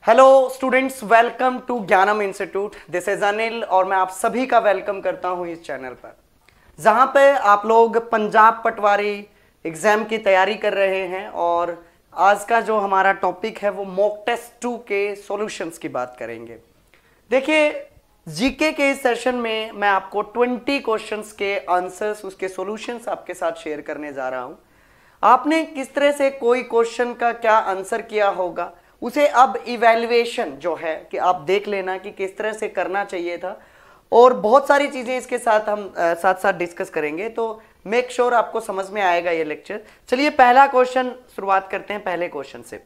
Hello students, welcome to ज्ञानम institute. This is Anil और मैं आप सभी का वेलकम करता हूं इस चैनल पर, जहां पे आप लोग पंजाब पटवारी एग्जाम की तैयारी कर रहे हैं। और आज का जो हमारा टॉपिक है वो मॉक टेस्ट 2 के सॉल्यूशंस की बात करेंगे। देखिए, जीके के इस सेशन में मैं आपको 20 क्वेश्चंस के आंसर्स, उसके सॉल्यूशंस आपके साथ शेयर करने जा रहा हूं। आपने किस तरह से कोई क्वेश्चन का क्या आंसर किया होगा, उसे अब इवैल्यूएशन जो है कि आप देख लेना कि किस तरह से करना चाहिए था, और बहुत सारी चीजें इसके साथ हम साथ साथ डिस्कस करेंगे। तो मेक श्योर आपको समझ में आएगा ये लेक्चर। चलिए पहला क्वेश्चन शुरुआत करते हैं पहले क्वेश्चन से।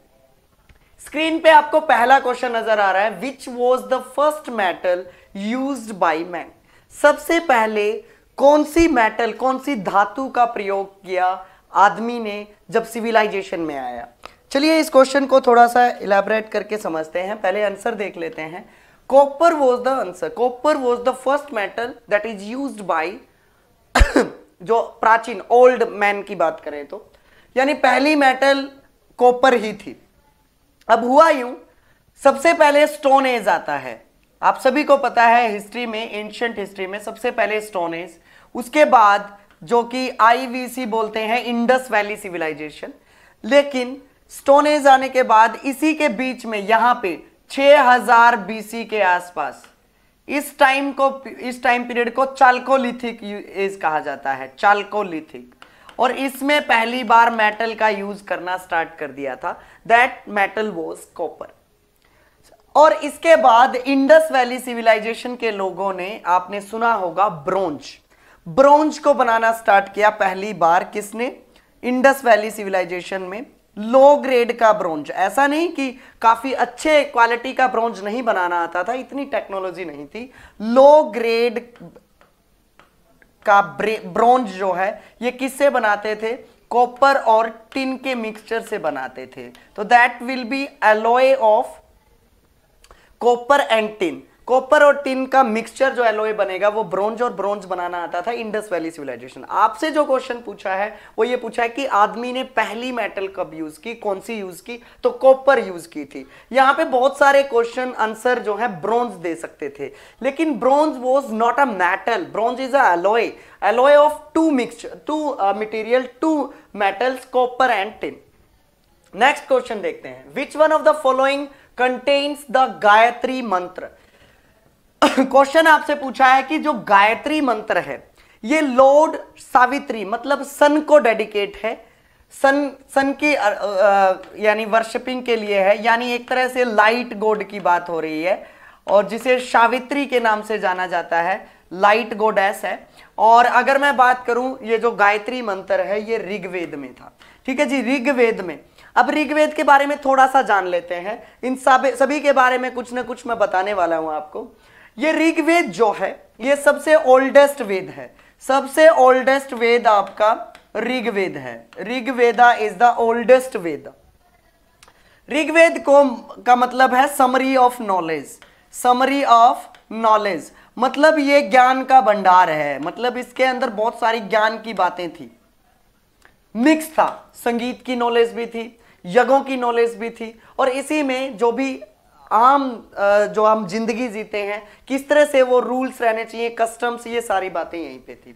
स्क्रीन पे आपको पहला क्वेश्चन नजर आ रहा है, which was the first metal used by man. सबसे पहले कौन सी मेटल, कौन सी धातु का प्रयोग किया आदमी ने जब सिविलाइजेशन में आया। चलिए इस क्वेश्चन को थोड़ा सा इलैबोरेट करके समझते हैं। पहले आंसर देख लेते हैं। Copper was the answer. Copper was the first metal that is used by जो प्राचीन ओल्ड मैन की बात करें तो, यानी पहली मेटल कॉपर ही थी। अब हुआ यूं, सबसे पहले स्टोन एज आता है। आप सभी को पता है हिस्ट्री में, एंशिएंट हिस्ट्री में सबसे पहले स्टोन एज, उसके बाद जो कि आईवीसी बोलते हैं इंडस वैली सिविलाइजेशन। लेकिन स्टोन एज आने के बाद इसी के बीच में यहां पे 6000 बीसी के आसपास इस टाइम पीरियड को चाल्कोलिथिक एज कहा जाता है, चाल्कोलिथिक। और इसमें पहली बार मेटल का यूज करना स्टार्ट कर दिया था। That metal was copper. और इसके बाद इंडस वैली सिविलाइजेशन के लोगों ने, आपने सुना होगा, ब्रोंज को बनाना स्टार्ट किया पहली बार। किसने? इंडस वैली सिविलाइजेशन में। लो ग्रेड का ब्रोंज, ऐसा नहीं कि काफी अच्छे क्वालिटी का ब्रोंज नहीं बनाना आता था, इतनी टेक्नोलॉजी नहीं थी। लो ग्रेड का ब्रोंज जो है ये किससे बनाते थे? कॉपर और टिन के मिक्सचर से बनाते थे। तो that will be alloy of copper and tin. Copper और टिन का मिक्सचर जो एलॉय बनेगा वो ब्रोंज, और ब्रोंज बनाना आता था इंडस वैली सिविलाइजेशन। आपसे जो क्वेश्चन पूछा है वो ये पूछा है कि आदमी ने पहली मेटल कब यूज की, कौन सी यूज की? तो कॉपर यूज की थी। यहां पे बहुत सारे क्वेश्चन आंसर जो है ब्रोंज दे सकते थे, लेकिन bronze was not a metal. Bronze is a alloy of two material, two metals, copper and tin. Next question देखते हैं। Which one of the following contains the Gayatri Mantra. Question आपसे पूछा है कि जो गायत्री मंत्र है ये लॉर्ड सावित्री, मतलब सन को डेडिकेट है, सन की यानी वर्शिपिंग के लिए है, यानी एक तरह से लाइट गॉड की बात हो रही है, और जिसे सावित्री के नाम से जाना जाता है, लाइट गॉडेस है। और अगर मैं बात करूं, ये जो गायत्री मंत्र है ये ऋग्वेद में था। ठीक है जी, ऋग्वेद में। अब ऋग्वेद के बारे में थोड़ा सा जान लेते हैं। इन सभी के बारे में कुछ ना कुछ मैं बताने वाला हूं आपको। ये ऋग्वेद जो है ये सबसे ओल्डेस्ट वेद है। सबसे ओल्डेस्ट वेद आपका ऋग्वेद है। ऋग्वेदा इज द ओल्डेस्ट वेद। ऋग्वेद का मतलब है summary of knowledge. Summary of knowledge मतलब ये ज्ञान का भंडार है, मतलब इसके अंदर बहुत सारी ज्ञान की बातें थी, मिक्स था। संगीत की नॉलेज भी थी, यज्ञों की नॉलेज भी थी, और इसी में जो भी आम जो हम जिंदगी जीते हैं, किस तरह से वो रूल्स रहने चाहिए, कस्टम्स, ये सारी बातें यहीं पे थी।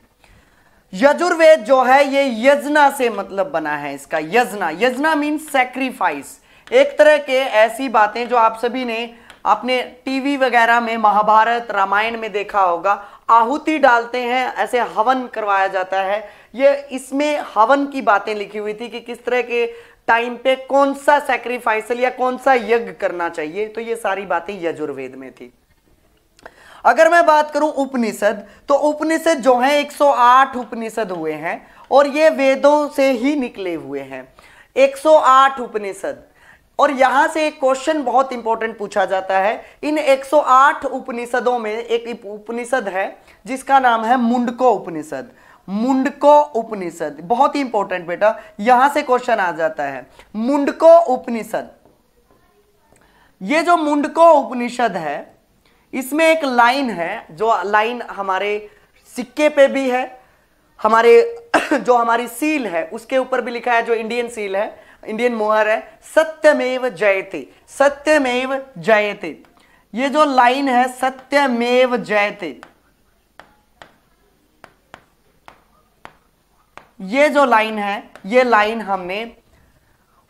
यजुर्वेद जो है ये यजना से मतलब बना है इसका। यजना मीन्स सैक्रिफाइस। एक तरह के ऐसी बातें जो आप सभी ने अपने टीवी वगैरह में, महाभारत रामायण में देखा होगा, आहुति डालते हैं, ऐसे हवन करवाया जाता है। ये इसमें हवन की बातें लिखी हुई थी कि किस तरह के टाइम पे कौन सा सैक्रिफाइसल या कौन सा यज्ञ करना चाहिए। तो ये सारी बातें यजुर्वेद में थी। अगर मैं बात करूं उपनिषद, तो उपनिषद जो है 108 उपनिषद हुए हैं, और ये वेदों से ही निकले हुए हैं। 108 उपनिषद। और यहां से एक क्वेश्चन बहुत इंपॉर्टेंट पूछा जाता है। इन 108 उपनिषदों में एक उपनिषद है जिसका नाम है मुंडको उपनिषद। मुंडको उपनिषद बहुत ही इंपॉर्टेंट बेटा, यहां से क्वेश्चन आ जाता है। मुंडको उपनिषद, ये जो मुंडको उपनिषद है इसमें एक लाइन है, जो लाइन हमारे सिक्के पे भी है, हमारे जो हमारी सील है उसके ऊपर भी लिखा है, जो इंडियन सील है, इंडियन मोहर है, सत्यमेव जयते, सत्यमेव जयते। ये जो लाइन है सत्यमेव जयते, ये जो लाइन है, ये लाइन हमने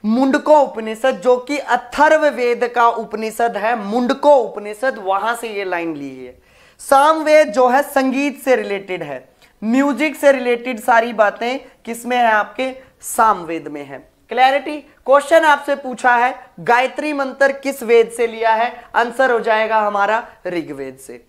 मुंडको उपनिषद, जो कि अथर्ववेद का उपनिषद है, मुंडको उपनिषद, वहां से ये लाइन ली है। सामवेद जो है संगीत से रिलेटेड है, म्यूजिक से रिलेटेड सारी बातें किसमें है, आपके सामवेद में है। क्लैरिटी। क्वेश्चन आपसे पूछा है गायत्री मंत्र किस वेद से लिया है, आंसर हो जाएगा हमारा ऋग्वेद से।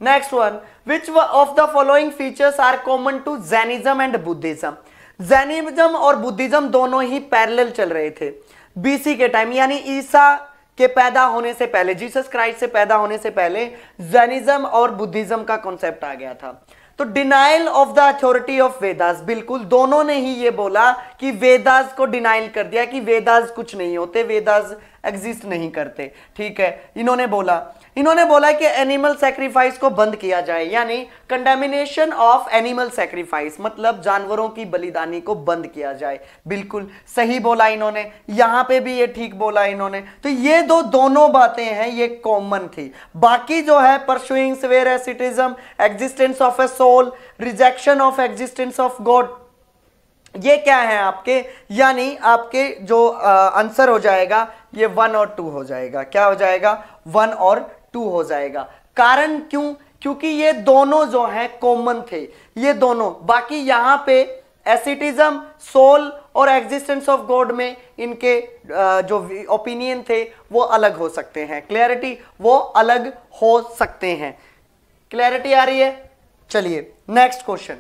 Next one, which of the following features are common to Jainism and Buddhism. Jainism और बुद्धिज्म दोनों ही पैरेलल चल रहे थे बीसी के टाइम, यानी ईसा के पैदा होने से पहले, जीसस क्राइस्ट से पैदा होने से पहले जैनिज्म और बुद्धिज्म का कॉन्सेप्ट आ गया था। तो denial of the authority of Vedas, बिल्कुल दोनों ने ही ये बोला कि वेदास को डिनाइल कर दिया कि वेदास कुछ नहीं होते, वेदास एग्जिस्ट नहीं करते। ठीक है, इन्होंने बोला कि एनिमल सैक्रिफाइस को बंद किया जाए, यानी कंडेमिनेशन ऑफ एनिमल सैक्रिफाइस, मतलब जानवरों की बलिदानी को बंद किया जाए। बिल्कुल सही बोला इन्होंने, यहां पे भी ये ठीक बोला इन्होंने। तो ये दोनों बातें हैं, ये कॉमन थी। बाकी जो है pursuing severe asceticism, existence of a soul, rejection of existence of God, ये क्या है आपके, यानी आपके जो आंसर हो जाएगा ये 1 और 2 हो जाएगा। क्या हो जाएगा, 1 और 2 हो जाएगा। कारण क्यों, क्योंकि ये दोनों जो है कॉमन थे, ये दोनों। बाकी यहां पे एस्केटिज्म, सोल और एग्जिस्टेंस ऑफ गॉड में इनके जो ओपिनियन थे वो अलग हो सकते हैं। क्लैरिटी, वो अलग हो सकते हैं। क्लैरिटी आ रही है। चलिए next question,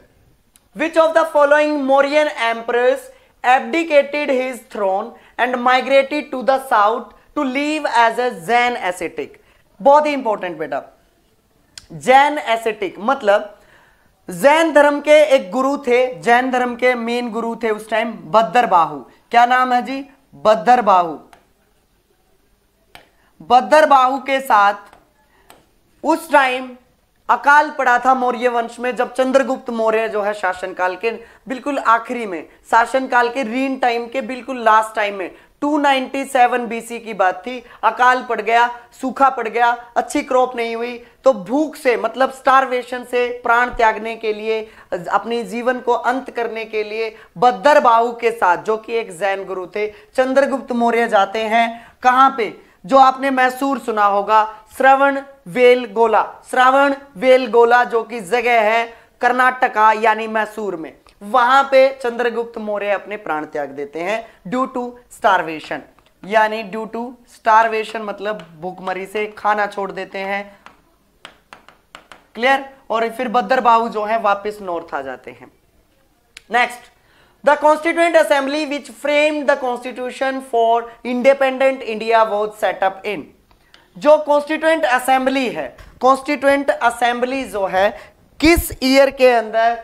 which of the following Mauryan emperors abdicated his throne and migrated to the south to live as a Jain ascetic। बहुत ही इंपॉर्टेंट बेटा, जैन एसेटिक मतलब जैन धर्म के एक गुरु थे, जैन धर्म के मेन गुरु थे उस टाइम बद्दरबाहु। क्या नाम है जी, बद्दरबाहु। बद्दरबाहु के साथ उस टाइम अकाल पड़ा था मौर्य वंश में, जब चंद्रगुप्त मौर्य जो है शासनकाल के बिल्कुल आखिरी में, शासनकाल के रीन टाइम के बिल्कुल लास्ट टाइम में, 297 बीसी की बात थी। अकाल पड़ गया, सूखा पड़ गया, अच्छी क्रॉप नहीं हुई, तो भूख से मतलब स्टारवेशन से प्राण त्यागने के लिए, अपने जीवन को अंत करने के लिए बद्दरबाहु के साथ, जो कि एक जैन गुरु थे, चंद्रगुप्त मौर्य जाते हैं कहां पे, जो आपने मैसूर सुना होगा, श्रवणबेलगोला, श्रवणबेलगोला जो कि जगह है कर्नाटका यानी मैसूर में, वहां पे चंद्रगुप्त मौर्य अपने प्राण त्याग देते हैं ड्यू टू स्टारवेशन, यानी ड्यू टू स्टारवेशन मतलब भूखमरी से खाना छोड़ देते हैं। क्लियर। और फिर बद्दरबाहु जो है वापस नॉर्थ आ जाते हैं। Next, the constituent assembly which framed the constitution for independent India was set up in। जो कॉन्स्टिट्यूएंट असेंबली है, कॉन्स्टिट्यूएंट असेंबली जो है किस ईयर के अंदर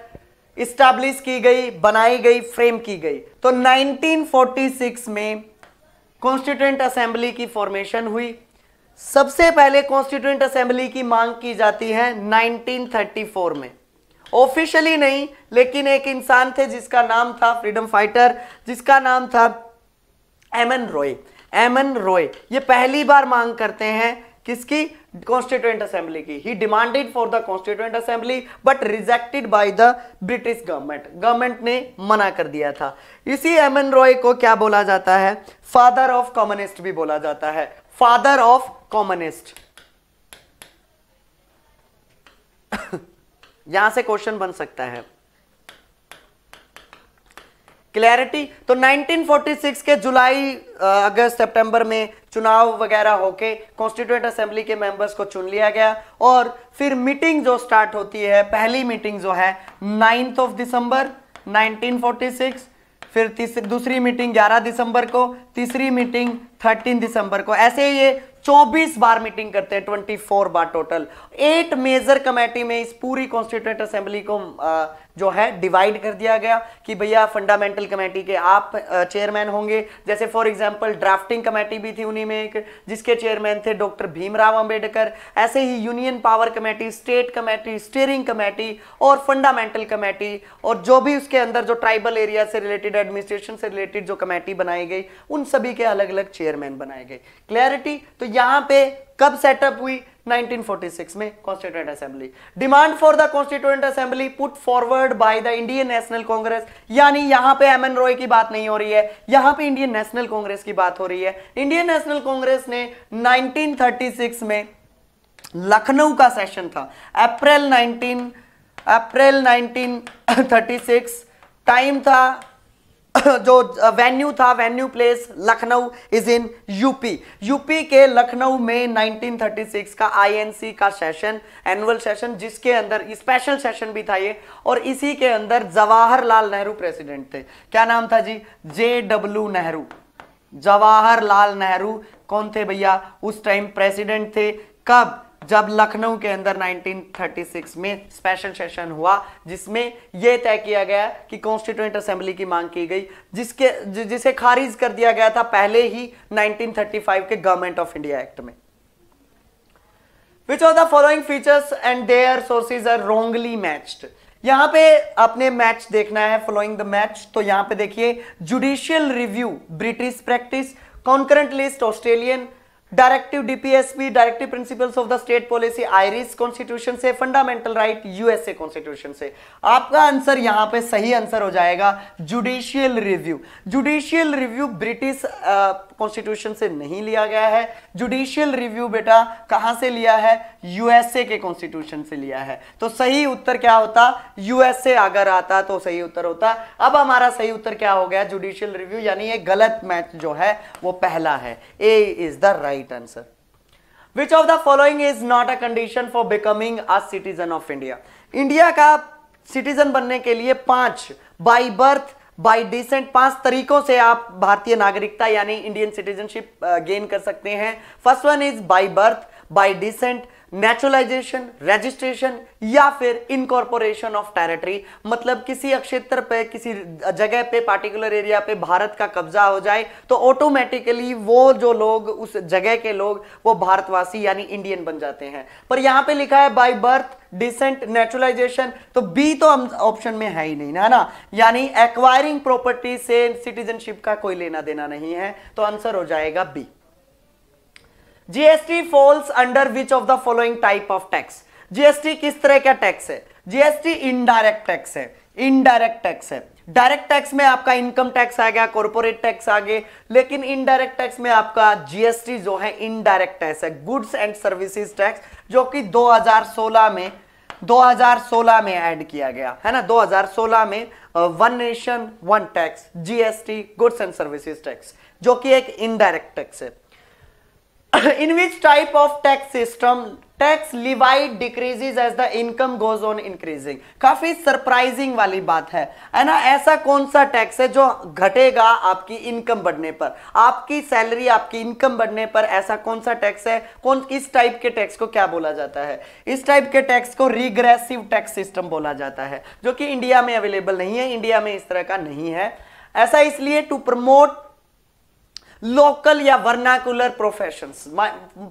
इस्टेब्लिश की गई, बनाई गई, फ्रेम की गई, तो 1946 में कॉन्स्टिट्यूएंट असेंबली की फॉर्मेशन हुई। सबसे पहले कॉन्स्टिट्यूएंट असेंबली की मांग की जाती है 1934 में, ऑफिशियली नहीं, लेकिन एक इंसान थे जिसका नाम था, फ्रीडम फाइटर, जिसका नाम था एमएन रॉय। एमएन रॉय ये पहली बार मांग करते हैं किसकी, कॉन्स्टिट्यूएंट असेंबली की। He demanded for the constituent assembly but rejected by the British government, government ने मना कर दिया था। इसी एमएन रॉय को क्या बोला जाता है, फादर ऑफ कम्युनिस्ट भी बोला जाता है, फादर ऑफ कम्युनिस्ट। यहां से क्वेश्चन बन सकता है। क्लैरिटी। तो 1946 के जुलाई अगस्त सितंबर में चुनाव वगैरह होके कॉन्स्टिट्यूएंट असेंबली के मेंबर्स को चुन लिया गया, और फिर मीटिंग जो स्टार्ट होती है, पहली मीटिंग जो है 9 दिसंबर 1946, फिर दूसरी मीटिंग 11 दिसंबर को, तीसरी मीटिंग 13 दिसंबर को। ऐसे ये 24 बार मीटिंग करते हैं, 24 बार टोटल। 8 मेजर कमेटी में इस पूरी कॉन्स्टिट्यूएंट असेंबली को जो है डिवाइड कर दिया गया कि भैया फंडामेंटल कमेटी के आप चेयरमैन होंगे। जैसे फॉर एग्जांपल ड्राफ्टिंग कमेटी भी थी उन्हीं में एक, जिसके चेयरमैन थे डॉक्टर भीमराव अंबेडकर। ऐसे ही union power committee, state committee, steering committee और फंडामेंटल कमेटी, और जो भी उसके अंदर जो ट्राइबल एरिया से रिलेटेड, एडमिनिस्ट्रेशन से रिलेटेड जो कमेटी बनाई गई, उन सभी के अलग अलग चेयरमैन बनाए गए। क्लैरिटी? तो यहां पे कब सेटअप हुई? 1946 में constituent assembly. Demand for the constituent assembly put forward by the Indian national Congress, यानी यहां पे एम एन रॉय की बात नहीं हो रही है, यहां पे इंडियन नेशनल कांग्रेस की बात हो रही है। इंडियन नेशनल कांग्रेस ने 1936 में लखनऊ का सेशन था, अप्रैल 1936, टाइम था, जो वेन्यू था, venue place Lucknow is in UP. UP के लखनऊ में 1936 का आईएनसी का सेशन, एनुअल सेशन, जिसके अंदर स्पेशल सेशन भी था ये, और इसी के अंदर जवाहरलाल नेहरू प्रेसिडेंट थे। क्या नाम था जी? JW नेहरू। जवाहरलाल नेहरू कौन थे भैया? उस टाइम प्रेसिडेंट थे। कब? जब लखनऊ के अंदर 1936 में स्पेशल सेशन हुआ, जिसमें यह तय किया गया कि कॉन्स्टिट्यूएंट असेंबली की मांग की गई, जिसे खारिज कर दिया गया था पहले ही 1935 के गवर्नमेंट ऑफ इंडिया एक्ट में। Which of the following features and their sources are wrongly matched? यहां पे आपने मैच देखना है, फॉलोइंग द मैच। तो यहां पे देखिए, judicial review British practice, concurrent list Australian, directive DPSP, directive principles of the state policy Irish constitution से, फंडामेंटल राइट यूएसए कॉन्स्टिट्यूशन से। आपका आंसर यहां पे सही आंसर हो जाएगा judicial review. Judicial review British constitution से नहीं लिया गया है। जुडिशियल रिव्यू बेटा कहां से लिया है? यूएसए के कॉन्स्टिट्यूशन से लिया है। तो सही उत्तर क्या होता? यूएसए अगर आता तो सही उत्तर होता। अब हमारा सही उत्तर क्या हो गया? जुडिशियल रिव्यू, यानी ये गलत मैच जो है वो पहला है। A is the right answer. Which of the following is not a condition for becoming a citizen of India? India का सिटीजन बनने के लिए 5 बाई बर्थ, बाई डिसेंट, 5 तरीकों से आप भारतीय नागरिकता यानी इंडियन सिटीजनशिप गेन कर सकते हैं। First one is by birth, by descent, naturalisation, registration, या फिर इनकॉर्पोरेशन ऑफ टेरिटरी। मतलब किसी क्षेत्र पे, किसी जगह पे, पार्टिकुलर एरिया पे भारत का कब्जा हो जाए तो ऑटोमेटिकली वो जो लोग, उस जगह के लोग, वो भारतवासी यानी इंडियन बन जाते हैं। पर यहां पे लिखा है बाय बर्थ, डिसेंट, नेचुरलाइजेशन, तो बी तो ऑप्शन में है ही नहीं, है ना, यानी एक्वायरिंग प्रॉपर्टी से सिटीजनशिप का कोई लेना देना नहीं है। तो आंसर हो जाएगा B. GST falls under which of the following type of tax? GST किस तरह का टैक्स है? जीएसटी इनडायरेक्ट टैक्स है। इनडायरेक्ट टैक्स है। डायरेक्ट टैक्स में आपका इनकम टैक्स आ गया, कॉर्पोरेट टैक्स आ गए, लेकिन इनडायरेक्ट टैक्स में आपका जीएसटी जो है इनडायरेक्ट टैक्स है, गुड्स एंड सर्विसेज टैक्स, जो कि 2016 में ऐड किया गया है ना। 2016 में one nation one tax, GST, goods and services tax, जो कि एक इनडायरेक्ट टैक्स है। In which type of tax system tax levied decreases as the income goes on increasing? काफी सरप्राइजिंग वाली बात है ना। ऐसा कौन सा टैक्स है जो घटेगा आपकी इनकम बढ़ने पर? आपकी सैलरी, आपकी इनकम बढ़ने पर ऐसा कौन सा टैक्स है? इस टाइप के टैक्स को क्या बोला जाता है? इस टाइप के टैक्स को रिग्रेसिव टैक्स सिस्टम बोला जाता है, जो कि इंडिया में अवेलेबल नहीं है। इंडिया में इस तरह का नहीं है। ऐसा इसलिए टू प्रमोट लोकल या वर्नाकुलर प्रोफेशंस।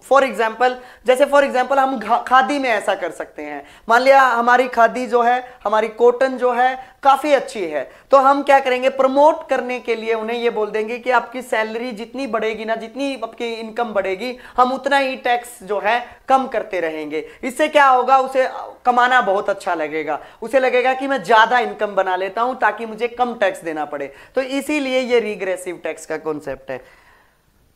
फॉर एग्जाम्पल हम खादी में ऐसा कर सकते हैं। मान लिया हमारी खादी जो है, हमारी कॉटन जो है काफी अच्छी है, तो हम क्या करेंगे? प्रमोट करने के लिए उन्हें ये बोल देंगे कि आपकी सैलरी जितनी बढ़ेगी ना, जितनी आपकी इनकम बढ़ेगी, हम उतना ही टैक्स जो है कम करते रहेंगे। इससे क्या होगा? उसे कमाना बहुत अच्छा लगेगा, उसे लगेगा कि मैं ज्यादा इनकम बना लेता हूं ताकि मुझे कम टैक्स देना पड़े। तो इसीलिए ये रिग्रेसिव टैक्स का कॉन्सेप्ट है।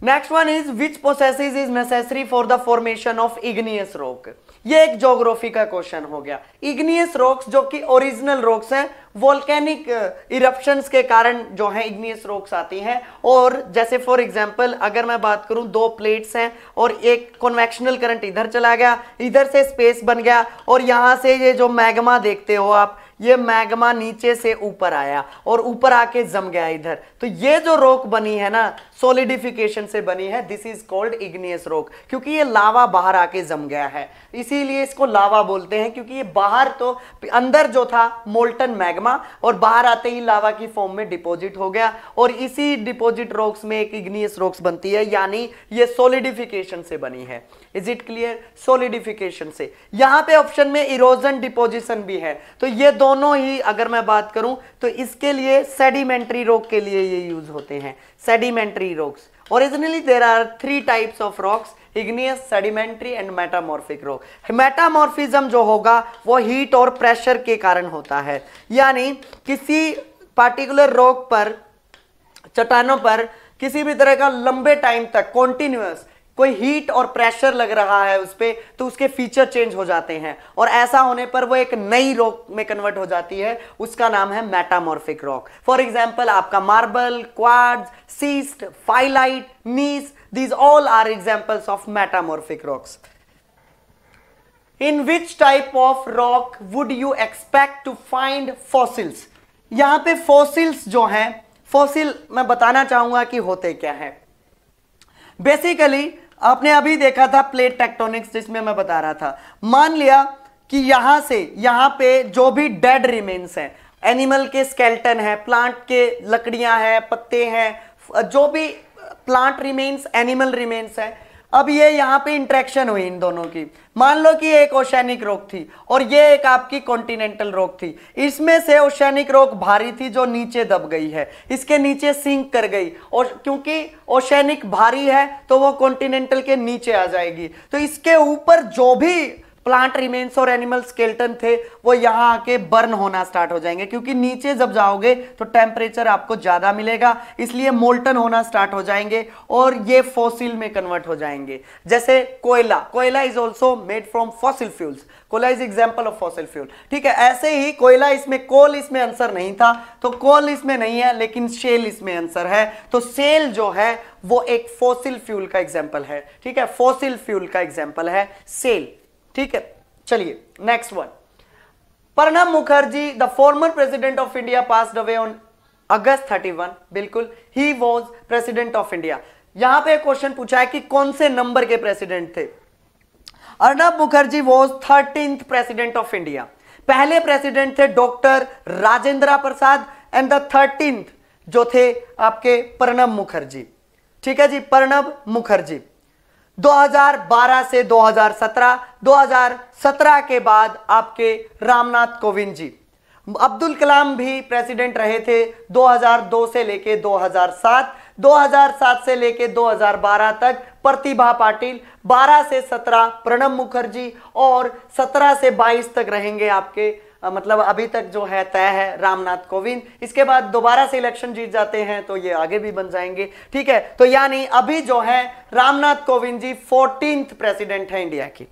Next one is which processes is necessary for the formation of igneous rock? ये एक ज्योग्राफी का क्वेश्चन हो गया। इग्नियस रॉक्स जो कि ओरिजिनल रॉक्स हैं, वोल्केनिक इरप्शंस के कारण जो है इग्नियस रॉक्स आती हैं। और जैसे फॉर एग्जांपल अगर मैं बात करूं, दो प्लेट्स हैं और एक कन्वेक्शनल करंट इधर चला गया, इधर से स्पेस बन गया और यहां से ये जो मैग्मा देखते हो आप, ये मैग्मा नीचे से ऊपर आया और ऊपर आके जम गया इधर। तो ये जो रॉक बनी है ना, सॉलिडिफिकेशन से बनी है, this is called igneous rock, क्योंकि ये लावा बाहर आके जम गया है, इसीलिए इसको लावा बोलते हैं। क्योंकि ये बाहर तो अंदर जो था मोल्टन मैग्मा और बाहर आते ही लावा की फॉर्म में डिपॉजिट हो गया और इसी डिपॉजिट रॉक्स में एक इग्नियस रॉक्स बनती है, यानी ये सॉलिडिफिकेशन से बनी है। Is it clear? सॉलिडिफिकेशन से। यहां पे ऑप्शन में इरोजन डिपोजिशन भी है, तो ये दोनों ही अगर मैं बात करूं तो इसके लिए सेडिमेंट्री रॉक के लिए ये यूज होते हैं, sedimentary rocks. Originally there are 3 types of rocks, igneous, sedimentary and metamorphic rock. Metamorphism जो होगा वो हीट और प्रेशर के कारण होता है, यानी किसी पार्टिकुलर रॉक पर, चट्टानों पर किसी भी तरह का लंबे टाइम तक कॉन्टिन्यूअस कोई हीट और प्रेशर लग रहा है उस पे, तो उसके फीचर चेंज हो जाते हैं और ऐसा होने पर वो एक नई रॉक में कन्वर्ट हो जाती है, उसका नाम है मेटामॉर्फिक रॉक। फॉर एग्जांपल आपका marble, quartz, schist, phyllite, gneiss, these all are examples of metamorphic rocks. In which type of rock would you expect to find fossils? यहां पे fossils जो हैं, fossil मैं बताना चाहूंगा कि होते क्या है। बेसिकली आपने अभी देखा था प्लेट टेक्टोनिक्स, जिसमें मैं बता रहा था, मान लिया कि यहां से यहां पे जो भी डेड रिमेन्स हैं, एनिमल के स्केलेटन है, प्लांट के लकड़ियां हैं, पत्ते हैं, जो भी प्लांट रिमेन्स, एनिमल रिमेन्स है, अब ये यहां पे इंटरेक्शन हुई इन दोनों की। मान लो कि एक ओशैनिक रॉक थी और ये एक आपकी कॉन्टिनेंटल रॉक थी, इसमें से ओशैनिक रॉक भारी थी जो नीचे दब गई है, इसके नीचे सिंक कर गई, और क्योंकि ओशैनिक भारी है तो वो कॉन्टिनेंटल के नीचे आ जाएगी, तो इसके ऊपर जो भी प्लांट रिमेन्स और एनिमल स्केलेटन थे वो यहां आके बर्न होना स्टार्ट हो जाएंगे, क्योंकि नीचे जब जाओगे तो टेम्परेचर आपको ज्यादा मिलेगा, इसलिए मोल्टन होना स्टार्ट हो जाएंगे और ये फॉसिल में कन्वर्ट हो जाएंगे। जैसे कोयला, koyla is also made from fossil fuels, koyla is example of fossil fuel. ठीक है, ऐसे ही कोयला, इसमें कोल इसमें आंसर नहीं था, तो कोल इसमें नहीं है, लेकिन शेल इसमें आंसर है, तो शेल जो है वो एक फॉसिल फ्यूल का एग्जाम्पल है। ठीक है, फॉसिल फ्यूल का एग्जाम्पल है शेल। ठीक है, चलिए next one. Pranab Mukherjee, the former president of India, passed away on August 31। बिल्कुल, he was president of India. यहां पे क्वेश्चन पूछा है कि कौन से नंबर के प्रेसिडेंट थे। Arnab Mukherjee was 13th president of India. पहले प्रेसिडेंट थे doctor Rajendra Prasad and the 13th जो थे आपके प्रणब मुखर्जी। ठीक है जी, प्रणब मुखर्जी 2012 से 2017, 2017 के बाद आपके रामनाथ कोविंद जी। अब्दुल कलाम भी प्रेसिडेंट रहे थे 2002 से लेके 2007, 2007 से लेके 2012 तक प्रतिभा पाटिल, 12 से 17 प्रणब मुखर्जी और 17 से 22 तक रहेंगे आपके, मतलब अभी तक जो है तय है रामनाथ कोविंद। इसके बाद दोबारा से इलेक्शन जीत जाते हैं तो ये आगे भी बन जाएंगे। ठीक है, तो यानी अभी जो है रामनाथ कोविंद जी 14th प्रेसिडेंट है इंडिया की।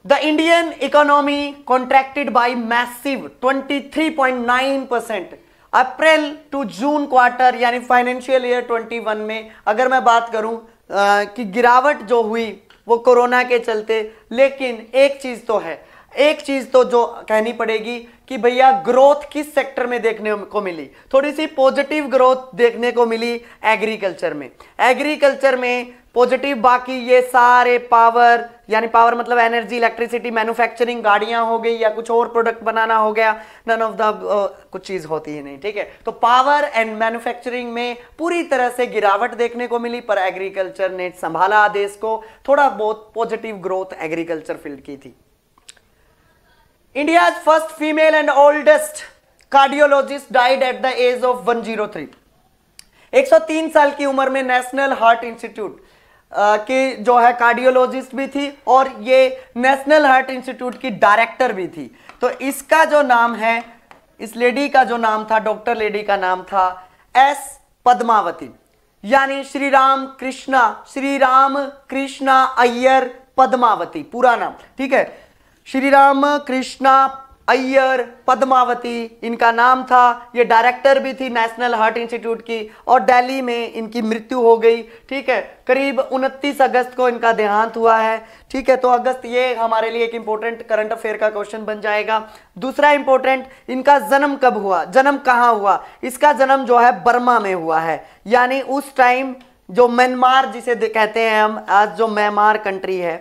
The Indian economy contracted by massive 23.9% April to June quarter, यानी फाइनेंशियल ईयर 21 में अगर मैं बात करूं कि गिरावट जो हुई वो कोरोना के चलते, लेकिन एक चीज तो है, एक चीज तो जो कहनी पड़ेगी कि भैया ग्रोथ किस सेक्टर में देखने को मिली, थोड़ी सी पॉजिटिव ग्रोथ देखने को मिली एग्रीकल्चर में। एग्रीकल्चर में पॉजिटिव, बाकी ये सारे पावर, यानी पावर मतलब एनर्जी, इलेक्ट्रिसिटी, मैन्युफैक्चरिंग, गाड़ियां हो गई या कुछ और प्रोडक्ट बनाना हो गया, नन ऑफ द कुछ चीज होती ही नहीं। ठीक है, तो पावर एंड मैन्युफैक्चरिंग में पूरी तरह से गिरावट देखने को मिली, पर एग्रीकल्चर ने संभाला देश को, थोड़ा बहुत पॉजिटिव ग्रोथ एग्रीकल्चर फील्ड की थी। India's first female and oldest cardiologist died at the age of 103. 103 साल की उम्र में नेशनल हार्ट इंस्टीट्यूट की जो है कार्डियोलॉजिस्ट भी थी और ये नेशनल हार्ट इंस्टीट्यूट की डायरेक्टर भी थी। तो इसका जो नाम है, इस लेडी का जो नाम था, डॉक्टर लेडी का नाम था एस पद्मावती, यानी श्री राम कृष्णा अय्यर पद्मावती, पूरा नाम। ठीक है, श्री राम कृष्णा अय्यर, पद्मावती इनका नाम था। ये डायरेक्टर भी थी नेशनल हार्ट इंस्टीट्यूट की और दिल्ली में इनकी मृत्यु हो गई। ठीक है, करीब 29 अगस्त को इनका देहांत हुआ है। ठीक है, तो अगस्त ये हमारे लिए एक इंपॉर्टेंट करंट अफेयर का क्वेश्चन बन जाएगा। दूसरा इंपॉर्टेंट, इनका जन्म कब हुआ, जन्म कहां हुआ? इसका जन्म जो है बर्मा में हुआ है, यानी उस टाइम जो म्यांमार जिसे कहते हैं हम आज, जो म्यांमार कंट्री है,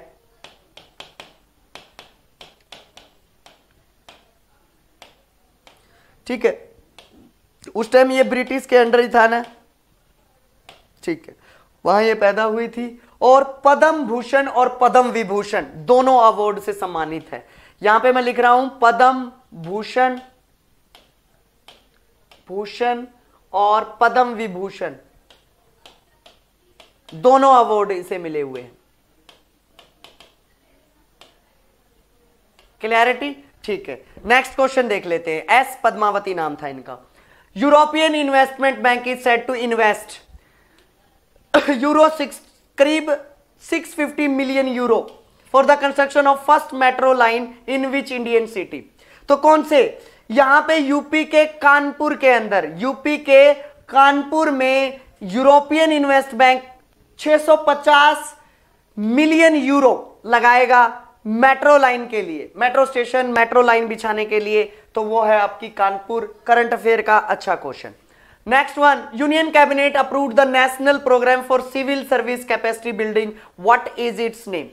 ठीक है, उस टाइम ये ब्रिटिश के अंडर ही था ना। ठीक है, वहां ये पैदा हुई थी और पद्म भूषण और पद्म विभूषण दोनों अवार्ड से सम्मानित है। यहां पे मैं लिख रहा हूं पद्म भूषण और पद्म विभूषण दोनों अवार्ड इसे मिले हुए हैं। क्लियरिटी? ठीक है, नेक्स्ट क्वेश्चन देख लेते हैं। एस पद्मावती नाम था इनका। European investment bank is set to invest करीब 650 million euro for the construction of first metro line in which Indian city. तो कौन से? यहां पे यूपी के कानपुर के अंदर, यूपी के कानपुर में European invest bank 650 million euro लगाएगा मेट्रो लाइन के लिए, मेट्रो स्टेशन, मेट्रो लाइन बिछाने के लिए। तो वो है आपकी कानपुर। करंट अफेयर का अच्छा question. Next one, union cabinet approved the national programme for civil service capacity building, what is its name?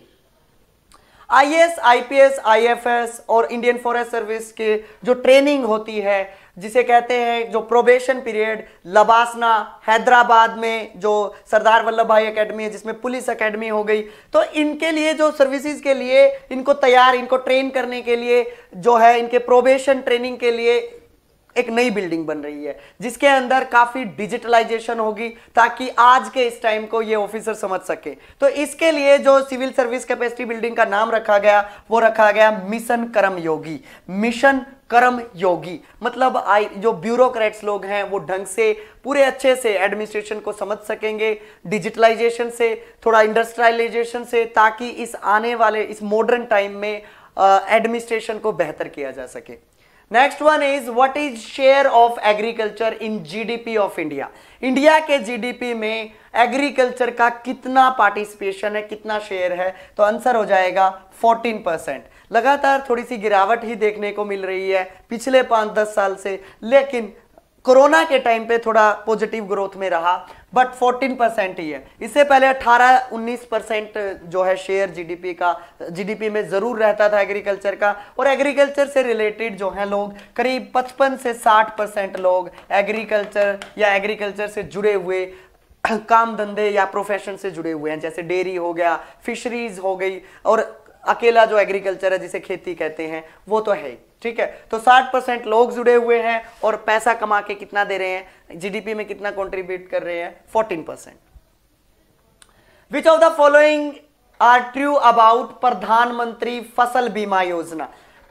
IAS, IPS, IFS और इंडियन फॉरेस्ट सर्विस के जो ट्रेनिंग होती है, जिसे कहते हैं जो प्रोबेशन पीरियड, लबासना हैदराबाद में जो सरदार वल्लभ भाई एकेडमी है, जिसमें पुलिस एकेडमी हो गई, तो इनके लिए जो सर्विसेज के लिए इनको ट्रेन करने के लिए जो है, इनके प्रोबेशन ट्रेनिंग के लिए एक नई बिल्डिंग बन रही है, जिसके अंदर काफी डिजिटलाइजेशन होगी ताकि आज के इस टाइम को ये ऑफिसर समझ सके। तो इसके लिए जो सिविल सर्विस कैपेसिटी बिल्डिंग का नाम रखा गया वो रखा गया मिशन कर्मयोगी। मिशन कर्मयोगी मतलब जो ब्यूरोक्रेट्स लोग हैं वो ढंग से पूरे अच्छे से एडमिनिस्ट्रेशन को समझ सकेंगे, डिजिटलाइजेशन से, थोड़ा इंडस्ट्रियलाइजेशन से, ताकि इस आने वाले इस मॉडर्न टाइम में एडमिनिस्ट्रेशन को बेहतर किया जा सके। Next one is what is share of agriculture in GDP of India. India के जीडीपी में एग्रीकल्चर का कितना पार्टिसिपेशन है, कितना शेयर है? तो आंसर हो जाएगा 14%। लगातार थोड़ी सी गिरावट ही देखने को मिल रही है पिछले 5-10 साल से, लेकिन कोरोना के टाइम पे थोड़ा पॉजिटिव ग्रोथ में रहा, बट 14% ही है। इससे पहले 18-19% जो है शेयर जीडीपी में जरूर रहता था एग्रीकल्चर का। और एग्रीकल्चर से रिलेटेड जो है लोग, करीब 55 से 60% लोग एग्रीकल्चर या एग्रीकल्चर से जुड़े हुए काम धंधे या प्रोफेशन से जुड़े हुए हैं, जैसे डेयरी हो गया, फिशरीज हो गई, और अकेला जो एग्रीकल्चर है जिसे खेती कहते हैं वो तो है। ठीक है, तो 60% लोग जुड़े हुए हैं और पैसा कमा के कितना दे रहे हैं, जीडीपी में कितना कंट्रीब्यूट कर रहे हैं? 14%। Which of the following are true about Pradhan Mantri Fasal Bima Yojana?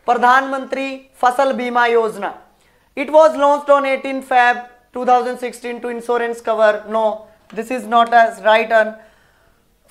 Pradhan Mantri Fasal Bima Yojana, it was launched on 18 Feb 2016 to insurance cover. No, this is not as right on.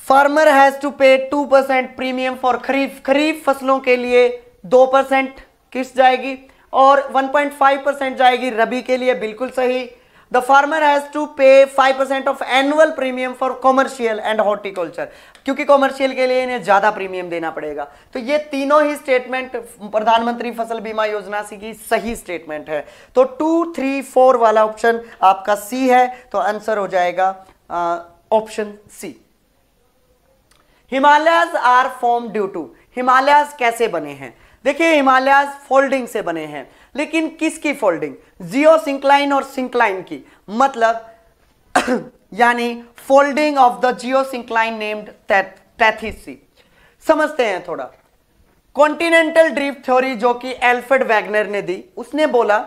Farmer has to pay 2% premium for kharif फसलों के लिए 2% किस्त जाएगी और 1.5% जाएगी रबी के लिए। बिल्कुल सही। द फार्मर हैज टू पे 5% of annual premium for commercial and horticulture, क्योंकि कॉमर्शियल के लिए इन्हें ज्यादा प्रीमियम देना पड़ेगा। तो ये तीनों ही स्टेटमेंट प्रधानमंत्री फसल बीमा योजना की सही स्टेटमेंट है। तो 2, 3, 4 वाला ऑप्शन आपका सी है, तो आंसर हो जाएगा option C. Himalayas are form due to, Himalayas कैसे बने हैं? देखिए, हिमालयाज फोल्डिंग से बने हैं, लेकिन किसकी फोल्डिंग? जियोसिंक्लाइन और सिंक्लाइन की, मतलब यानी folding of the geosyncline named Tethys sea. समझते हैं थोड़ा। कॉन्टिनेंटल ड्रिफ्ट थ्योरी जो कि एल्फ्रेड वैगनर ने दी, उसने बोला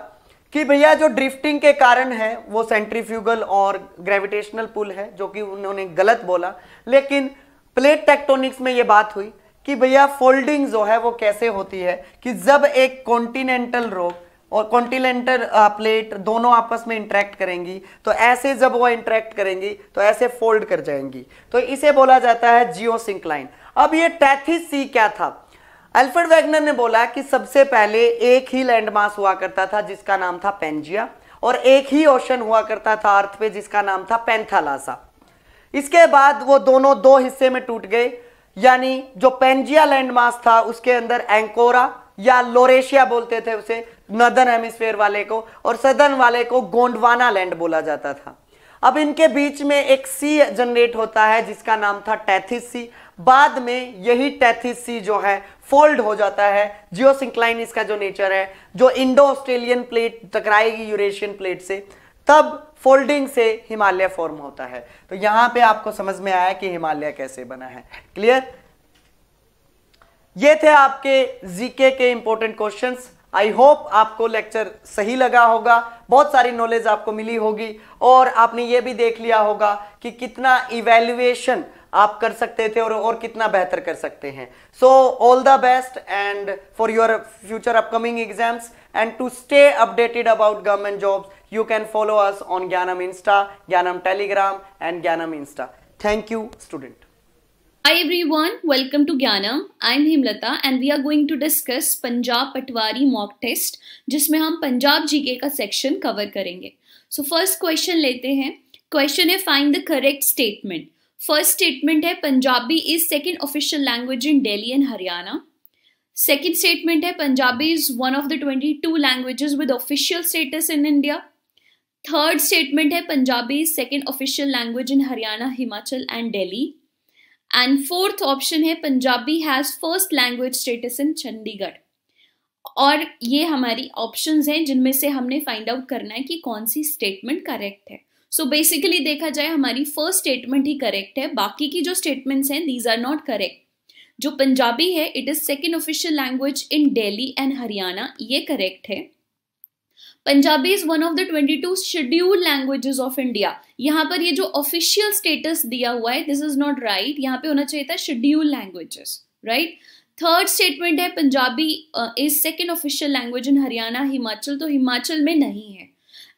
कि भैया जो ड्रिफ्टिंग के कारण है वो सेंट्रीफ्यूगल और ग्रेविटेशनल पुल है, जो कि उन्होंने गलत बोला। लेकिन प्लेट टेक्टोनिक्स में ये बात हुई कि भैया फोल्डिंग जो है वो कैसे होती है कि जब एक कॉन्टिनेंटल रॉक और कॉन्टिनेंटल प्लेट दोनों आपस में इंटरेक्ट करेंगी, तो ऐसे जब वो इंटरेक्ट करेंगी तो ऐसे फोल्ड कर जाएंगी, तो इसे बोला जाता है जियोसिंक्लाइन। अब ये टेथिस सी क्या था? अल्फ्रेड वेगनर ने बोला कि सबसे पहले एक ही लैंडमास हुआ करता था जिसका नाम था पेंजिया, और एक ही ओशन हुआ करता था अर्थ पे जिसका नाम था पेंथालासा। इसके बाद वो दोनों दो हिस्से में टूट गए, यानी जो पेंजिया लैंडमास था उसके अंदर एंकोरा या लोरेशिया बोलते थे उसे, नॉर्दर्न हेमिस्फीयर वाले को, और सदर्न वाले को गोंडवाना लैंड बोला जाता था। अब इनके बीच में एक सी जनरेट होता है जिसका नाम था टेथिस सी। बाद में यही टेथिस सी जो है फोल्ड हो जाता है, जियोसिंक्लाइन इसका जो नेचर है, जो इंडो ऑस्ट्रेलियन प्लेट टकराएगी यूरेशियन प्लेट से, तब फोल्डिंग से हिमालय फॉर्म होता है। तो यहां पे आपको समझ में आया कि हिमालय कैसे बना है। क्लियर? ये थे आपके जीके के इंपॉर्टेंट क्वेश्चंस। आई होप आपको लेक्चर सही लगा होगा, बहुत सारी नॉलेज आपको मिली होगी, और आपने ये भी देख लिया होगा कि कितना इवैल्यूएशन आप कर सकते थे और कितना बेहतर कर सकते हैं। So all the best and for your future upcoming exams, and to stay updated about government jobs you can follow us on Gyanam Insta, Gyanam Telegram and Gyanam Insta. Thank you student. Hi everyone, welcome to Gyanam. I'm Himlata and we are going to discuss Punjab Patwari mock test, जिसमें हम Punjab GK का section cover करेंगे। So first question लेते हैं। Question है find the correct statement. First statement है Punjabi is second official language in Delhi and Haryana. Second statement है Punjabi is one of the 22 languages with official status in India. Third statement है Punjabi is second official language in Haryana, Himachal and Delhi. And fourth option है Punjabi has first language status in Chandigarh. और ये हमारी options हैं जिनमें से हमने फाइंड आउट करना है कि कौन सी स्टेटमेंट करेक्ट है। सो बेसिकली देखा जाए हमारी फर्स्ट स्टेटमेंट ही करेक्ट है, बाकी की जो स्टेटमेंट्स हैं दीज आर नॉट करेक्ट। जो पंजाबी है it is second official language in Delhi and Haryana, ये करेक्ट है। Punjabi is one of the 22 scheduled languages of India. यहाँ पर ये जो ऑफिशियल स्टेटस दिया हुआ है दिस इज नॉट राइट, यहाँ पे होना चाहिए था scheduled languages, right. Third statement है Punjabi is second official language in Haryana Himachal, तो हिमाचल में नहीं है।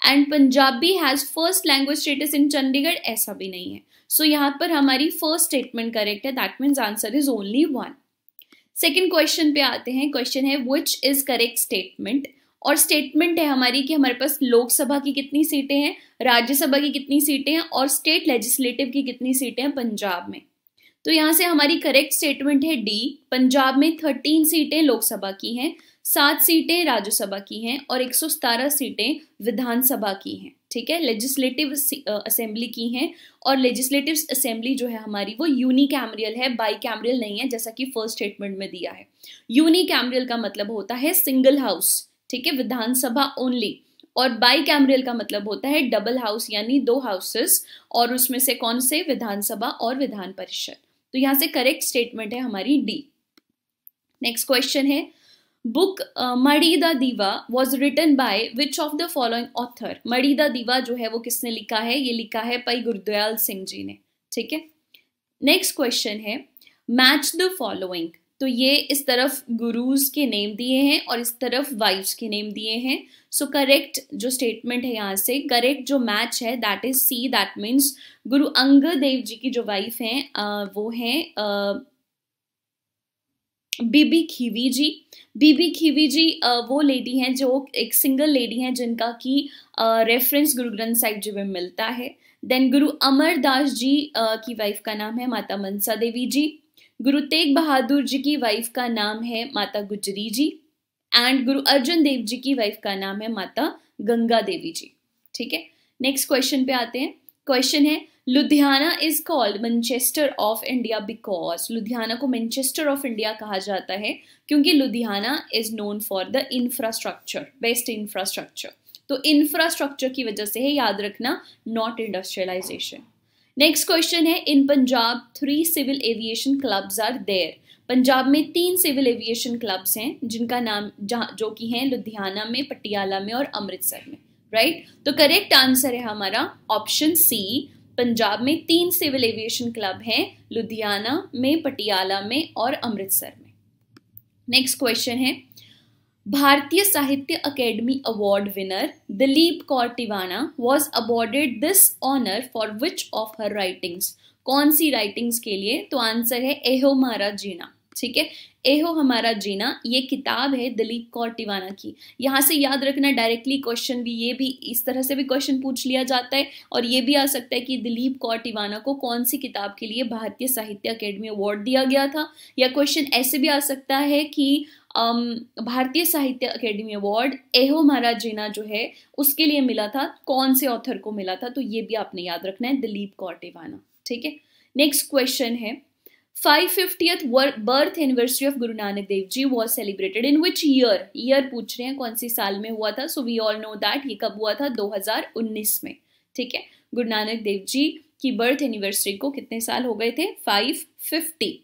And Punjabi has first language status in Chandigarh, ऐसा भी नहीं है। सो यहाँ पर हमारी फर्स्ट स्टेटमेंट करेक्ट है, that means answer is only one. Second question पे आते हैं। क्वेश्चन है विच इज करेक्ट स्टेटमेंट, और स्टेटमेंट है हमारी कि हमारे पास लोकसभा की कितनी सीटें हैं, राज्यसभा की कितनी सीटें हैं और स्टेट लेजिस्लेटिव की कितनी सीटें हैं पंजाब में। तो यहाँ से हमारी करेक्ट स्टेटमेंट है डी, पंजाब में 13 सीटें लोकसभा की हैं, 7 सीटें राज्यसभा की हैं और 117 सीटें विधानसभा की हैं। ठीक है, लेजिस्लेटिव असेंबली की हैं, और लेजिस्लेटिव असेंबली जो है हमारी वो यूनिकैमरियल है, बाईकैमरियल नहीं है जैसा कि फर्स्ट स्टेटमेंट में दिया है। यूनिकैमरियल का मतलब होता है सिंगल हाउस, ठीक है, विधानसभा ओनली, और बाई कैमरल का मतलब होता है डबल हाउस यानी 2 हाउसेस, और उसमें से कौन से, विधानसभा और विधान परिषद। तो यहां से करेक्ट स्टेटमेंट है हमारी डी। नेक्स्ट क्वेश्चन है book Marhi Da Deeva was written by which of the following author. Marhi Da दीवा जो है वो किसने लिखा है, ये लिखा है भाई गुरदयाल सिंह जी ने। ठीक है, नेक्स्ट क्वेश्चन है मैच द फॉलोइंग। तो ये इस तरफ गुरुज के नेम दिए हैं और इस तरफ वाइफ्स के नेम दिए हैं। सो करेक्ट जो स्टेटमेंट है यहाँ से, करेक्ट जो मैच है that is C, that means Guru Angad Dev ji की जो वाइफ हैं वो हैं बीबी खीवी जी। बीबी खीवी जी वो लेडी हैं जो एक सिंगल लेडी हैं जिनका की रेफरेंस गुरु ग्रंथ साहिब जी में मिलता है। देन गुरु अमरदास जी की वाइफ का नाम है माता मनसा देवी जी। गुरु तेग बहादुर जी की वाइफ का नाम है माता गुजरी जी, एंड गुरु अर्जन देव जी की वाइफ का नाम है माता गंगा देवी जी। ठीक है, नेक्स्ट क्वेश्चन पे आते हैं। क्वेश्चन है Ludhiana is called Manchester of India because. Ludhiana को मैनचेस्टर ऑफ इंडिया कहा जाता है क्योंकि Ludhiana is known for the infrastructure, best infrastructure. तो इंफ्रास्ट्रक्चर की वजह से है, याद रखना, नॉट इंडस्ट्रियलाइजेशन। नेक्स्ट क्वेश्चन है in Punjab 3 civil aviation clubs are there. Punjab में 3 सिविल एविएशन क्लब्स हैं जिनका नाम जो कि हैं लुधियाना में, पटियाला में और अमृतसर में, राइट। तो करेक्ट आंसर है हमारा ऑप्शन सी, पंजाब में 3 सिविल एविएशन क्लब हैं, लुधियाना में, पटियाला में और अमृतसर में। नेक्स्ट क्वेश्चन है Bharatiya Sahitya Akademi award winner Dalip Kaur Tiwana was awarded this honour for which of her writings. कौन सी राइटिंग्स के लिए? तो आंसर है एहो मारा जीना। ठीक है। एहो हमारा जीना ये किताब है दिलीप कौर टिवाना की। यहाँ से याद रखना डायरेक्टली क्वेश्चन भी, ये भी इस तरह से भी क्वेश्चन पूछ लिया जाता है और ये भी आ सकता है कि दिलीप कौर टिवाना को कौन सी किताब के लिए भारतीय साहित्य अकेडमी अवार्ड दिया गया था। या क्वेश्चन ऐसे भी आ सकता है कि भारतीय साहित्य अकेडमी अवार्ड एहो हमारा जीना जो है उसके लिए मिला था, कौन से ऑथर को मिला था, तो ये भी आपने याद रखना है, दिलीप कौर टिवाना। ठीक है। नेक्स्ट क्वेश्चन है 550th birth anniversary of Guru Nanak Dev ji was celebrated in which year. Year पूछ रहे हैं कौन सी साल में हुआ था। So we all know that ये कब हुआ था, 2019 में। ठीक है। गुरु नानक देव जी की बर्थ एनिवर्सरी को कितने साल हो गए थे, 550।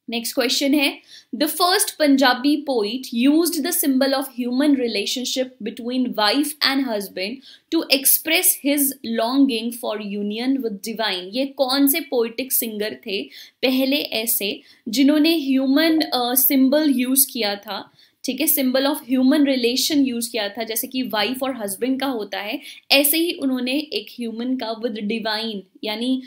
नेक्स्ट क्वेश्चन है the first Punjabi poet used the symbol of human relationship between wife and husband to express his longing for union with divine. ये कौन से पोइटिक सिंगर थे पहले ऐसे जिन्होंने ह्यूमन सिंबल यूज किया था। ठीक है। Symbol of human relation use किया था, जैसे कि वाइफ और हस्बैंड का होता है, ऐसे ही उन्होंने एक ह्यूमन का विद डिवाइन यानी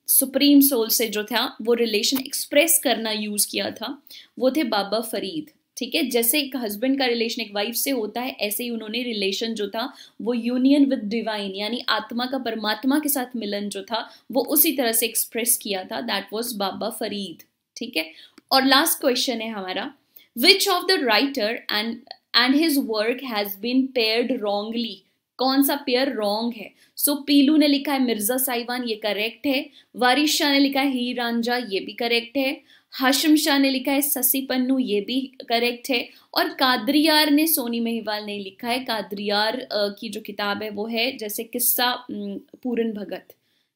सुप्रीम सोल से जो था वो रिलेशन एक्सप्रेस करना यूज किया था। वो थे बाबा फरीद। ठीक है। जैसे एक हस्बैंड का रिलेशन एक वाइफ से होता है, ऐसे ही उन्होंने रिलेशन जो था वो यूनियन विद डिवाइन यानी आत्मा का परमात्मा के साथ मिलन जो था वो उसी तरह से एक्सप्रेस किया था। दैट वाज बाबा फरीद। ठीक है। और लास्ट क्वेश्चन है हमारा Which of the writer and his work has been paired wrongly? कौन सा पेयर रॉन्ग है। सो पीलू ने लिखा है मिर्जा साहिबान, ये करेक्ट है। वारिस शाह ने लिखा है हीर रांझा, ये भी करेक्ट है। हाशिम शाह ने लिखा है ससी पन्नू, ये भी करेक्ट है। और कादरियार ने सोनी महिवाल ने लिखा है। कादरियार की जो किताब है वो है जैसे किस्सा पूरन भगत।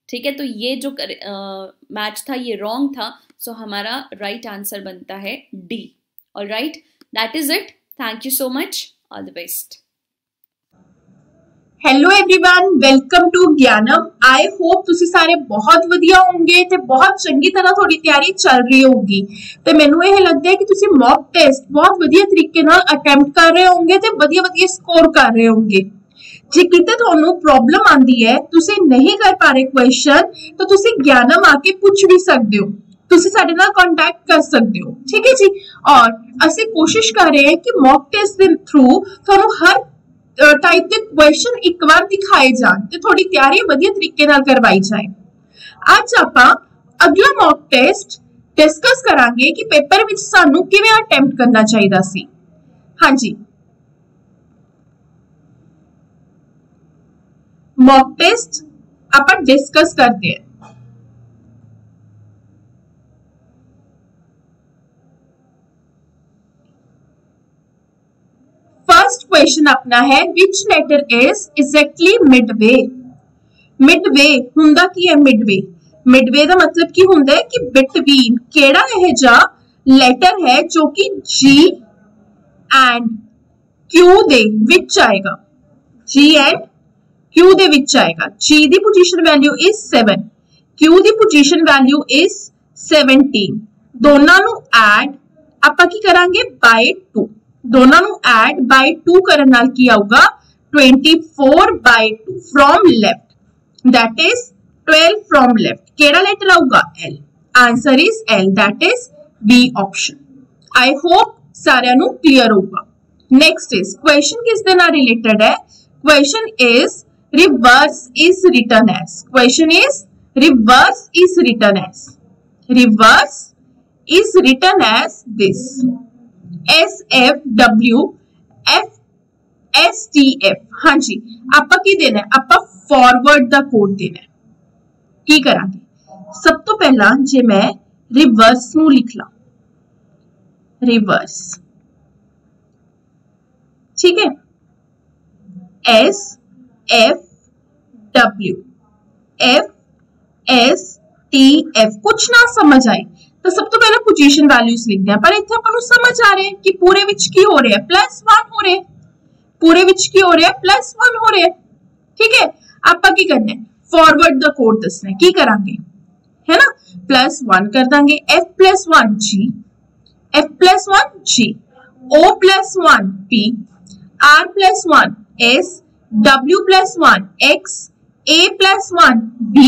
ठीक है। तो ये जो मैच था ये रॉन्ग था। सो हमारा राइट आंसर बनता है D. All right, that is it. Thank you so much. All the best. Hello everyone, welcome to Gyanam. I hope ਤੁਸੀਂ ਸਾਰੇ ਬਹੁਤ ਵਧੀਆ ਹੋਵੋਗੇ ਤੇ ਬਹੁਤ ਚੰਗੀ ਤਰ੍ਹਾਂ ਤੁਹਾਡੀ ਤਿਆਰੀ ਚੱਲ ਰਹੀ ਹੋਊਗੀ ਤੇ ਮੈਨੂੰ ਇਹ ਲੱਗਦਾ ਹੈ ਕਿ ਤੁਸੀਂ ਮੌਕ ਟੈਸਟ ਬਹੁਤ ਵਧੀਆ ਤਰੀਕੇ ਨਾਲ ਅਟੈਂਪਟ ਕਰ ਰਹੇ ਹੋਵੋਗੇ ਤੇ ਵਧੀਆ ਸਕੋਰ ਕਰ ਰਹੇ ਹੋਵੋਗੇ। ਜੇ ਕਿਤੇ ਤੁਹਾਨੂੰ ਪ੍ਰੋਬਲਮ ਆਂਦੀ ਹੈ, ਤੁਸੀਂ ਨਹੀਂ ਕਰ ਪਾ ਰਹੇ ਕੁਐਸਚਨ, ਤਾਂ ਤੁਸੀਂ ज्ञानम ਆ ਕੇ ਪੁੱਛ ਵੀ ਸਕਦੇ ਹੋ। ਤੁਸੀਂ ਸਾਡੇ ਨਾਲ ਕੰਟੈਕਟ ਕਰ ਸਕਦੇ ਹੋ। ਠੀਕ ਹੈ ਜੀ। ਔਰ ਅਸੀਂ ਕੋਸ਼ਿਸ਼ ਕਰ ਰਹੇ ਹਾਂ ਕਿ ਮੌਕ ਟੈਸਟ ਦੇ ਥਰੂ ਤੁਹਾਨੂੰ ਹਰ टाइप के क्वेश्चन एक बार दिखाए जान ते थोड़ी तैयारी वधिया तरीके नाल करवाई जाए। आज आपां अगला मॉक टेस्ट डिस्कस करांगे कि पेपर विच सानू किवें अटेम्प्ट करना चाहिदा सी। हाँ जी, मॉक टेस्ट आपां डिस्कस करते हैं। फर्स्ट क्वेश्चन अपना है which letter is exactly midway. Midway हुंदा की है मिडवे। मिडवे का मतलब की हुंदा है कि बिटवीन केड़ा यह जा लेटर है जो कि जी एंड क्यू दे विच आएगा। जी एंड क्यू दे विच आएगा। जी दी पोजीशन वैल्यू इज 7, क्यू दी पोजीशन वैल्यू इज 17। दोनों नु ऐड आपां की करांगे बाय 2। दोनों नु ऐड बाय 2 करन नाल की आऊगा 24 by 2 from left, that is 12 from left. केड़ा लेटर आऊगा L. Answer is L, that is B option. I hope सारे नु क्लियर होगा। नेक्स्ट इज क्वेश्चन किस दे नाल रिलेटेड है। Question is reverse is written as. Question is reverse is written as. Reverse is written as this SFW FSTF। हाँ जी, आपा की देना है, आपा फॉरवर्ड दा कोड देना है। की करांगे, सब तो पहला जे मैं रिवर्स नू लिख ला, रिवर्स। ठीक है। SFW FSTF। कुछ ना समझ आए तो सब तो पहले पोजीशन वैल्यूज लिखते हैं, पर इत्थे अपन समझ आ रहे हैं कि पूरे विच की हो रहे हैं +1 हो रहे हैं, पूरे विच की हो रहे हैं +1 हो रहे हैं। ठीक है। आपा की करना है फॉरवर्ड द कोड दसना है। की करांगे है ना, +1 कर देंगे F+1 G, F+1 G, O+1 P, R+1 S, W+1 X, A+1 B।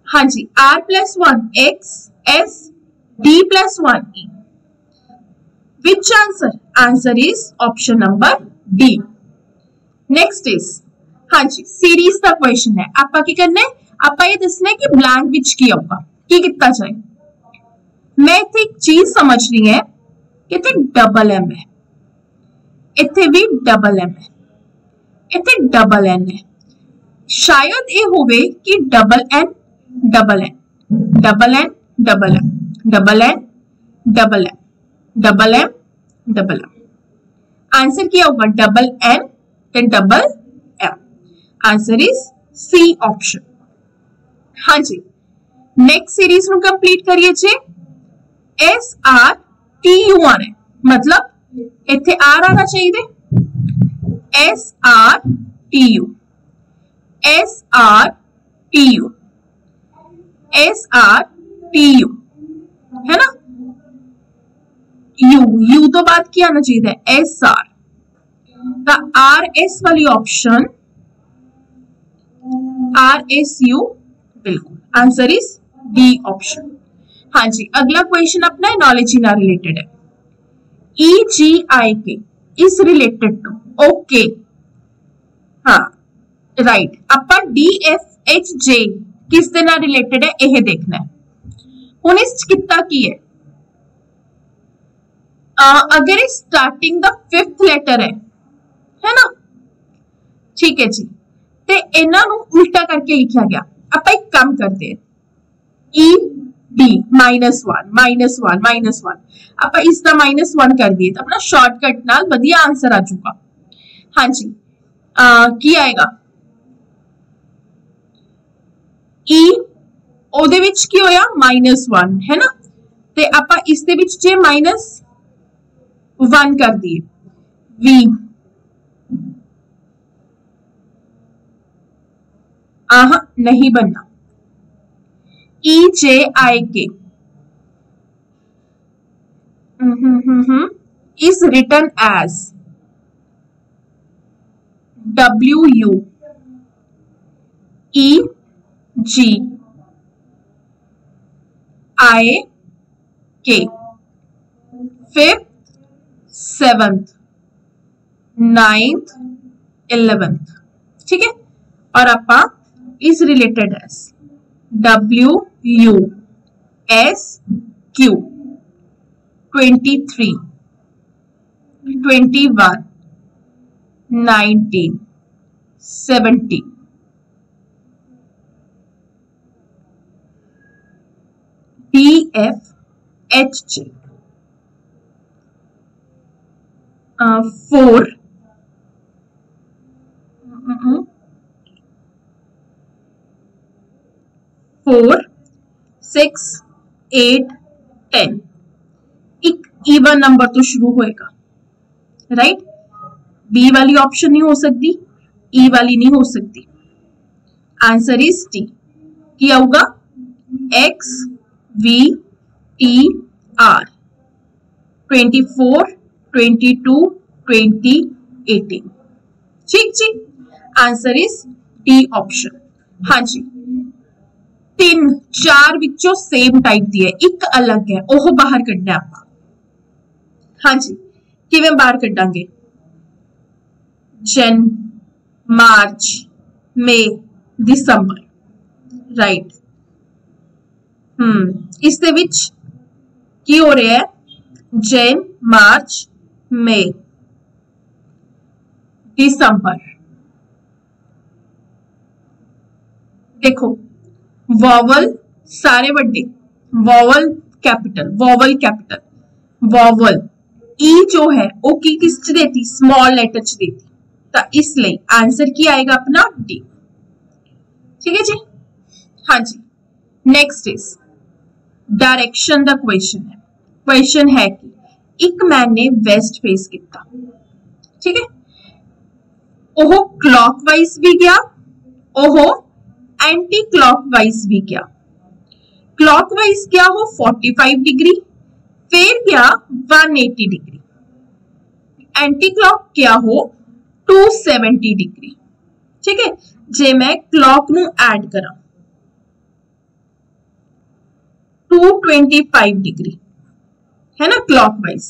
हाँ जी, R+1 X S D plus 1E. Which answer? Answer is option number D. Next is, हाँ जी, सीरीज का क्वेश्चन है। आपका की करना है, आपका ये दसना है कि ब्लैंक विच की होगा की कितना जाए। मैं इतने एक चीज समझ रही है कि इतने डबल एम है, इतने भी डबल एम है, इतने डबल एन है। शायद ये होवे कि double N double N double N double M double N double M double M double M. Answer क्या होगा? Double N then double M. Answer is C option. हाँ जी, नेक्स्ट सीरीज ਨੂੰ कंप्लीट करिए जे। एस आर टी यू आना है, मतलब इत्थे आर आना चाहिए। S R T U, S R T U, S R T U, है ना। यू तो बात क्या आना चाहिए? S are. आर एस वाली ऑप्शन आर एस यू, बिल्कुल आंसर इज डी ऑप्शन। हाँ जी, अगला क्वेश्चन अपना एनोलॉजी ना रिलेटेड है। ई जी आई के इज रिलेटेड टू, ओके, हाँ राइट। अपा डी एफ एच जे किस दे नाल रिलेटेड है यह देखना है। हुण इस कितना की है, अगर इस स्टार्टिंग द फिफ्थ लेटर है ना, ठीक है जी, ते इन्हां नूं उल्टा करके लिखा गया। आप एक काम करते हैं, ई डी -1 -1 -1, आप इसका -1 कर दिए तो अपना शॉर्टकट नाल वधिया आंसर आ जाऊगा। हाँ जी, की आएगा ई ओदे विच की होया -1 है ना, ते आप इस दे विच जे -1 कर दिए वी, नहीं बनना। ई जे आई के is written as WU E G I K, 5th 7th 9th 11th, ठीक है। और आपा is related as WU S Q 23 21 19 70, DFHJ 4 4 6 8 10। एक इवन नंबर तो शुरू होएगा, राइट। बी वाली ऑप्शन नहीं हो सकती, ई वाली नहीं हो सकती। Answer is T. क्या होगा? एक्स वी टी आर 24 22 20 18, ठीक जी। Answer is D option. हाँ जी, 3 4 विचों सेम टाइप दी है, एक अलग है, ओह बाहर कढ़ना आप। हाँ जी, किवें बाहर कढ़ांगे? जन मार्च मई दिसंबर, राइट। इस दे विच की हो रहा है? जन मार्च मई दिसंबर। देखो वॉवल सारे बड़े, vowel capital, vowel capital, vowel E जो है वो की किस च देती? स्मॉल लेटर च देती, तो इसलिए आंसर की आएगा अपना डी, ठीक है जी। हाँ जी, नेक्स्ट इज डायरेक्शन दा क्वेश्चन है। क्वेश्चन है कि एक मैन ने वेस्ट फेस किया, ठीक है, ओह क्लॉकवाइज भी गया, ओह एंटी क्लॉकवाइज भी गया। क्लॉकवाइज क्या हो 45 डिग्री, फिर क्या 180 डिग्री, एंटी क्लॉक क्या हो 270 डिग्री, ठीक है। जे मैं क्लॉक नू ऐड करा, 225 डिग्री है ना क्लॉकवाइज।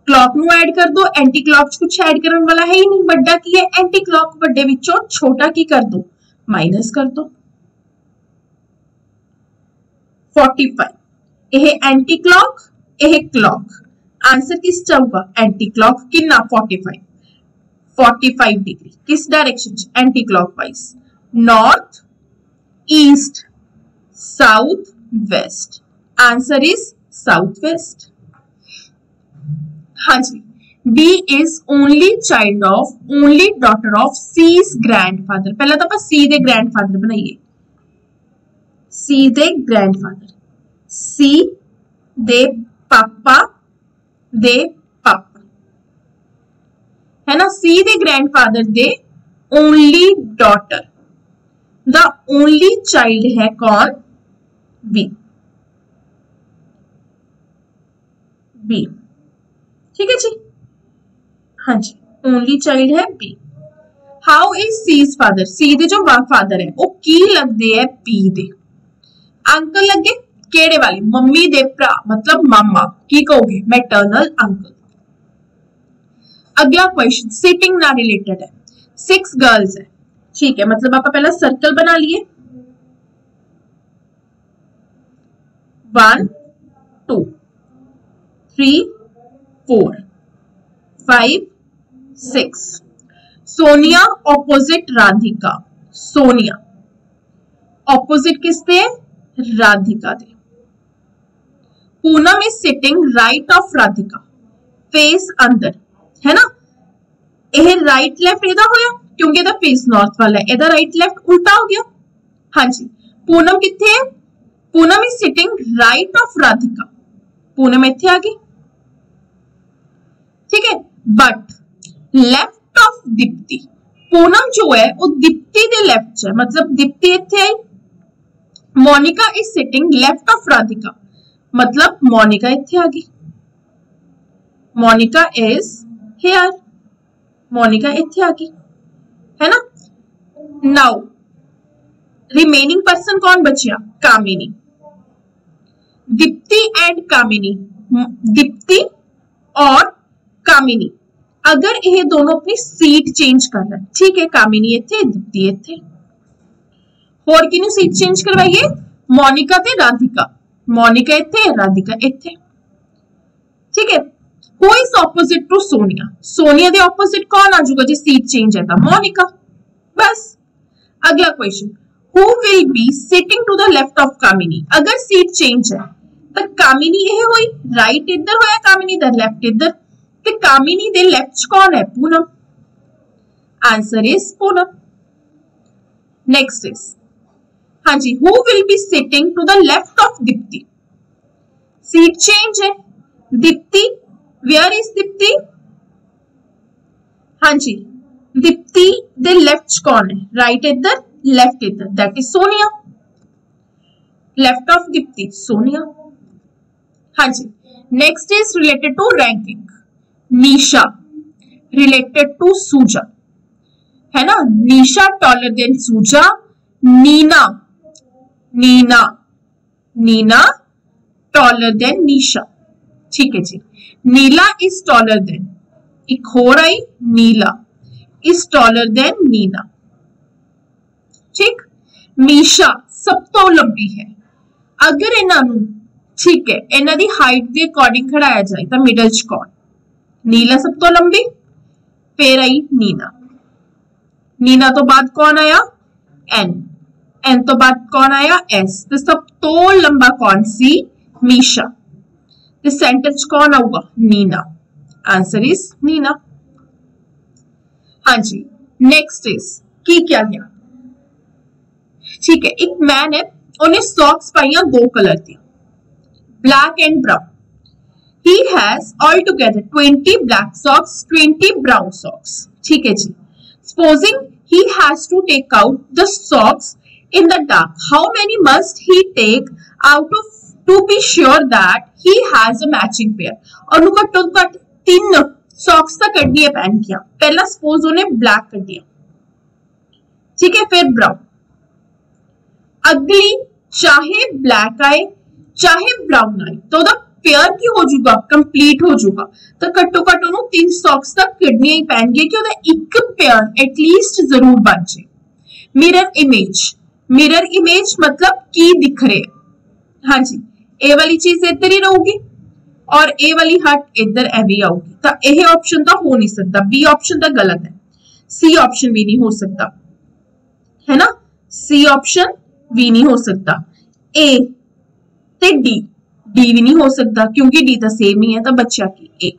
क्लॉक ਨੂੰ ऐड कर दो, एंटी क्लॉक कुछ ऐड करने वाला है ही नहीं। बड़ा की है एंटी क्लॉक, बड़े विचों छोटा की कर दो, माइनस कर दो 45। यह एंटी क्लॉक, यह क्लॉक, आंसर किस जाऊगा एंटी क्लॉक। कितना 45 डिग्री किस direction anti clockwise, north east south west, answer is south west. हाँ जी, B is only child of, only daughter of C's grandfather। पहला तो आप C दे ग्रैंडफादर बनाइए, C दे ग्रैंडफादर, C दे पापा है ना, C दे ग्रैंडफादर दे only daughter, the only child है कौन B। ठीक है जी, हाँ जी, ओनली चाइल्ड है B। How is C's father, C दे जो फादर है वो की लगदे है P दे, अंकल लगे केड़े वाली, मम्मी दे भरा मतलब मामा, की कहोगे मैटरनल अंकल। अगला क्वेश्चन सिटिंग ना रिलेटेड है, 6 गर्ल्स है, ठीक है, मतलब आप पहला सर्कल बना लिए, 1 2 3 4 5 6। सोनिया ऑपोजिट राधिका, सोनिया ऑपोजिट किसते राधिका दे। Poonam is sitting right of Radhika, face अंदर है ना, यह राइट लेफ्ट एदा होया क्योंकि एदा फेस नॉर्थ वाला है, एदा राइट लेफ्ट उल्टा हो गया। हाँ जी, पूनम किथे है, Poonam is sitting right of Radhika, Poonam इथे आ गई, ठीक है। But left of Deepti, Poonam जो है वो दीप्ति दे लेफ्ट है, मतलब दीप्ति इथे आई। Monika is sitting left of Radhika, मतलब मोनिका इथे आ गई, मोनिका इज हियर, मोनिका इथे आ गई है ना। नाउ रिमेनिंग पर्सन कौन बचिया, कामिनी, दीप्ति एंड कामिनी, दीप्ति और कामिनी, अगर ये दोनों अपनी सीट चेंज कर रहे हैं, ठीक है, कामिनी इथे दीप्ति इथे, और किनु सीट चेंज करवाइए, मोनिका ते राधिका, मोनिका इथे राधिका इथे, ठीक है। Who is opposite to Sonia, Sonia दे ऑपोजिट कौन आ जाऊगा जी सीट चेंज है तो मोनिका, बस। अगला question, who will be sitting to the left of Kamini, अगर सीट चेंज है तो कामिनी यह हुई राइट इधर होया, कामिनी इधर लेफ्ट इधर, तो कामिनी दे लेफ्ट कौन है Poonam, answer is Poonam. Next is, हाँ जी, who will be sitting to the left of Deepti, seat change है, दीप्ति, वेयर इज दीप्ति, हाँ जी, दीप्ति दे लेफ्ट कौन है, राइट इधर लेफ्ट इधर, that is Sonia, left of Deepti Sonia. हाँ जी, next is related to ranking, Nisha related to Suja है ना, Nisha taller than Suja, Neena, Neena, Neena taller than Nisha, ठीक है जी। नीला इज टॉलर देन, एक हो रही Neela is taller than Neena, ठीक। मीशा सब तो लंबी है, अगर इन्हों ठीक है इन्हों की हाइट के अकॉर्डिंग खड़ाया जाए तो मिडल च कौन, नीला सब तो लंबी, फिर आई नीना, नीना तो बाद कौन आया एन, एन तो बाद कौन आया एस, तो सब तो लंबा कौन सी मीशा, तो सेंटर च कौन आऊगा नीना, आंसर इज नीना। हाँ जी, नेक्स्ट इज की क्या गया, ठीक है, एक मैन है उन्हें सॉक्स पाइया 2 कलर दी, black and brown, he has altogether 20 black socks, 20 brown socks, ठीक है जी। Supposing he has to take out the socks in the dark, how many must he take out of to be sure that he has a matching pair, और घट्टो घट 3 socks तक कड्डी है पहन किया, पहला सपोज उन्हें ब्लैक कर दिया, ठीक है, फिर ब्राउन, अगली चाहे ब्लैक आए चाहे ब्राउन आई तो ਉਹਦਾ पेयर की हो जाऊगा, कंप्लीट हो जाऊगा। तो घट्टो घट ਉਹਨੂੰ 3 ਸੌਕਸ तक ਕੱਢਣੀਆਂ ਹੀ ਪੈਣਗੀਆਂ ਕਿ ਉਹਦਾ ਇੱਕ पेयर एटलीस्ट जरूर बन जाए। मिरर इमेज, मिरर इमेज मतलब की दिख रहे, हाँ जी, ए वाली चीज इधर ही रहूगी और ए वाली हट इधर एवी आऊगी, तो यह ऑप्शन तो हो नहीं सकता, बी ऑप्शन तो गलत है, सी ऑप्शन भी नहीं हो सकता, है ना, सी ऑप्शन भी नहीं हो सकता। ए ते डी, डी भी नहीं हो सकता क्योंकि डी तो सेम ही है, तो बच्चा की ए।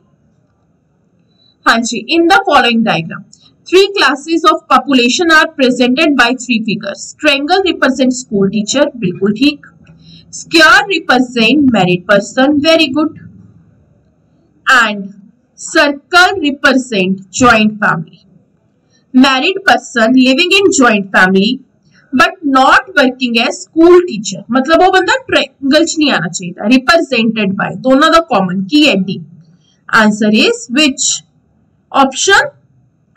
हाँ जी, in the following diagram 3 classes of population are presented by 3 figures. Triangle represents school teacher, बिल्कुल ठीक। Square represent married person, very good। And circle represent joint family. Married person living in joint family but not working as school teacher, मतलब वो बंदा triangle च नहीं आना चाहिए। Represented by, दोनों का कॉमन की है D. Answer is which option?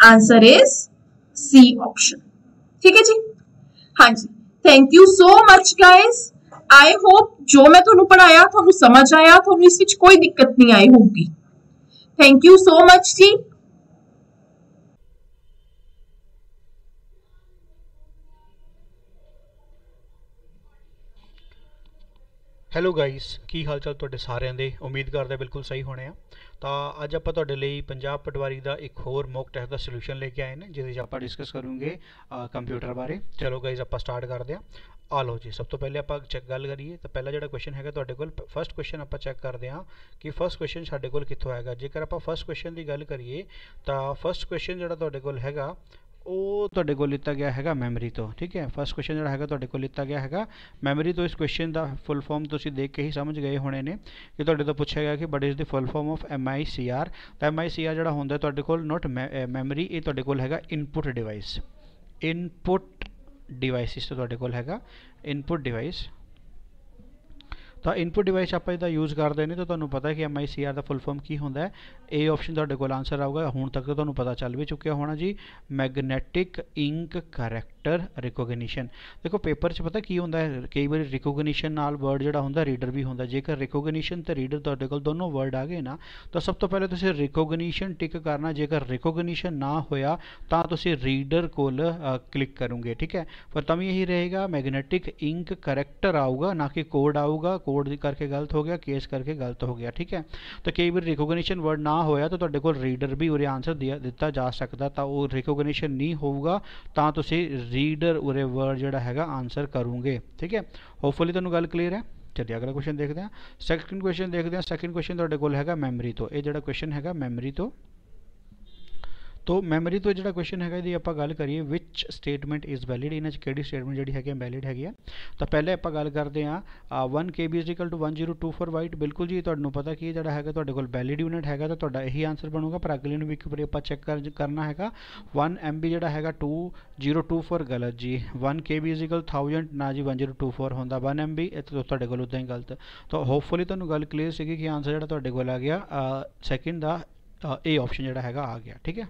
Answer is C option. ठीक है जी, हाँ जी, thank you so much guys. I hope जो मैं तुहानू पढ़ाया तुहानू समझ आया, तुहानू इस विच कोई दिक्कत नहीं आई होगी। थैंक यू सो मच जी। ਹੈਲੋ ਗਾਈਸ, ਕੀ ਹਾਲ ਚਾਲ ਤੁਹਾਡੇ ਸਾਰਿਆਂ ਦੇ? ਉਮੀਦ ਕਰਦਾ ਬਿਲਕੁਲ ਸਹੀ ਹੋਣੇ ਆ। ਤਾਂ ਅੱਜ ਆਪਾਂ ਤੁਹਾਡੇ ਲਈ ਪੰਜਾਬ ਪਟਵਾਰੀ ਦਾ ਇੱਕ ਹੋਰ ਮੌਕ ਟੈਸਟ ਦਾ ਸੋਲੂਸ਼ਨ ਲੈ ਕੇ ਆਏ ਨੇ, ਜਿਹਦੇ 'ਚ ਆਪਾਂ ਡਿਸਕਸ ਕਰੂੰਗੇ ਕੰਪਿਊਟਰ ਬਾਰੇ। ਚਲੋ ਗਾਈਸ ਆਪਾਂ ਸਟਾਰਟ ਕਰਦੇ ਹਾਂ। ਆ ਲਓ ਜੀ, ਸਭ ਤੋਂ ਪਹਿਲੇ ਆਪਾਂ ਗੱਲ ਕਰੀਏ ਤਾਂ ਪਹਿਲਾ ਜਿਹੜਾ ਕੁਐਸਚਨ ਹੈਗਾ ਤੁਹਾਡੇ ਕੋਲ, ਫਸਟ ਕੁਐਸਚਨ ਆਪਾਂ ਚੈੱਕ ਕਰਦੇ ਹਾਂ ਕਿ ਫਸਟ ਕੁਐਸਚਨ ਸਾਡੇ ਕੋਲ ਕਿੱਥੋਂ ਆਏਗਾ। ਜੇਕਰ ਆਪਾਂ ਫਸਟ ਕੁਐਸਚਨ ਦੀ ਗੱਲ ਕਰੀਏ ਤਾਂ ਫਸਟ ਕੁਐਸਚਨ ਜਿਹੜਾ ਤੁਹਾਡੇ ਕੋਲ ਹੈਗਾ ਉਹ ਤੁਹਾਡੇ ਕੋਲ ਲਿੱਤਾ ਗਿਆ ਹੈਗਾ ਮੈਮਰੀ ਤੋਂ। ਠੀਕ ਹੈ, ਫਸਟ ਕੁਐਸਚਨ ਜਿਹੜਾ ਹੈਗਾ ਤੁਹਾਡੇ ਕੋਲ ਲਿੱਤਾ ਗਿਆ ਹੈਗਾ ਮੈਮਰੀ ਤੋਂ। ਇਸ ਕੁਐਸਚਨ ਦਾ ਫੁੱਲ ਫਾਰਮ ਤੁਸੀਂ ਦੇਖ ਕੇ ਹੀ ਸਮਝ ਗਏ ਹੋਣੇ ਨੇ ਕਿ ਤੁਹਾਡੇ ਤੋਂ ਪੁੱਛਿਆ ਗਿਆ ਕਿ what is the full form of MICR। ਤਾਂ MICR ਜਿਹੜਾ ਹੁੰਦਾ ਤੁਹਾਡੇ ਕੋਲ ਨੋਟ ਮੈਮਰੀ, ਇਹ ਤੁਹਾਡੇ ਕੋਲ ਹੈਗਾ ਇਨਪੁਟ ਡਿਵਾਈਸ। ਇਨਪੁਟ ਡਿਵਾਈਸਿਸ ਤੋਂ ਤੁਹਾਡੇ ਕੋਲ ਹੈਗਾ ਇਨਪੁਟ ਡਿਵਾਈਸ। ਤਾਂ ਇਨਪੁਟ ਡਿਵਾਈਸ ਆਪਾਂ ਇਹਦਾ ਯੂਜ਼ ਕਰਦੇ ਨੇ ਤਾਂ ਤੁਹਾਨੂੰ ਪਤਾ ਕਿ MICR ਦਾ ਫੁੱਲ ਫਾਰਮ ਕੀ ਹੁੰਦਾ ਹੈ। ਇਹ ਆਪਸ਼ਨ ਤੁਹਾਡੇ ਕੋਲ ਆਂਸਰ ਆਊਗਾ। ਹੁਣ ਤੱਕ ਤਾਂ ਤੁਹਾਨੂੰ ਪਤਾ ਚੱਲ ਵੀ ਚੁੱਕਿਆ ਹੋਣਾ ਜੀ, ਮੈਗਨੈਟਿਕ ਇੰਕ ਕਰੈਕਟਰ ਰਿਕੋਗਨੀਸ਼ਨ। ਦੇਖੋ ਪੇਪਰ 'ਚ ਪਤਾ ਕੀ ਹੁੰਦਾ ਹੈ, ਕਈ ਵਾਰੀ ਰਿਕੋਗਨੀਸ਼ਨ ਨਾਲ ਵਰਡ ਜਿਹੜਾ ਹੁੰਦਾ ਰੀਡਰ ਵੀ ਹੁੰਦਾ। ਜੇਕਰ ਰਿਕੋਗਨੀਸ਼ਨ ਤੇ ਰੀਡਰ ਤੁਹਾਡੇ ਕੋਲ ਦੋਨੋਂ ਵਰਡ ਆ ਗਏ ਨਾ, ਤਾਂ ਸਭ ਤੋਂ ਪਹਿਲੇ ਤੁਸੀਂ ਰਿਕੋਗਨੀਸ਼ਨ ਟਿਕ ਕਰਨਾ। ਜੇਕਰ ਰਿਕੋਗਨੀਸ਼ਨ ਨਾ ਹੋਇਆ ਤਾਂ ਤੁਸੀਂ ਰੀਡਰ ਕੋਲ ਕਲਿੱਕ ਕਰੋਗੇ। ਠੀਕ ਹੈ, ਪਰ ਤਾਂ ਵੀ ਇਹੀ ਰਹੇਗਾ, ਮੈਗਨੈਟਿਕ ਇੰਕ ਕਰੈਕਟਰ ਆਊਗਾ, ਨਾ ਕਿ ਕੋਡ ਆਊਗਾ। ਕੋਡ ਕਰਕੇ ਗਲਤ ਹੋ ਗਿਆ, ਕੇਸ ਕਰਕੇ ਗਲਤ ਹੋ ਗਿਆ। ਠੀਕ ਹੈ, ਤਾਂ ਕਈ ਵਾਰ ਰਿਕੋਗਨੀਸ਼ਨ ਵਰਡ ਨਾ ਹੋਇਆ ਤਾਂ ਤੁਹਾਡੇ ਕੋਲ ਰੀਡਰ ਵੀ ਉਰੇ ਆਂਸਰ ਦਿੱਤਾ ਜਾ ਸਕਦਾ। ਤਾਂ ਉਹ ਰਿਕੋਗਨੀਸ਼ਨ ਨਹੀਂ ਹੋਊਗਾ ਤਾਂ ਤੁਸੀਂ ਰੀਡਰ ਉਰੇ ਵਰਡ ਜਿਹੜਾ ਹੈਗਾ ਆਂਸਰ ਕਰੋਗੇ। ਠੀਕ ਹੈ, ਹੋਪਫੁਲੀ ਤੁਹਾਨੂੰ ਗੱਲ ਕਲੀਅਰ ਹੈ। ਚਲਿਏ ਅਗਲਾ ਕੁਐਸਚਨ ਦੇਖਦੇ ਹਾਂ। ਸੈਕੰਡ ਕੁਐਸਚਨ ਦੇਖਦੇ ਹਾਂ। ਸੈਕੰਡ ਕੁਐਸਚਨ ਤੁਹਾਡੇ ਕੋਲ ਹੈਗਾ ਮੈਮਰੀ ਤੋਂ। ਇਹ ਜਿਹੜਾ ਕੁਐਸਚਨ ਹੈਗਾ ਮੈਮਰੀ ਤੋਂ। तो मैमरी तो जो क्वेश्चन है यदि आप गल करिए विच स्टेटमेंट इज़ वैलिड, इन्हें कि स्टेटमेंट जी है वैलिड हैगी है। तो पहले आप गल करते हैं 1 KB is equal to 1024 byte. बिल्कुल जी, तुहानू पता कि जो है वैलिड यूनिट है तो यही आंसर बनूगा। पर अगले भी एक बार आप चेक करना है। 1 MB जो है 2024 गलत जी। 1 KB इज इक्वल 1000 ना जी 1024 होंदा। 1 MB तो उदा ही गलत। तो होपफुली तुहानू गल क्लीयर सी कि आंसर जो आ गया सैकेंड का ए ऑप्शन जो है आ गया। ठीक है,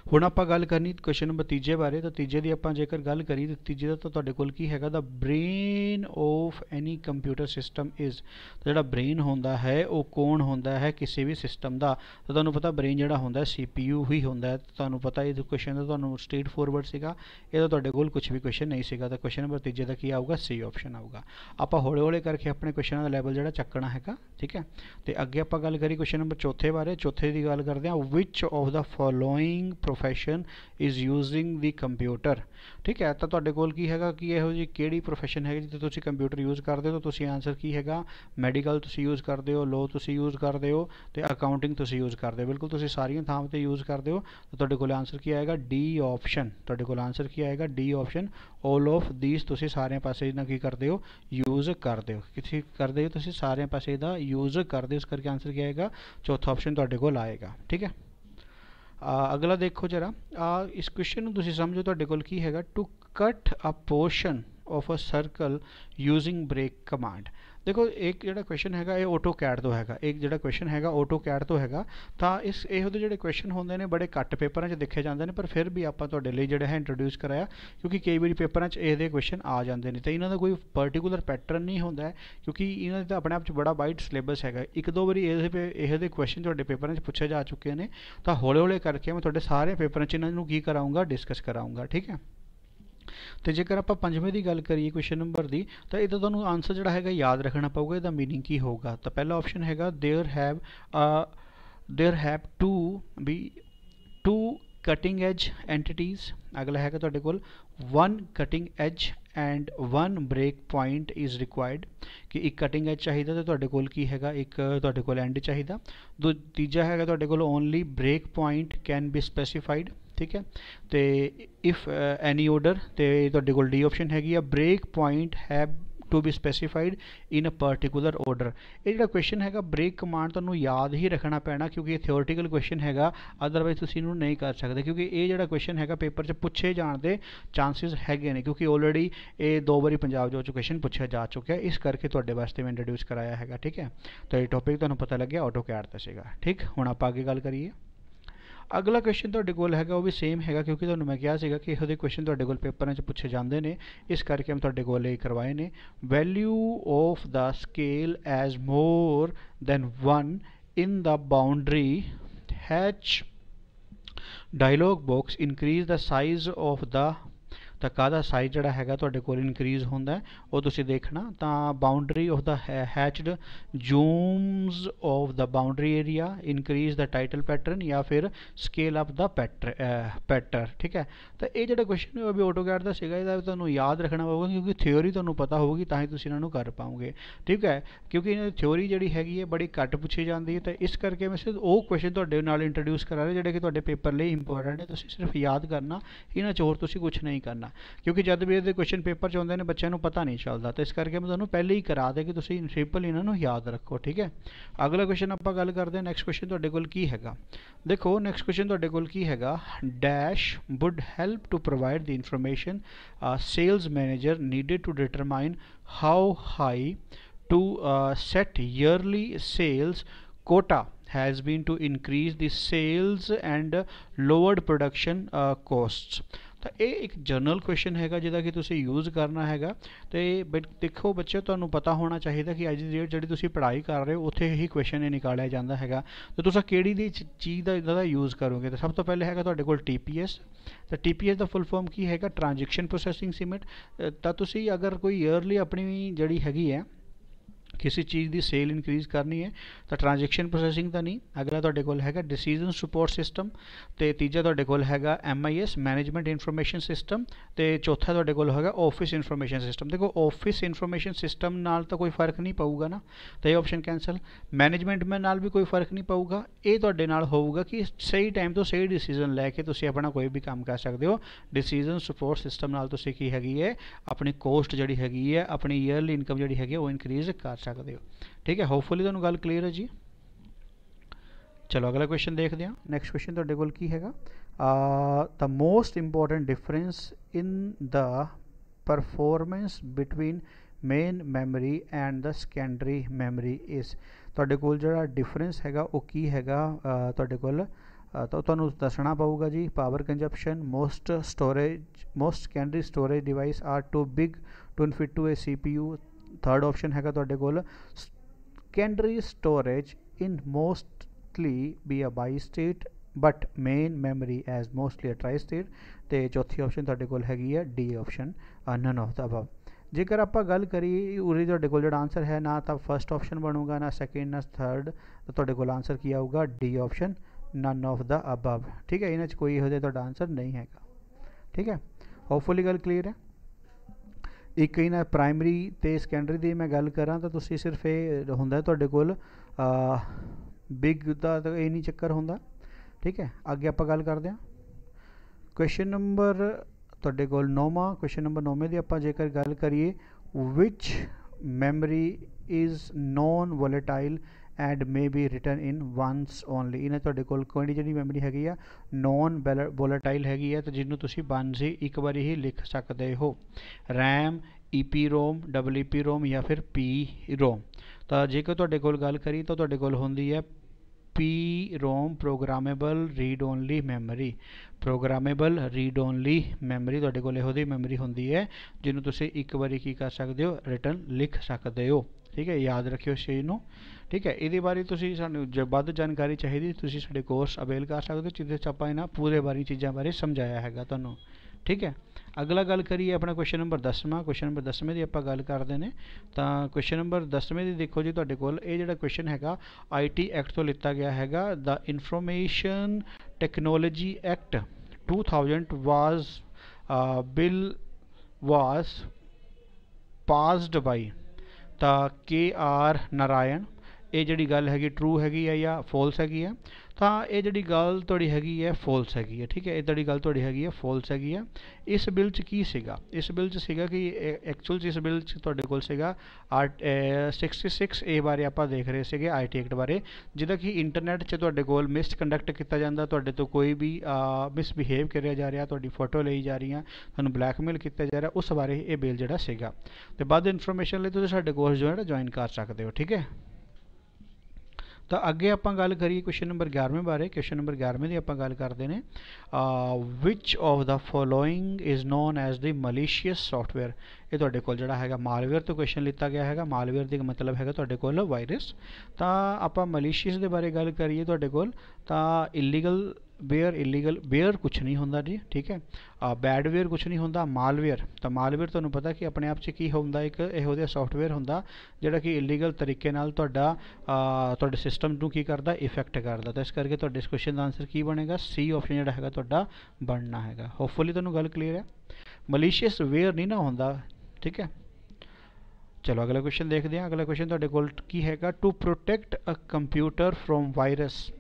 ਹੁਣ ਆਪਾਂ ਗੱਲ ਕਰਨੀ क्वेश्चन नंबर तीजे बारे। तो तीजे की आप जेकर गल करी तो तीजे का तो तुहाडे कोल की हैगा the brain of any computer system is. तो जो ब्रेन होंदा है वो कौन होंदा है किसी भी सिस्टम का। तो तुहानू पता ब्रेन जो होंदा CPU ही होंदा है। तो तुहानू पता ये क्वेश्चन का तुहानू स्ट्रेट फॉरवर्ड सीगा, ये तुहाडे कोल कुछ भी क्वेश्चन नहीं सीगा। तो क्वेश्चन नंबर तीजे का की आऊगा सी ऑप्शन आऊगा। आप हौले हौले करके अपने क्वेश्चन का लैवल जो चकना है। ठीक है, तो अगे आप गल करिए क्वेश्चन नंबर चौथे बारे। चौथे की गल करते हैं which of the following profession is using the computer. ठीक है, तो तुहाडे कोल की हैगा कि इहो जी किहड़ी प्रोफैशन है जिथे तुसीं कंप्यूटर यूज़ करते हो। तो तुसीं आंसर की हैगा मैडिकल तुसीं यूज़ करते हो, लॉ तुसीं यूज़ करते हो, तो अकाउंटिंग तुसीं यूज़ करते हो। बिल्कुल तुसीं सारियां थावां ते यूज़ करते हो। तो तुहाडे कोल आंसर की आएगा डी ऑप्शन। तुहाडे कोल आंसर की आएगा D option. All of these तुसीं सारे पासे इहदा की करते हो यूज़ करते हो। किसी करते हो तुसीं सारे पासे इहदा यूज़ करते हो, इस करके आंसर क्या आएगा चौथा ऑप्शन तुहाडे कोल आएगा। ठीक है, अगला देखो जरा इस क्वेश्चन में तुसीं समझो तुहाडे कोल की हैगा to cut a portion of a circle using break command. देखो एक जो क्वेश्चन है ये AutoCAD तो है, एक जो क्वेश्चन है AutoCAD तो है, तो इस ਇਹੋ ਜਿਹੇ ਜਿਹੜੇ क्वेश्चन होंगे ने बड़े घट पेपर देखे जाते हैं, पर फिर भी आप ਤੁਹਾਡੇ ਲਈ ਜਿਹੜਾ है इंट्रोड्यूस कराया क्योंकि कई बार पेपर ਇਹਦੇ क्वेश्चन आ जाते हैं। तो इन्हों का कोई पर्टिकुलर पैटर्न नहीं होंगे क्योंकि इन्होंने तो अपने आप बड़ा वाइड सिलेबस है। एक दो बारी ਇਹਦੇ क्वेश्चन ਤੁਹਾਡੇ पेपर पूछे जा चुके हैं, तो हौले हौले करके मैं ਤੁਹਾਡੇ सारे पेपर इन्हों की कराऊँगा, डिस्कस कराऊँगा। ठीक है, तो जेकर आप पंजवें की गल करिए क्वेश्चन नंबर की, तो ये तो आंसर जोड़ा है याद रखना पऊगा, इसका मीनिंग की होगा। तो पहला ऑप्शन है there have to be two cutting edge entities. अगला है तुहाडे कोल one cutting edge and one break point is required, कि एक कटिंग एज चाहिए तो तुहाडे कोल की हैगा एक तुहाडे कोल एंड चाहिए। तीजा है तुहाडे कोल only break point can be specified. ठीक है, तो इफ एनी ऑर्डर तो तुहाडे कोल डी ऑप्शन हैगी a break point have to be specified in a particular order. ये जो क्वेश्चन है ब्रेक कमांड तुहानूं याद ही रखना पैना क्योंकि ये थियोरिटिकल क्वेश्चन है, अदरवाइज तुसीं इहनूं नहीं कर सकते क्योंकि ये जो क्वेश्चन है पेपर च पूछे जाने के चांसिस है ने, क्योंकि ऑलरेडी ये 2 बारी पंजाब जो क्वेश्चन पूछा जा चुका है, इस करके तुहाडे वास्ते मैं इंट्रोड्यूस कराया है। ठीक है, तो ये टॉपिक तुहानूं पता लग गया AutoCAD का सीगा। ठीक, हुण आपां अगे गल करिए। अगला क्वेश्चन तुहाडे कोल है वो भी सेम है क्योंकि तुहानूं मैं कहा सीगा कि इहो क्वेश्चन तुहाडे कोल पेपर पूछे जाते हैं, इस करके मैं तुहाडे कोल करवाए ने। Value of the scale as more than 1 in the boundary hatch dialog box increase the size of the, तो काहदा साइज जोड़ा है तुहाडे कोल इनक्रीज होंदा है वो तुसीं देखना। तो boundary of the hatched Zooms of the boundary area increase the title pattern या फिर स्केल अप द पैटर। ठीक है, तो ये जो क्वेश्चन है भी AutoCAD का सीगा, इहदा तुहानूं याद रखना होगा क्योंकि थ्योरी तुहानूं पता होगी तां ही तुसीं इन्हां नूं कर पाओगे। ठीक है, क्योंकि थ्योरी जिहड़ी हैगी है बड़ी घट पूछी जाती है, तो इस करके मैं सिर्फ वो क्वेश्चन तुहाडे नाल इंट्रोड्यूस करा रहा जिहड़े कि तुहाडे पेपर लई इंपोर्टेंट है, तुसीं सिर्फ याद करना, इन्हां च होर तुसीं कुछ नहीं करना क्योंकि जब भी ये क्वेश्चन पेपर च आते हैं बच्चों को पता नहीं चलता, तो इस करके मैं तुहानूं पहले ही करा दे कि तुसीं सिंपल इन्हों याद रखो। ठीक है, अगला क्वेश्चन आप गल करते हैं। नैक्सट क्वेश्चन तुहाडे कोल की हैगा, देखो नैक्सट क्वेश्चन तुहाडे कोल की हैगा, dash would help to provide the information sales manager needed to determine how high to set yearly sales quota has been to increase the sales and lowered production costs। तो ये एक general question है जिहदा कि तुसीं use करना है। तो ये देखो बच्चे तुहानूं पता होना चाहिए कि अज दी डेट जिहड़ी तुसीं पढ़ाई कर रहे हो उत्थे ही क्वेश्चन निकालिया जाता है। तो तुसीं किहड़ी दी चीज़ का इदा यूज़ करोगे, तो सब तो पहले है तुहाडे कोल TPS। तो TPS का फुल फॉर्म की है ट्रांजैक्शन प्रोसैसिंग सीमेंट। तो तुसीं अगर कोई ईयरली अपनी जिहड़ी हैगी है किसी चीज़ की सेल इनक्रीज़ करनी है तो ट्रांजैक्शन प्रोसैसिंग तो नहीं। अगला तुहाडे कोल हैगा डिसीजन सपोर्ट सिस्टम, तो तीजा तुहाडे कोल हैगा MIS मैनेजमेंट इन्फॉर्मेशन सिस्टम, तो चौथा तुहाडे कोल हैगा ऑफिस इन्फॉर्मेशन सिस्टम। देखो ऑफिस इन्फॉर्मेशन सिस्टम नाल तो कोई फर्क नहीं पऊगा ना, तो ये ऑप्शन कैंसल। मैनेजमेंट में नाल भी कोई फर्क नहीं पऊगा, ये तुहाडे नाल होऊगा कि सही टाइम तो सही डिसीजन लैके तुसीं अपना कोई भी काम कर सकते हो। डिसीजन सपोर्ट सिस्टम नाल तुसीं की हैगी है अपनी कोस्ट जिहड़ी हैगी है अपनी ईयरली इनकम जिहड़ी हैगी वो इनक्रीज़ कर सकते हो। ठीक है, होपफुली तुहानूं गल क्लीयर है जी। चलो अगला क्वेश्चन देखते हैं। नैक्सट क्वेश्चन तुहाडे कोल की हैगा, the most important difference in the performance between main memory and the secondary memory is. तुहाडे कोल जिहड़ा डिफरेंस हैगा वो की हैगा तुहाडे कोल, तो तुहानूं दसना पऊगा जी। Power consumption, most secondary storage device are too big to fit to a CPU। Third option है तुहाडे कोल secondary storage in mostly be a bi state but main memory as mostly a tri state. तो चौथी option तुहाडे कोल हैगी है D option none of the above. जेकर आप गल करिए उरी तुहाडे कोल जिहड़ा आंसर है ना तो फर्स्ट ऑप्शन बनूगा ना सेकेंड ना थर्ड, तो तुहाडे कोल आंसर की आऊगा D option none of the above. ठीक है, इन्हां च कोई इहो जिहा तुहाडा आंसर नहीं हैगा। ठीक है, होपफुली गल क्लीयर है। एक ही ना प्राइमरी तो सैकेंडरी की मैं गल करा तो तुसी सिर्फ ये होंदा तुहाडे कोल बिग दा तो ये नहीं चक्कर होंदा। ठीक है, अगे आप गल करते हैं। क्वेश्चन नंबर तुहाडे कोल 9वां, क्वेश्चन नंबर 9वें की आप जेकर गल करिए, which memory is non volatile and may be written in once only. इन्हें तुहाडे कोल कोई जी मैमरी हैगी आ नॉन वोलेटाइल हैगी है तो जिन्हों तुसीं वंस ही एक बारी ही लिख सकते हो। रैम, ईपी रोम, डबल ईपी रोम या फिर पी रोम। तो जेकर तुहाडे कोल गल करी तो तुहाडे कोल हुंदी है P ROM programmable read only memory. Programmable read only memory तुहाडे कोल इहो दी मैमरी हुंदी है जिन्हों तुसीं एक बारी की कर सकते हो, रिटन लिख सकते हो। ठीक है, याद रखियो इस चीज़ नूं। ठीक है, ये बारे तुसीं सानूं जो वध जानकारी चाहिए तुसीं साडे कोर्स अवेल कर सकते हो, जिहदे च आपां इन्हां पूरे बारी चीज़ां बारे समझाया हैगा तुहानूं। ठीक है, अगला गल करिए अपना क्वेश्चन नंबर 10वां। क्वेश्चन नंबर 10वें की आपां गल करते हैं तो क्वेश्चन नंबर 10वें की देखो जी, तुहाडे कोल ये जिहड़ा क्वेश्चन हैगा IT एक्ट तो लिता गया हैगा। The information technology act 2000 bill was passed by the KR Narayan. ये जिहड़ी गल हैगी ट्रू हैगी है या फॉल्स हैगी है? तो ये जिहड़ी गल तुहाडी हैगी है फॉल्स हैगी है। ठीक है, ये तुहाडी गल तुहाडी हैगी है फॉल्स हैगी है। इस बिल च की सीगा? इस बिल च सीगा कि एक्चुअल च इस बिल च तुहाडे कोल सीगा 66A बारे आपां देख रहे सीगे IT एक्ट बारे, जिहदा कि इंटरनेट च तुहाडे कोल मिसकंडक्ट किया जाता, तुहाडे तो कोई भी मिसबिहेव करिया जा रहा, तुहाडी फोटो ली जा रही, तुहानूं ब्लैकमेल किया जा रहा, उस बारे ये बिल जिहड़ा सीगा। ते वध इन्फॉर्मेशन लई तुसीं साडे कोर्स जो है ज्वाइन कर सकते हो। ठीक है, तो अगे आप गल करिए क्वेश्चन नंबर 11वें बारे। क्वेश्चन नंबर 11वें की आप गल करते हैं which of the following is known as the malicious software. ये तुहाडे कोल जिहड़ा हैगा मालवेयर तो क्वेश्चन लिता गया हैगा। मालवेयर का मतलब हैगा तुहाडे कोल वायरस। तो आप मलीशियस के बारे गल करिए तुहाडे कोल तो इलीगल वेयर, इलीगल वेयर कुछ नहीं होंदा जी। ठीक है, बैडवेयर कुछ नहीं होंदा। मालवेयर, तो मालवेयर तुहानूं पता कि अपने आप च की होंदा, एक इहो जिहा सॉफ्टवेयर होंदा जिहड़ा कि इलीगल तरीके नाल तुहाडे सिस्टम नूं की करदा, इफेक्ट करदा। तो इस करके तुहाडे इस क्वेश्चन का आंसर की बनेगा? सी ऑप्शन जिहड़ा हैगा तुहाडा बनना हैगा। होपफुली तुहानूं गल क्लीयर है। मलीशियस वेयर नहीं ना होंदा। ठीक है, चलो अगला क्वेश्चन देखते हैं। अगला क्वेश्चन तुहाडे कोल की हैगा to protect a computer from virus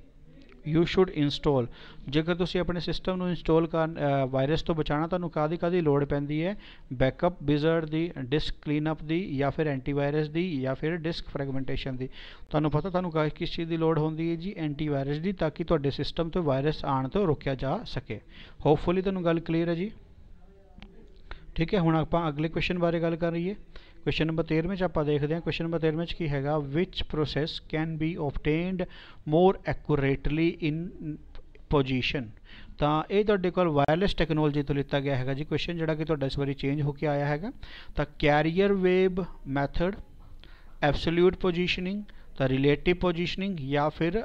you should install. जेकर तुसी अपने सिस्टम नूं इंस्टॉल कर वायरस तो बचाना तुहानूं कादी लोड़ पैंदी है? बैकअप विज़र्ड दी, डिस्क क्लीनअप दी, या फिर एंटीवायरस दी, या फिर डिस्क फ्रैगमेंटेशन दी। तुहानूं पता तुहानूं किस चीज़ की लोड़ होंदी है जी? एंटीवायरस दी, ताकि तुहाडे सिस्टम तो वायरस आने तो रोकया जा सके। होपफुली तुहानूं गल क्लीयर है जी। ठीक है, हुण आपां अगले क्वेश्चन बारे गल कर रही है। क्वेश्चन नंबर 13 च आपां देखते हैं। क्वेश्चन नंबर 13 की हैगा which process can be obtained more accurately in position. तो ये तुहाडे कोल वायरलेस टैक्नोलॉजी तो लिता गया हैगा जी क्वेश्चन, जिहड़ा कि तुहाडा इस बारी चेंज होकर आया हैगा। तो carrier wave method, absolute positioning, तो रिलेटिव पोजीशनिंग, या फिर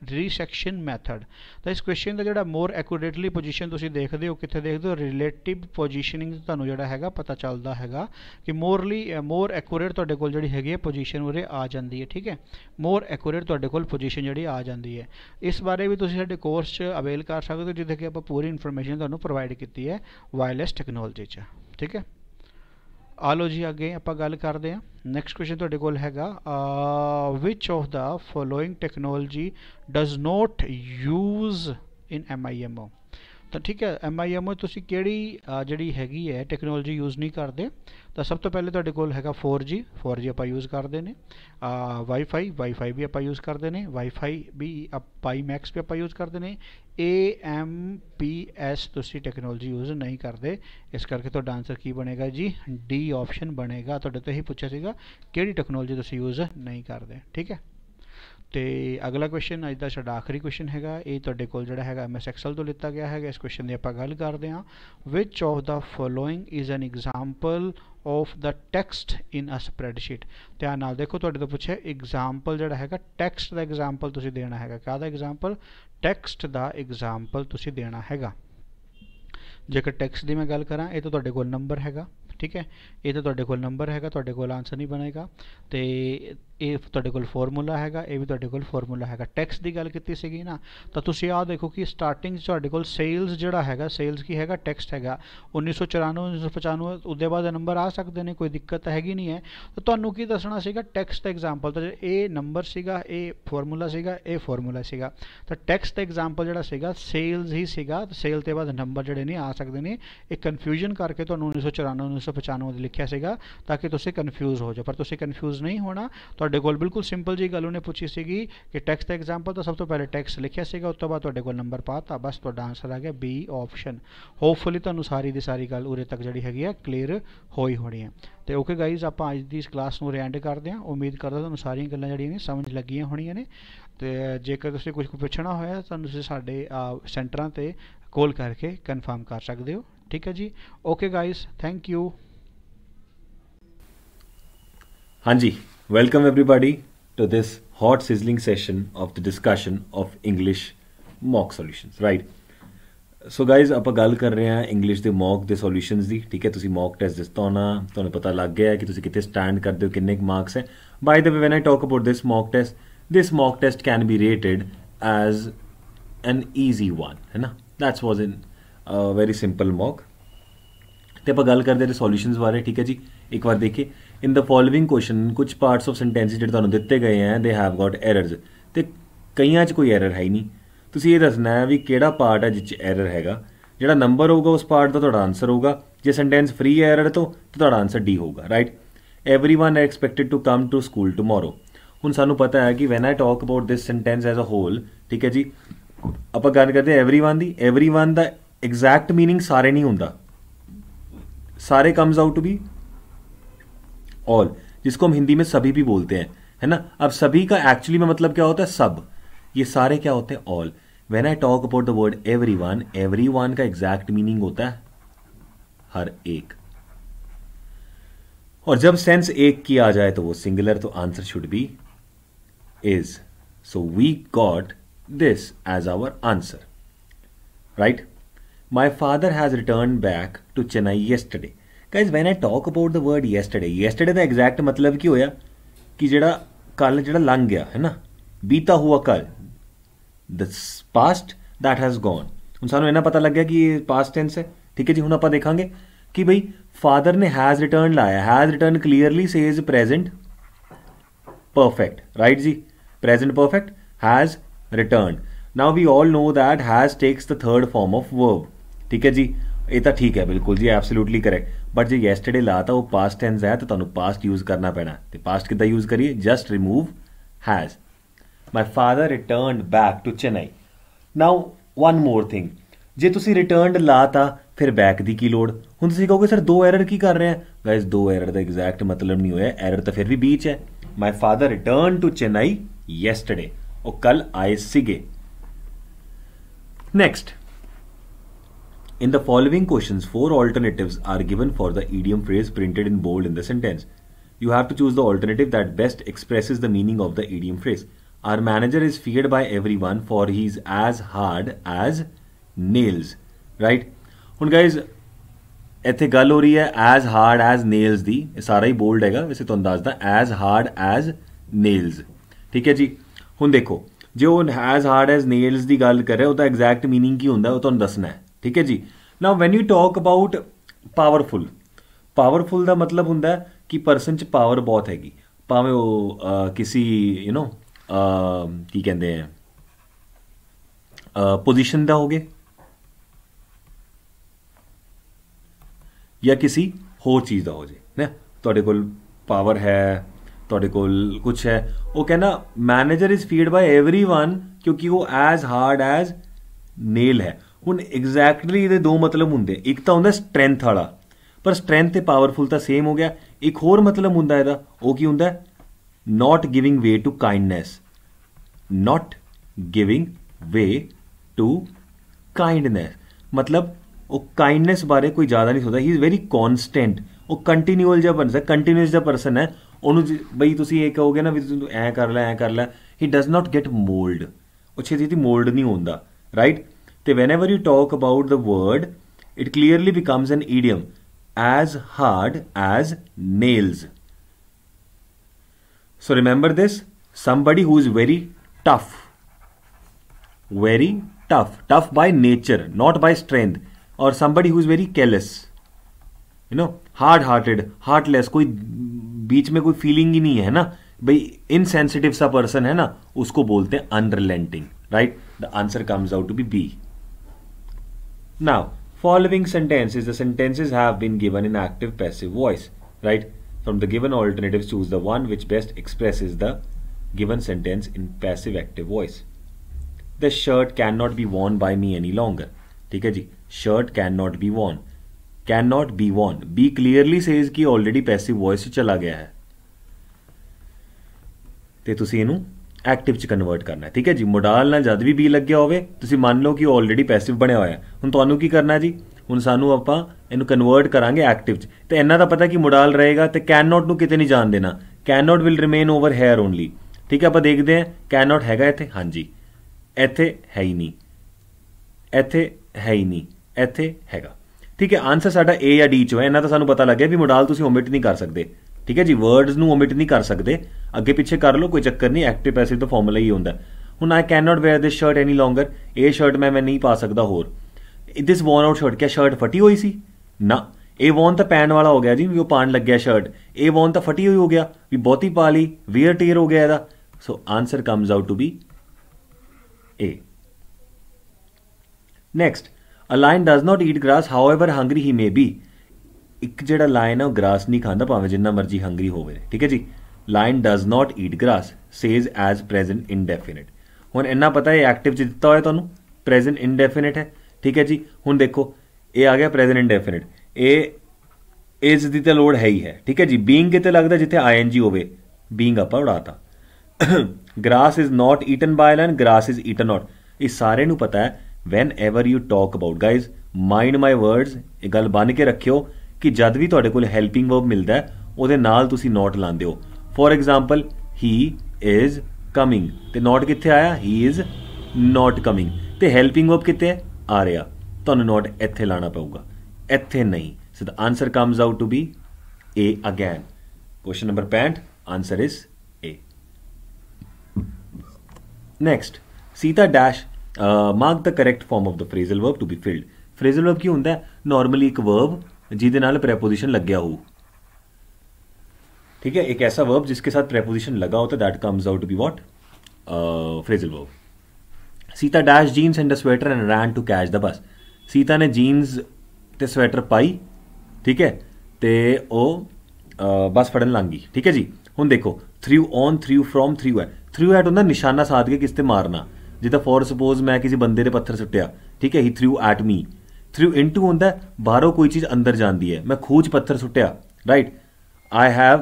रीसैक्शन मैथड। तो इस क्वेश्चन का जो मोर एक्यूरेटली पोजीशन तुसीं देखते हो, कित्थे देखते हो? रिलेटिव पोजीशनिंग तुहानूं जिहड़ा हैगा पता चलता हैगा कि मोर एक्यूरेट तुहाडे कोल जिहड़ी हैगी है पोजीशन उरे आ जाती है। ठीक है, मोर एक्यूरेट तुहाडे कोल पोजीशन जिहड़ी आ जाती है। इस बारे भी तुसीं साडे कोर्स च अवेल कर सकते हो, जिथे कि आपां पूरी इन्फॉर्मेशन तुहानूं प्रोवाइड की है वायरलेस टैक्नोलॉजी च। ठीक है, आ लो जी अगे आप गल करते हैं। नैक्सट क्वेश्चन तुहाडे कोल हैगा विच of the following technology does not use in MIMO। तो ठीक है, MIMO तुसीं किहड़ी जिहड़ी हैगी है टैक्नोलॉजी यूज़ नहीं करते। तो सब तो पहले तुहाडे कोल हैगा 4G आपां यूज़ करते हैं। वाईफाई भी आपां यूज़ करते हैं। वाईफाई भी WiMAX भी आपां यूज़ करते हैं। AMPS तुसीं टैक्नोलॉजी यूज़ नहीं करते। इस करके तुहाडा आंसर की बनेगा जी? D ऑप्शन बनेगा। तुहाडे तो यही पूछा सीगा किहड़ी टैक्नोलॉजी तुसीं यूज़ नहीं करते। ठीक है, तो अगला क्वेश्चन अज का साडा आखिरी क्वेश्चन हैगा। ये तुहाडे कोल जिहड़ा हैगा MS Excel तो लिता गया है। इस क्वेश्चन की आपां गल करते हैं। Which of the following is an example of the text in a spreadsheet. ध्यान नाल देखो, तुहाडे तो पूछे एग्जाम्पल जिहड़ा हैगा टैक्सट का एग्जाम्पल तुसीं देना हैगा। काहदा एग्जाम्पल? टैक्सट का एग्जाम्पल तुसीं देना हैगा। जेकर टैक्सट की मैं गल करा, ये तो तुहाडे कोल नंबर हैगा। ठीक है, ये तो तुहाडे कोल नंबर हैगा, तुहाडे कोल आंसर नहीं बनेगा। तो ये तुहाडे कोल फॉर्मूला हैगा, ये भी तुहाडे कोल फॉर्मूला हैगा। टैक्स की गल कीती सीगी ना, तो तुसीं आ देखो कि स्टार्टिंग तुहाडे कोल सेल्स जिहड़ा हैगा, सेल्स की हैगा टेक्स्ट हैगा 1994 1995, उहदे बाद नंबर आ सकते हैं, कोई दिक्कत हैगी नहीं है। तो तुहानूं की दसना सीगा? टैक्स का एग्जाम्पल। तो ये नंबर सीगा, ये फॉर्मूला सीगा, ये फॉर्मूला सीगा। तो टैक्स का एग्जाम्पल जिहड़ा सीगा सेल्स ही सीगा। तो सेल के बाद नंबर जिहड़े नहीं आ सकते हैं। एक कन्फ्यूजन करके तुहानूं 1994 1995 लिखिया सीगा ताकि तुसीं कन्फ्यूज़ हो जाओ, पर तुसीं कन्फ्यूज़ नहीं होना। ਤੁਹਾਡੇ ਕੋਲ ਬਿਲਕੁਲ ਸਿੰਪਲ ਜੀ ਗੱਲ ਉਹਨੇ ਪੁੱਛੀ ਸੀਗੀ ਕਿ ਟੈਕਸਟ ਦਾ ਐਗਜ਼ਾਮਪਲ ਤਾਂ ਸਭ ਤੋਂ ਪਹਿਲੇ ਟੈਕਸਟ ਲਿਖਿਆ ਸੀਗਾ, ਉਸ ਤੋਂ ਬਾਅਦ ਤੁਹਾਡੇ ਕੋਲ ਨੰਬਰ ਪਾਤਾ, ਬਸ ਤੁਹਾਡਾ ਆਂਸਰ ਆ ਗਿਆ ਬੀ ਆਪਸ਼ਨ। ਹੋਪਫੁਲੀ ਤੁਹਾਨੂੰ ਸਾਰੀ ਦੀ ਸਾਰੀ ਗੱਲ ਉਰੇ ਤੱਕ ਜਿਹੜੀ ਹੈਗੀ ਆ ਕਲੀਅਰ ਹੋਈ ਹੋਣੀ ਹੈ। ਤੇ ਓਕੇ ਗਾਈਜ਼, ਆਪਾਂ ਅੱਜ ਦੀ ਇਸ ਕਲਾਸ ਨੂੰ ਐਂਡ ਕਰਦੇ ਹਾਂ। ਉਮੀਦ ਕਰਦਾ ਤੁਹਾਨੂੰ ਸਾਰੀਆਂ ਗੱਲਾਂ ਜਿਹੜੀਆਂ ਨੇ ਸਮਝ ਲੱਗੀਆਂ ਹੋਣੀਆਂ ਨੇ। ਤੇ ਜੇਕਰ ਤੁਸੀਂ ਕੁਝ ਪੁੱਛਣਾ ਹੋਇਆ ਤਾਂ ਤੁਸੀਂ ਸਾਡੇ ਸੈਂਟਰਾਂ 'ਤੇ ਕਾਲ ਕਰਕੇ ਕਨਫਰਮ ਕਰ ਸਕਦੇ ਹੋ। ठीक है जी, ओके गाइस, थैंक यू। हाँ जी, welcome everybody to this hot sizzling session of the discussion of English mock solutions, right. So guys ਆਪਾਂ ਗੱਲ ਕਰ ਰਹੇ ਹਾਂ ਇੰਗਲਿਸ਼ ਦੇ ਮੌਕ ਦੇ ਸੋਲੂਸ਼ਨਸ ਦੀ। ਠੀਕ ਹੈ, ਤੁਸੀਂ ਮੌਕ ਟੈਸਟ ਦਿੱਤਾ ਹੋਣਾ, ਤੁਹਾਨੂੰ ਪਤਾ ਲੱਗ ਗਿਆ ਕਿ ਤੁਸੀਂ ਕਿੱਥੇ ਸਟੈਂਡ ਕਰਦੇ ਹੋ, ਕਿੰਨੇ ਮਾਰਕਸ ਹੈ। By the way, when I talk about this mock test can be rated as an easy one, है ना। That was in very simple mock. तो आप गल करते हैं सॉल्यूशंस बारे। ठीक है जी, एक बार देखिए, इन द फॉलोइंग क्वेश्चन कुछ पार्ट्स ऑफ सेंटेंसेस जो तुहानूं दिते गए हैं दे हैव गॉट एरर्स, तो कईयां च कोई एरर है ही नहीं। तुसीं ये दसना है भी किहड़ा पार्ट है जिस एरर हैगा, जिहड़ा नंबर होगा उस पार्ट का तुहाडा आंसर होगा। जे सेंटेंस फ्री है एरर तो तुहाडा आंसर डी होगा, right. Everyone are expected to come to school tomorrow. हुण सानूं पता है कि when I talk about this sentence as a whole, ठीक है जी, आपां गल करदे एवरीवन दी। एवरीवन दा एग्जैक्ट मीनिंग सारे नहीं होंदा, सारे comes out to be all, जिसको हम हिंदी में सभी भी बोलते हैं, है ना। अब सभी का एक्चुअली में मतलब क्या होता है, सब। ये सारे क्या होते हैं, all. When I talk about the word everyone, everyone का एग्जैक्ट मीनिंग होता है हर एक। और जब सेंस एक की आ जाए तो वो सिंगुलर, तो answer should be is. So we got this as our answer, right. My father has returned back to Chennai yesterday. Guys, when I talk about the word yesterday the exact मतलब ਕੀ ਹੋਇਆ ਕਿ ਜਿਹੜਾ ਕੱਲ ਜਿਹੜਾ ਲੰਘ ਗਿਆ ਹੈ ਨਾ, ਬੀਤਾ ਹੁਆ ਕੱਲ, the past that has gone। ਹੁਣ ਸਾਨੂੰ ਇਹਨਾਂ ਪਤਾ ਲੱਗਿਆ ਕਿ ਇਹ past tense ਹੈ। ਠੀਕ ਹੈ ਜੀ, ਹੁਣ ਆਪਾਂ ਦੇਖਾਂਗੇ ਕਿ ਬਈ father ਨੇ has returned ਲਾਇਆ, has returned clearly says present perfect, right ji, present perfect, has returned। Now we all know that has takes the third form of verb। ठीक है जी, ये तो ठीक है, बिल्कुल जी, एब्सोल्युटली करेक्ट। बट जो येस्टरडे लाता वो पास्ट टेंस है तो तुहानूं पास्ट यूज करना पैना। तो पास्ट किद्दां यूज करिए, just remove has. My father returned back to Chennai. Now one more thing, जे तुसीं रिटर्नड लाता फिर बैक दी की लोड़। हुण तुसीं कहोगे सर दो एरर की कर रहे हैं। गाइस, दो एरर का एग्जैक्ट मतलब नहीं होया, एरर तो फिर भी बीच है। My father return to Chennai yesterday, वो कल आए सीगे। Next, in the following questions, 4 alternatives are given for the idiom phrase printed in bold in the sentence. You have to choose the alternative that best expresses the meaning of the idiom phrase. Our manager is feared by everyone for he's as hard as nails, right? ਹੁਣ guys, ਇੱਥੇ ਗੱਲ ਹੋ ਰਹੀ ਹੈ as hard as nails ਦੀ, ਇਹ ਸਾਰਾ ਹੀ bold ਹੈਗਾ, ਵੈਸੇ ਤੁਹਾਨੂੰ ਦੱਸਦਾ as hard as nails। ਠੀਕ ਹੈ ਜੀ, ਹੁਣ ਦੇਖੋ ਜੇ ਉਹ as hard as nails ਦੀ ਗੱਲ ਕਰ ਰਿਹਾ, ਉਹਦਾ ਐਗਜ਼ੈਕਟ ਮੀਨਿੰਗ ਕੀ ਹੁੰਦਾ ਉਹ ਤੁਹਾਨੂੰ ਦੱਸਣਾ ਹੈ। ठीक है जी। Now when you talk about powerful, powerful का मतलब होंगे कि परसन च पावर बहुत हैगी, भावें वो किसी यू नो की कहते हैं पोजीशन का होगे या किसी होर चीज़ का हो जाए ना, तुहाडे कोल पावर है, तुहाडे कोल कुछ है, वो कहना manager is feed by everyone क्योंकि वो एज हार्ड एज नेल है। ਹੁਣ ਐਗਜ਼ੈਕਟਲੀ ਇਹਦੇ ਦੋ ਮਤਲਬ ਹੁੰਦੇ, ਇੱਕ ਤਾਂ ਹੁੰਦਾ ਸਟਰੈਂਥ ਵਾਲਾ, ਪਰ ਸਟਰੈਂਥ ਤੇ ਪਾਵਰਫੁਲ ਤਾਂ ਸੇਮ ਹੋ ਗਿਆ। ਇੱਕ ਹੋਰ ਮਤਲਬ ਹੁੰਦਾ ਇਹਦਾ, ਉਹ ਕੀ ਹੁੰਦਾ, not giving way to kindness, not giving way to kindness, ਮਤਲਬ ਉਹ ਕਾਈਂਡਨੈਸ ਬਾਰੇ ਕੋਈ ਜ਼ਿਆਦਾ ਨਹੀਂ ਸੋਚਦਾ, ਹੀ ਇਜ਼ ਵੈਰੀ ਕੌਨਸਟੈਂਟ, ਉਹ ਕੰਟੀਨਿਊਅਲ ਜਿਹਾ ਪਰਸਨ, ਕੰਟੀਨਿਊਸ ਜਿਹਾ ਪਰਸਨ ਹੈ। ਉਹਨੂੰ ਬਈ ਤੁਸੀਂ ਇਹ ਕਹੋਗੇ ਨਾ ਵੀ ਤੂੰ ਐਂ ਕਰ ਲੈ ਐਂ ਕਰ ਲੈ, ਹੀ ਡਜ਼ ਨਾਟ ਗੈਟ ਮੋਲਡ, ਉਹ ਛੇਤੀ ਛੇਤੀ ਮੋਲਡ ਨਹੀਂ ਹੁੰਦਾ, right. So whenever you talk about the word, it clearly becomes an idiom, as hard as nails. So remember this, somebody who is very tough by nature, not by strength, or somebody who is very careless, you know, hard-hearted, heartless, कोई बीच में कोई feeling ही नहीं है ना भाई, insensitive सा person है ना, उसको बोलते हैं unrelenting, right. The answer comes out to be B. Now, following sentences, the sentences have been given in active passive voice, right? From the given alternatives, choose the one which best expresses the given sentence in passive active voice. The shirt cannot be worn by me any longer. ठीक है जी, shirt cannot be worn. Cannot be worn. B clearly says कि already passive voice चला गया है, ਤੇ ਤੁਸੀਂ ਇਹਨੂੰ active ਚ ਕਨਵਰਟ ਕਰਨਾ ਹੈ। ਠੀਕ ਹੈ ਜੀ, ਮੋਡਾਲ ਨਾਲ ਜਦ ਵੀ ਬੀ ਲੱਗਿਆ ਹੋਵੇ ਤੁਸੀਂ ਮੰਨ ਲਓ ਕਿ ਉਹ ਆਲਰੇਡੀ ਪੈਸਿਵ ਬਣਿਆ ਹੋਇਆ। ਹੁਣ ਤੁਹਾਨੂੰ ਕੀ ਕਰਨਾ ਜੀ, ਹੁਣ ਸਾਨੂੰ ਆਪਾਂ ਇਹਨੂੰ ਕਨਵਰਟ ਕਰਾਂਗੇ ਐਕਟਿਵ ਚ। ਤੇ ਇਹਨਾਂ ਦਾ ਪਤਾ ਕਿ ਮੋਡਾਲ ਰਹੇਗਾ ਤੇ ਕੈਨ ਨਾਟ ਨੂੰ ਕਿਤੇ ਨਹੀਂ ਜਾਣ ਦੇਣਾ, can not will remain over here only. ਠੀਕ ਹੈ, ਆਪਾਂ ਦੇਖਦੇ ਹਾਂ ਕੈਨ ਨਾਟ ਹੈਗਾ ਇੱਥੇ, ਹਾਂਜੀ ਇੱਥੇ ਹੈ ਹੀ ਨਹੀਂ, ਇੱਥੇ ਹੈ ਹੀ ਨਹੀਂ, ਇੱਥੇ ਹੈਗਾ। ਠੀਕ ਹੈ, ਆਨਸਰ ਸਾਡਾ ਏ ਜਾਂ ਡੀ ਚੋਂ ਹੈ। ਇਹਨਾਂ ਤਾਂ ਸਾਨੂੰ ਪਤਾ ਲੱਗਿਆ ਵੀ ਮੋਡਾਲ ਤੁਸੀਂ ਓਮਿਟ ਨਹੀਂ ਕਰ ਸਕਦੇ। ਠੀਕ ਹੈ ਜੀ, ਵਰਡਸ ਨੂੰ ਓਮਿਟ ਨਹੀਂ ਕਰ ਸਕਦੇ, ਅੱਗੇ ਪਿੱਛੇ ਕਰ ਲਓ ਕੋਈ ਚੱਕਰ ਨਹੀਂ, ਐਕਟਿਵ ਪੈਸਿਵ ਦਾ ਫਾਰਮੂਲਾ ਹੀ ਹੁੰਦਾ। ਹੁਣ I can not wear this shirt any longer, ਇਹ ਸ਼ਰਟ ਮੈਂ ਨਹੀਂ ਪਾ ਸਕਦਾ ਹੋਰ। ਦਿਸ ਵੋਨ ਆਊਟ ਸ਼ਰਟ, ਕਿਆ ਸ਼ਰਟ ਫਟੀ ਹੋਈ ਸੀ ਨਾ, ਇਹ ਵੋਨ ਤਾਂ ਪੈਣ ਵਾਲਾ ਹੋ ਗਿਆ ਜੀ, ਵੀ ਉਹ ਪਾਣ ਲੱਗਿਆ ਸ਼ਰਟ, ਇਹ ਵੋਨ ਤਾਂ ਫਟੀ ਹੋਈ ਹੋ ਗਿਆ ਵੀ ਬਹੁਤੀ ਪਾ ਲਈ, ਵੀਅਰ ਟੀਅਰ ਹੋ ਗਿਆ ਇਹਦਾ। So answer comes out to be A. Next, a lion does not eat grass however hungry he may be. ਇੱਕ ਜਿਹੜਾ ਲਾਇਨ ਹੈ ਉਹ ਗ੍ਰਾਸ ਨਹੀਂ ਖਾਂਦਾ ਭਾਵੇਂ ਜਿੰਨਾ ਮਰਜੀ ਹੰਗਰੀ ਹੋਵੇ। ਠੀਕ ਹੈ ਜੀ, line does not eat grass says as present indefinite. ਹੁਣ ਇੰਨਾ ਪਤਾ ਹੈ ਐਕਟਿਵ ਚ ਦਿੱਤਾ ਹੋਇਆ ਤੁਹਾਨੂੰ, ਪ੍ਰੈਜ਼ੈਂਟ ਇਨਡੈਫੀਨਿਟ ਹੈ। ਠੀਕ ਹੈ ਜੀ, ਹੁਣ ਦੇਖੋ ਇਹ ਆ ਗਿਆ ਪ੍ਰੈਜ਼ੈਂਟ ਇਨਡੈਫੀਨਿਟ, ਇਹ ਇਸ ਦੀ ਤਾਂ ਲੋੜ ਹੈ ਹੀ ਹੈ। ਠੀਕ ਹੈ ਜੀ, ਬੀਇੰਗ ਕਿਤੇ ਲੱਗਦਾ ਜਿੱਥੇ ਆਈਐਨਜੀ ਹੋਵੇ, ਬੀਇੰਗ ਆਪਾਂ ਉਡਾਤਾ। Grass is not eaten by lion, grass is eaten not. ਇਹ ਸਾਰੇ ਨੂੰ ਪਤਾ ਹੈ। Whenever you talk about, guys mind my words, ਇਹ ਗੱਲ ਬੰਨ ਕੇ ਰੱਖਿਓ ਕਿ ਜਦ ਵੀ ਤੁਹਾਡੇ ਕੋਲ ਹੈਲਪਿੰਗ ਵਰਬ ਮਿਲਦਾ ਹੈ ਉਹਦੇ ਨਾਲ ਤੁਸੀਂ ਨੋਟ ਲਾਉਂਦੇ ਹੋ। For example, he is coming, ਤੇ ਨੋਟ ਕਿੱਥੇ ਆਇਆ, ਹੀ ਇਜ਼ ਨੋਟ ਕਮਿੰਗ, ਤੇ ਹੈਲਪਿੰਗ ਵਰਬ ਕਿੱਥੇ ਹੈ, ਆ ਰਿਹਾ, ਤੁਹਾਨੂੰ ਨੋਟ ਇੱਥੇ ਲਾਣਾ ਪਊਗਾ, ਇੱਥੇ ਨਹੀਂ। So the answer comes out to be A again. Question number 65, answer is A. Next, Sita dash mark the correct form of the phrasal verb to be filled. Phrasal verb ਕੀ ਹੁੰਦਾ ਹੈ, ਨਾਰਮਲੀ ਇੱਕ verb ਜਿਹਦੇ ਨਾਲ preposition लग गया हो। ठीक है, एक ऐसा वर्ब जिसके साथ प्रेपोजिशन लगा होता है, that comes out to be what, phrasal verb. Sita dash jeans and a sweater and ran to catch the bus. Sita ने जीन्स ते स्वेटर पाई, ठीक है, ते ਉਹ बस फड़न लग गई। ठीक है जी, ਹੁਣ देखो through on, through from, through है, थ्रू एट ਹੁੰਦਾ ਨਿਸ਼ਾਨਾ ਸਾਧ ਕੇ ਕਿਸ ਤੇ ਮਾਰਨਾ, ਜਿੱਦਾਂ ਫੋਰ ਸਪੋਜ਼ ਮੈਂ ਕਿਸੇ ਬੰਦੇ ਦੇ ਪੱਥਰ ਸੁੱਟਿਆ, ਠੀਕ ਹੈ, ਹੀ ਥ्रू ਐਟ ਮੀ। ਥ्रू ਇਨਟੂ ਹੁੰਦਾ ਬਾਹਰੋਂ ਕੋਈ ਚੀਜ਼ ਅੰਦਰ ਜਾਂਦੀ ਹੈ, ਮੈਂ ਖੂਹ 'ਚ ਪੱਥਰ ਸੁੱਟਿਆ, right, I have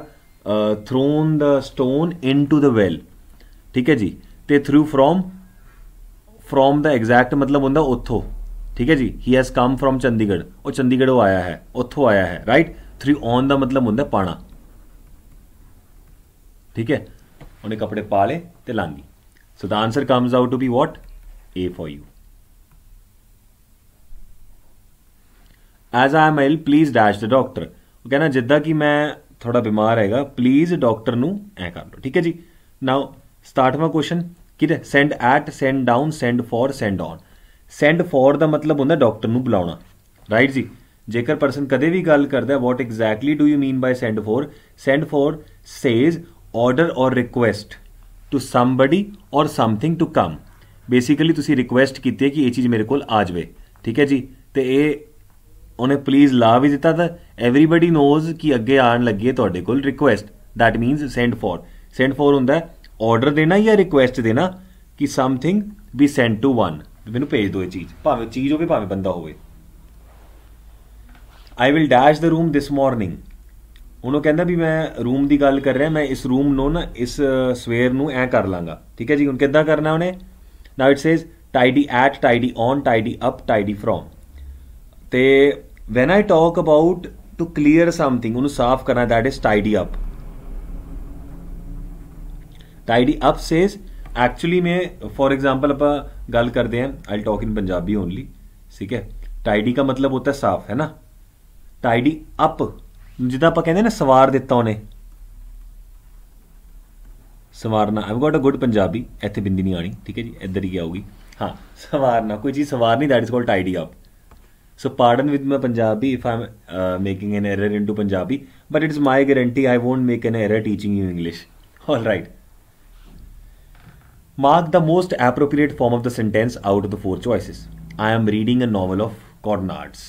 thrown the stone into the well. ਠੀਕ ਹੈ ਜੀ, ਤੇ ਥ्रू ਫਰੋਮ ਦਾ ਐਗਜ਼ੈਕਟ ਮਤਲਬ ਹੁੰਦਾ ਉੱਥੋਂ। ਠੀਕ ਹੈ ਜੀ, he has come from Chandigarh, ਉਹ ਚੰਡੀਗੜ੍ਹੋਂ ਆਇਆ ਹੈ, ਉੱਥੋਂ ਆਇਆ ਹੈ, ਰਾਈਟ। ਥ्रू ਔਨ ਦਾ ਮਤਲਬ ਹੁੰਦਾ ਪਾਣਾ। ਠੀਕ ਹੈ, ਉਹਨੇ ਕੱਪੜੇ ਪਾ ਲਏ ਤੇ ਲਾਂਗੀ। So the answer comes out to be what, A for you. As I am ill please dash the doctor. ਉਹ ਕਹਿੰਦਾ ਜਿੱਦਾਂ ਕਿ ਮੈਂ ਥੋੜਾ ਬਿਮਾਰ ਹੈਗਾ, ਪਲੀਜ਼ ਡਾਕਟਰ ਨੂੰ ਐ ਕਰ ਲਓ। ਠੀਕ ਹੈ ਜੀ, ਨਾਓ ਸਟਾਰਟਵਾਂ ਕੁਐਸਚਨ ਕਿਹਦੇ, send at, send down, send for, send on. Send for ਦਾ ਮਤਲਬ ਹੁੰਦਾ ਡਾਕਟਰ ਨੂੰ ਬੁਲਾਉਣਾ, ਰਾਈਟ ਜੀ। ਜੇਕਰ ਪਰਸਨ ਕਦੇ ਵੀ ਗੱਲ ਕਰਦਾ what exactly do you mean by send for, send for says order or request to somebody or something to come. Basically ਤੁਸੀਂ ਰਿਕੁਐਸਟ ਕੀਤੀ ਹੈ ਕਿ ਇਹ ਚੀਜ਼ ਮੇਰੇ ਕੋਲ ਆ ਜਾਵੇ। ਠੀਕ ਹੈ ਜੀ, ਤੇ ਇਹ ਉਹਨੇ ਪਲੀਜ਼ ਲਾ ਵੀ ਦਿੱਤਾ ਤਾਂ ਐਵਰੀਬਡੀ ਨੋਜ਼ ਕਿ ਅੱਗੇ ਆਉਣ ਲੱਗੀ ਹੈ ਤੁਹਾਡੇ ਕੋਲ request, that means send for. Send for ਹੁੰਦਾ ਆਰਡਰ ਦੇਣਾ ਜਾਂ ਰਿਕੁਐਸਟ ਦੇਣਾ ਕਿ something be send to one, ਮੈਨੂੰ ਭੇਜ ਦਿਓ ਇਹ ਚੀਜ਼, ਭਾਵੇਂ ਚੀਜ਼ ਹੋਵੇ ਭਾਵੇਂ ਬੰਦਾ ਹੋਵੇ। I will dash the room this morning. ਉਹਨੂੰ ਕਹਿੰਦਾ ਵੀ ਮੈਂ ਰੂਮ ਦੀ ਗੱਲ ਕਰ ਰਿਹਾ, ਮੈਂ ਇਸ ਰੂਮ ਨੂੰ ਨਾ ਇਸ ਸਵੇਰ ਨੂੰ ਐ ਕਰ ਲਾਂਗਾ। ਠੀਕ ਹੈ ਜੀ, ਹੁਣ ਕਿੱਦਾਂ ਕਰਨਾ ਉਹਨੇ, ਨਾਓ it says tidy at, tidy on, tidy up, tidy from. ਤੇ when I talk about to clear something, ਉਹਨੂੰ ਸਾਫ਼ ਕਰਨਾ, that is tidy up. Tidy up says actually में for example ਆਪਾਂ ਗੱਲ ਕਰਦੇ हैं, I'll talk in Punjabi only, ठीक है। tidy का मतलब होता है साफ, है ना। tidy up ਜਿੱਦਾਂ ਆਪਾਂ ਕਹਿੰਦੇ ਨਾ ਸਵਾਰ ਦਿੱਤਾ ਉਹਨੇ, ਸਵਾਰਨਾ। I've got a good Punjabi, ਇੱਥੇ ਬਿੰਦੀ ਨਹੀਂ ਆਣੀ, ਠੀਕ ਹੈ ਜੀ, ਇੱਧਰ ਹੀ ਆਊਗੀ। ਹਾਂ, ਸਵਾਰਨਾ, ਕੋਈ ਚੀਜ਼ ਸਵਾਰਨੀ, that is called tidy up. So pardon with my Punjabi if I'm making an error into Punjabi, but it's my guarantee I won't make an error teaching you English. All right. Mark the most appropriate form of the sentence out of the four choices. I am reading a novel of Cornards.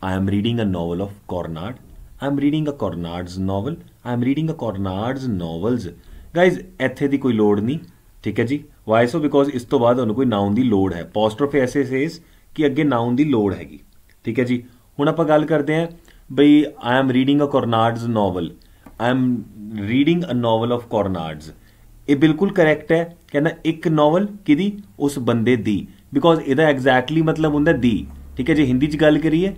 I am reading a novel of Cornard. I am reading a Conrad's novel, I am reading a Conrad's novels. Guys ਇੱਥੇ ਦੀ ਕੋਈ ਲੋੜ ਨਹੀਂ, ठीक है जी। Y so? Because इस तो बाद ਤੁਹਾਨੂੰ ਕੋਈ ਨਾउन ਦੀ ਲੋੜ ਹੈ। apostrophe ऐसे सेज कि ਅੱਗੇ ਨਾउन ਦੀ ਲੋੜ ਹੈਗੀ, ठीक है जी। ਹੁਣ ਆਪਾਂ ਗੱਲ ਕਰਦੇ ਹਾਂ ਬਈ I am reading a Conrad's novel, I am reading a novel of Conrad's. ਇਹ ਬਿਲਕੁਲ ਕਰੈਕਟ ਹੈ। ਕਹਿੰਦਾ ਇੱਕ ਨੋਵਲ ਕਿਹਦੀ? ਉਸ ਬੰਦੇ ਦੀ, ਬਿਕॉज ਇਹਦਾ ਐਗਜ਼ੈਕਟਲੀ ਮਤਲਬ ਹੁੰਦਾ ਦੀ, ਠੀਕ ਹੈ ਜੀ। ਹਿੰਦੀ 'ਚ ਗੱਲ ਕਰੀਏ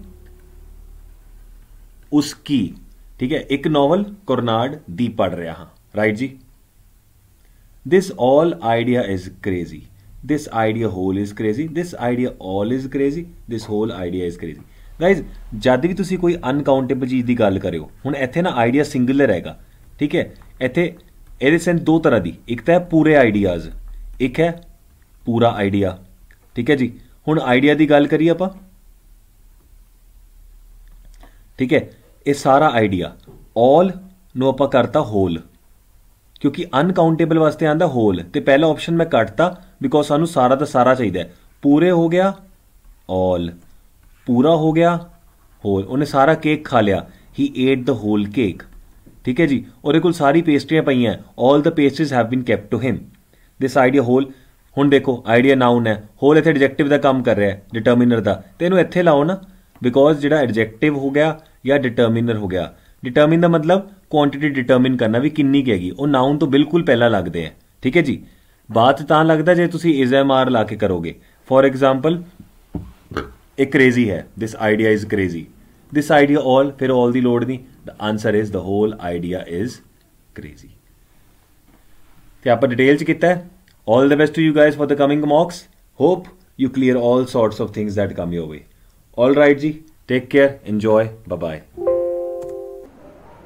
ਉਸकी, ठीक है। एक नॉवल कॉर्नाड दी पढ़ रहा हाँ, राइट जी। This all idea is crazy, this idea whole is crazy, this idea all is crazy, this whole idea is crazy. Guys जब भी तुसी कोई अनकाउंटेबल चीज़ की गल करो, हुण इत्थे ना आइडिया सिंगुलर हैगा, ठीक है। इत्थे ਇਹਦੇ सेंस दो तरह की, एक तो है पूरे आइडियाज़, एक है पूरा आइडिया, ठीक है जी। हुण आइडिया की गल करिए आप, ठीक है। ये सारा आइडिया ऑल नूं आपां करता होल, क्योंकि अनकाउंटेबल वास्ते आंदा होल, तो पहला ऑप्शन मैं कटता बिकॉज सानू सारा तो सारा चाहिए। पूरे हो गया ऑल, पूरा हो गया होल। उन्हें सारा केक खा लिया, he ate the whole cake, ठीक है जी। और कोल सारी पेस्ट्रियां पई हैं, all the pastries have been kept to him. This idea whole, हुण देखो आइडिया नाउन है, होल इत्थे एडजैक्टिव का काम कर रहा है, डिटर्मिनर का, तो इहनूं इत्थे लाओ ना, बिकॉज जिहड़ा एडजैक्टिव हो गया या डिटर्मिनर हो गया। डिटर्मिन का मतलब क्वांटिटी डिटर्मिन करना भी किन्नी की हैगी, वो नाउन तो बिल्कुल पहला लगते हैं, ठीक है जी। बात तां लगदा जे तुसीं इज एम आर ला के करोगे। फॉर एग्जाम्पल एक क्रेजी है, this idea is crazy, this idea all, फिर ऑल दी लोड़ नहीं, the answer is the whole idea is crazy. तो आप डिटेल च कीता है। All the best to you guys for the coming mocks, hope you clear all sorts of things that come your way. All right जी, take care, enjoy, bye bye.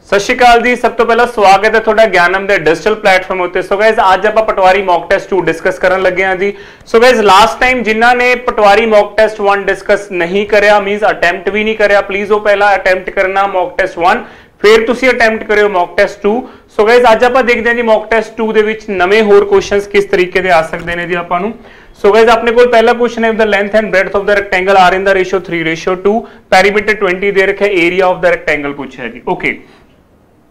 सत श्री अकाल जी, सब तो पहला स्वागत है थोड़ा ज्ञानम दे डिजिटल प्लेटफॉर्म उत्ते। सो गाइज आज आप पटवारी मॉक टेस्ट 2 डिस्कस करन लगे हैं जी। सो गाइज लास्ट टाइम जिन्हां ने पटवारी मॉक टेस्ट 1 डिस्कस नहीं करया, मींस अटेम्प्ट भी नहीं करया, प्लीज वो पहला अटेम्प्ट करना मॉक टेस्ट 1, फिर तुसी अटेम्प्ट करियो मॉक टेस्ट 2। सो गाइज आज आप देखते हैं जी मॉक टेस्ट 2 दे विच नवे होर क्वेश्चंस किस तरीके दे आ सकते हैं जी आपां नूं। सो गाइज अपने को पहला क्वेश्चन है the length and breadth of the rectangle are in the ratio 3:2, perimeter 20 दे रखा है, एरिया ऑफ द रेक्टेंगल पूछा है जी। ओके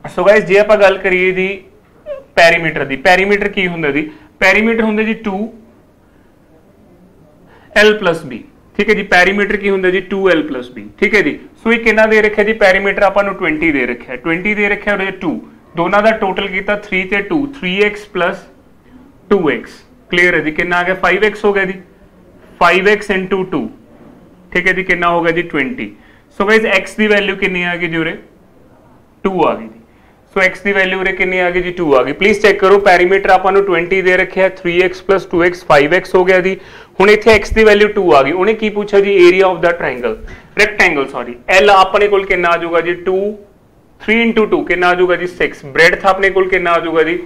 सो गाइज जे आपां गल करिए जी पेरीमीटर दी, पेरीमीटर की हुंदा जी? पेरीमीटर हुंदा जी 2l+b, ठीक है जी। पेरीमीटर की हुंदा जी 2l+b, ठीक है जी। सो ये कितना दे रखा है जी? पेरीमीटर आपां नूं 20 दे रखा है, 20 दे रखा है और 2, दोनों का टोटल किया 3 ते 2, 3x + 2x, क्लियर है जी। कितना आ गया? 5x हो गया जी, 5x × 2, ठीक है जी। कितना हो गया जी? 20। सो गाइज x की वैल्यू कितनी आ गई जी? उरे 2 आ गई जी। सो x की वैल्यू उरे कितनी आ गई जी? 2 आ गई। प्लीज चेक करो, पेरीमीटर आपां नूं 20 दे रखे है, 3x + 2x 5x हो गया जी। हुण इत्थे x की वैल्यू 2 आ गई, उन्हें की पूछा जी? Area of the triangle, rectangle sorry. l अपने कोल कितना आ जाऊगा जी? 2, 3 × 2 कितना आ जाऊगा जी? 6। ब्रेड्थ अपने कोल कितना आ जाऊगा जी?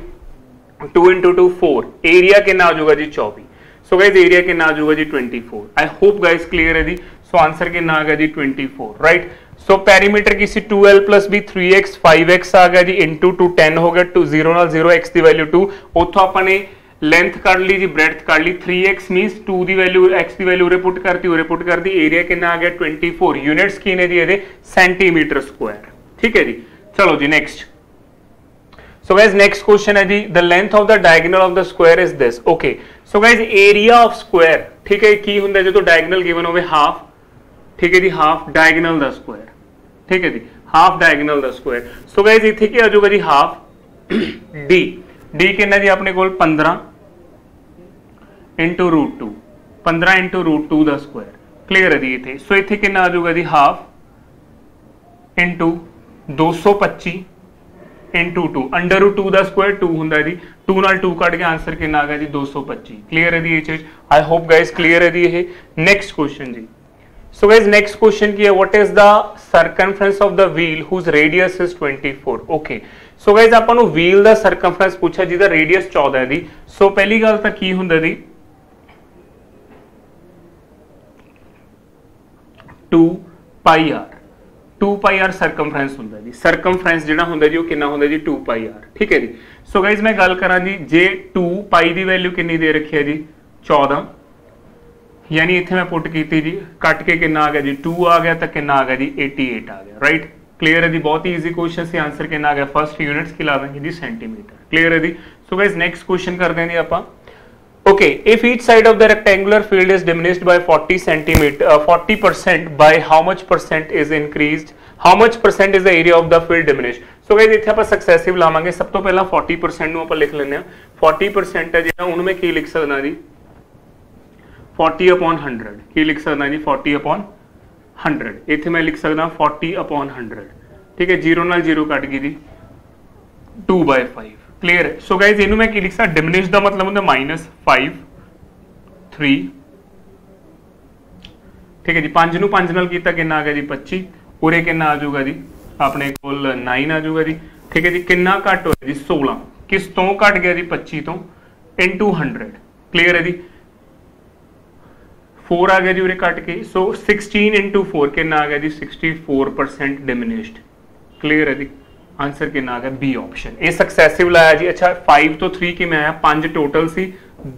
2 × 2 4। एरिया कितना आ जाऊगा जी? 24। सो गाइज एरिया कितना आ जाऊगा जी? 24। आई होप गाइज क्लियर है जी। सो आंसर कितना आ गया जी? 24, राइट। सो पेरीमीटर किसी 2l+b 3x 5x आ गया जी, इंटू 2 10 हो गया, 2 0 ਨਾਲ 0 x ਦੀ ਵੈਲਿਊ 2, ਉੱਥੋਂ ਆਪਾਂ ਨੇ ਲੈਂਥ ਕੱਢ ਲਈ ਜੀ, ਬ੍ਰੈਡਥ ਕੱਢ ਲਈ, 3x ਮੀਨਸ 2 ਦੀ ਵੈਲਿਊ x ਦੀ ਵੈਲਿਊ ਉਰੇ ਪੁੱਟ ਕਰਤੀ, ਉਰੇ ਪੁੱਟ ਕਰਤੀ। ਏਰੀਆ ਕਿੰਨਾ ਆ ਗਿਆ? 24। ਯੂਨਿਟਸ ਕੀ ਨੇ ਜੀ ਇਹਦੇ? ਸੈਂਟੀਮੀਟਰ ਸਕੁਆयर, ठीक है जी। चलो जी next. So guys next question है जी the length of the diagonal of the square is this. Okay so guys area of square, ठीक है, की हुंदा जो तो डायगोनल गिवन होवे हाफ, ठीक है जी, हाफ डायगोनल दा स्क्वायर, ठीक है जी, हाफ डायगोनल दा स्क्वायर। सो गाइज इत्थे की आ जाऊगा जी हाफ डी, डी कितना जी अपने कोल 15 × √2, 15 × √2 दा स्क्वायर, क्लियर है जी इत्थे। सो इत्थे कितना आ जाऊगा जी हाफ इंटू 225 × 2, √2 ਦਾ ਸਕੁਆयर 2 ਹੁੰਦਾ ਜੀ, 2 ਨਾਲ 2 ਕੱਢ ਕੇ ਆਨਸਰ ਕਿੰਨਾ ਆ ਗਿਆ ਜੀ? 225। क्लियर है जी ये चीज? आई होप गाइज क्लियर है जी ये। नेक्स्ट क्वेश्चन जी। सो गाइज नेक्स्ट क्वेश्चन की है what is the circumference of the wheel whose radius is 24। Okay so guys ਆਪਾਂ ਨੂੰ व्हील ਦਾ ਸਰਕਮਫਰੈਂਸ ਪੁੱਛਿਆ ਜਿਹਦਾ ਰੇਡੀਅਸ 14 ਹੈ ਜੀ। ਸੋ ਪਹਿਲੀ ਗੱਲ ਤਾਂ ਕੀ ਹੁੰਦਾ ਜੀ? 2πr, 2πr ਸਰਕਮਫਰੈਂਸ ਹੁੰਦਾ ਜੀ। ਸਰਕਮਫਰੈਂਸ ਜਿਹੜਾ ਹੁੰਦਾ ਜੀ ਉਹ ਕਿੰਨਾ ਹੁੰਦਾ ਜੀ? 2πr, ਠੀਕ ਹੈ ਜੀ। ਸੋ ਗਾਇਜ਼ ਮੈਂ ਗੱਲ ਕਰਾਂ ਜੀ, ਜੇ 2π ਦੀ ਵੈਲਿਊ ਕਿੰਨੀ ਦੇ ਰੱਖੀ ਹੈ ਜੀ? 14, यानी इत्थे मैं पुट की जी, कट के कितना आ गया जी? 2 आ गया, तो कितना आ गया जी? 88 आ गया, राइट। क्लियर है जी, बहुत ही इजी क्वेश्चन से आंसर कितना आ गया फर्स्ट यूनिट्स की ला देंगे जी सेंटीमीटर। क्लियर है जी। सो गाइस नेक्स्ट क्वेश्चन कर देंगे आप। Okay, if each side of the rectangular field is diminished by 40% by how much percent is increased? How much percent is the area of the field diminished? So guys इत्थे ਆਪਾਂ successive ਲਾਵਾਂਗੇ। ਸਭ ਤੋਂ ਪਹਿਲਾਂ 40% ਨੂੰ ਆਪਾਂ ਲਿਖ ਲੈਂਦੇ ਆ। 40% ਹੈ ਜਿਹੜਾ ਉਹਨੂੰ ਮੈਂ ਕੀ ਲਿਖ ਸਕਦਾ ਜੀ 40/100। ਕੀ ਲਿਖ ਸਕਦਾ ਜੀ 40/100। ਇੱਥੇ ਮੈਂ ਲਿਖ ਸਕਦਾ 40/100। ਠੀਕ ਹੈ, 0 ਨਾਲ 0 ਕੱਟ ਗਈ ਜੀ 2/5। क्लियर है। सो गाइज इनू मैं की लिख सकता डिमिनिश का मतलब होंगे -5 3। ठीक है जी, 5 नू 5 नाल कीता कितना आ गया जी 25। उरे कितना आ जाऊगा जी अपने कोल 9 आ जाऊगा जी। ठीक है जी, कितना घट होया जी 16। किस तो घट गया जी 25 तो इनटू 100। क्लियर है जी, 4 आ गया जी उरे कट के। सो 16 × 4 कितना आ गया जी 64% डिमिनिश्ड। क्लियर है जी, आंसर कितना आ गया बी ऑप्शन। ये सक्सेसिव लाया जी। अच्छा 5 तो 3 कि मैं आया 5 टोटल सी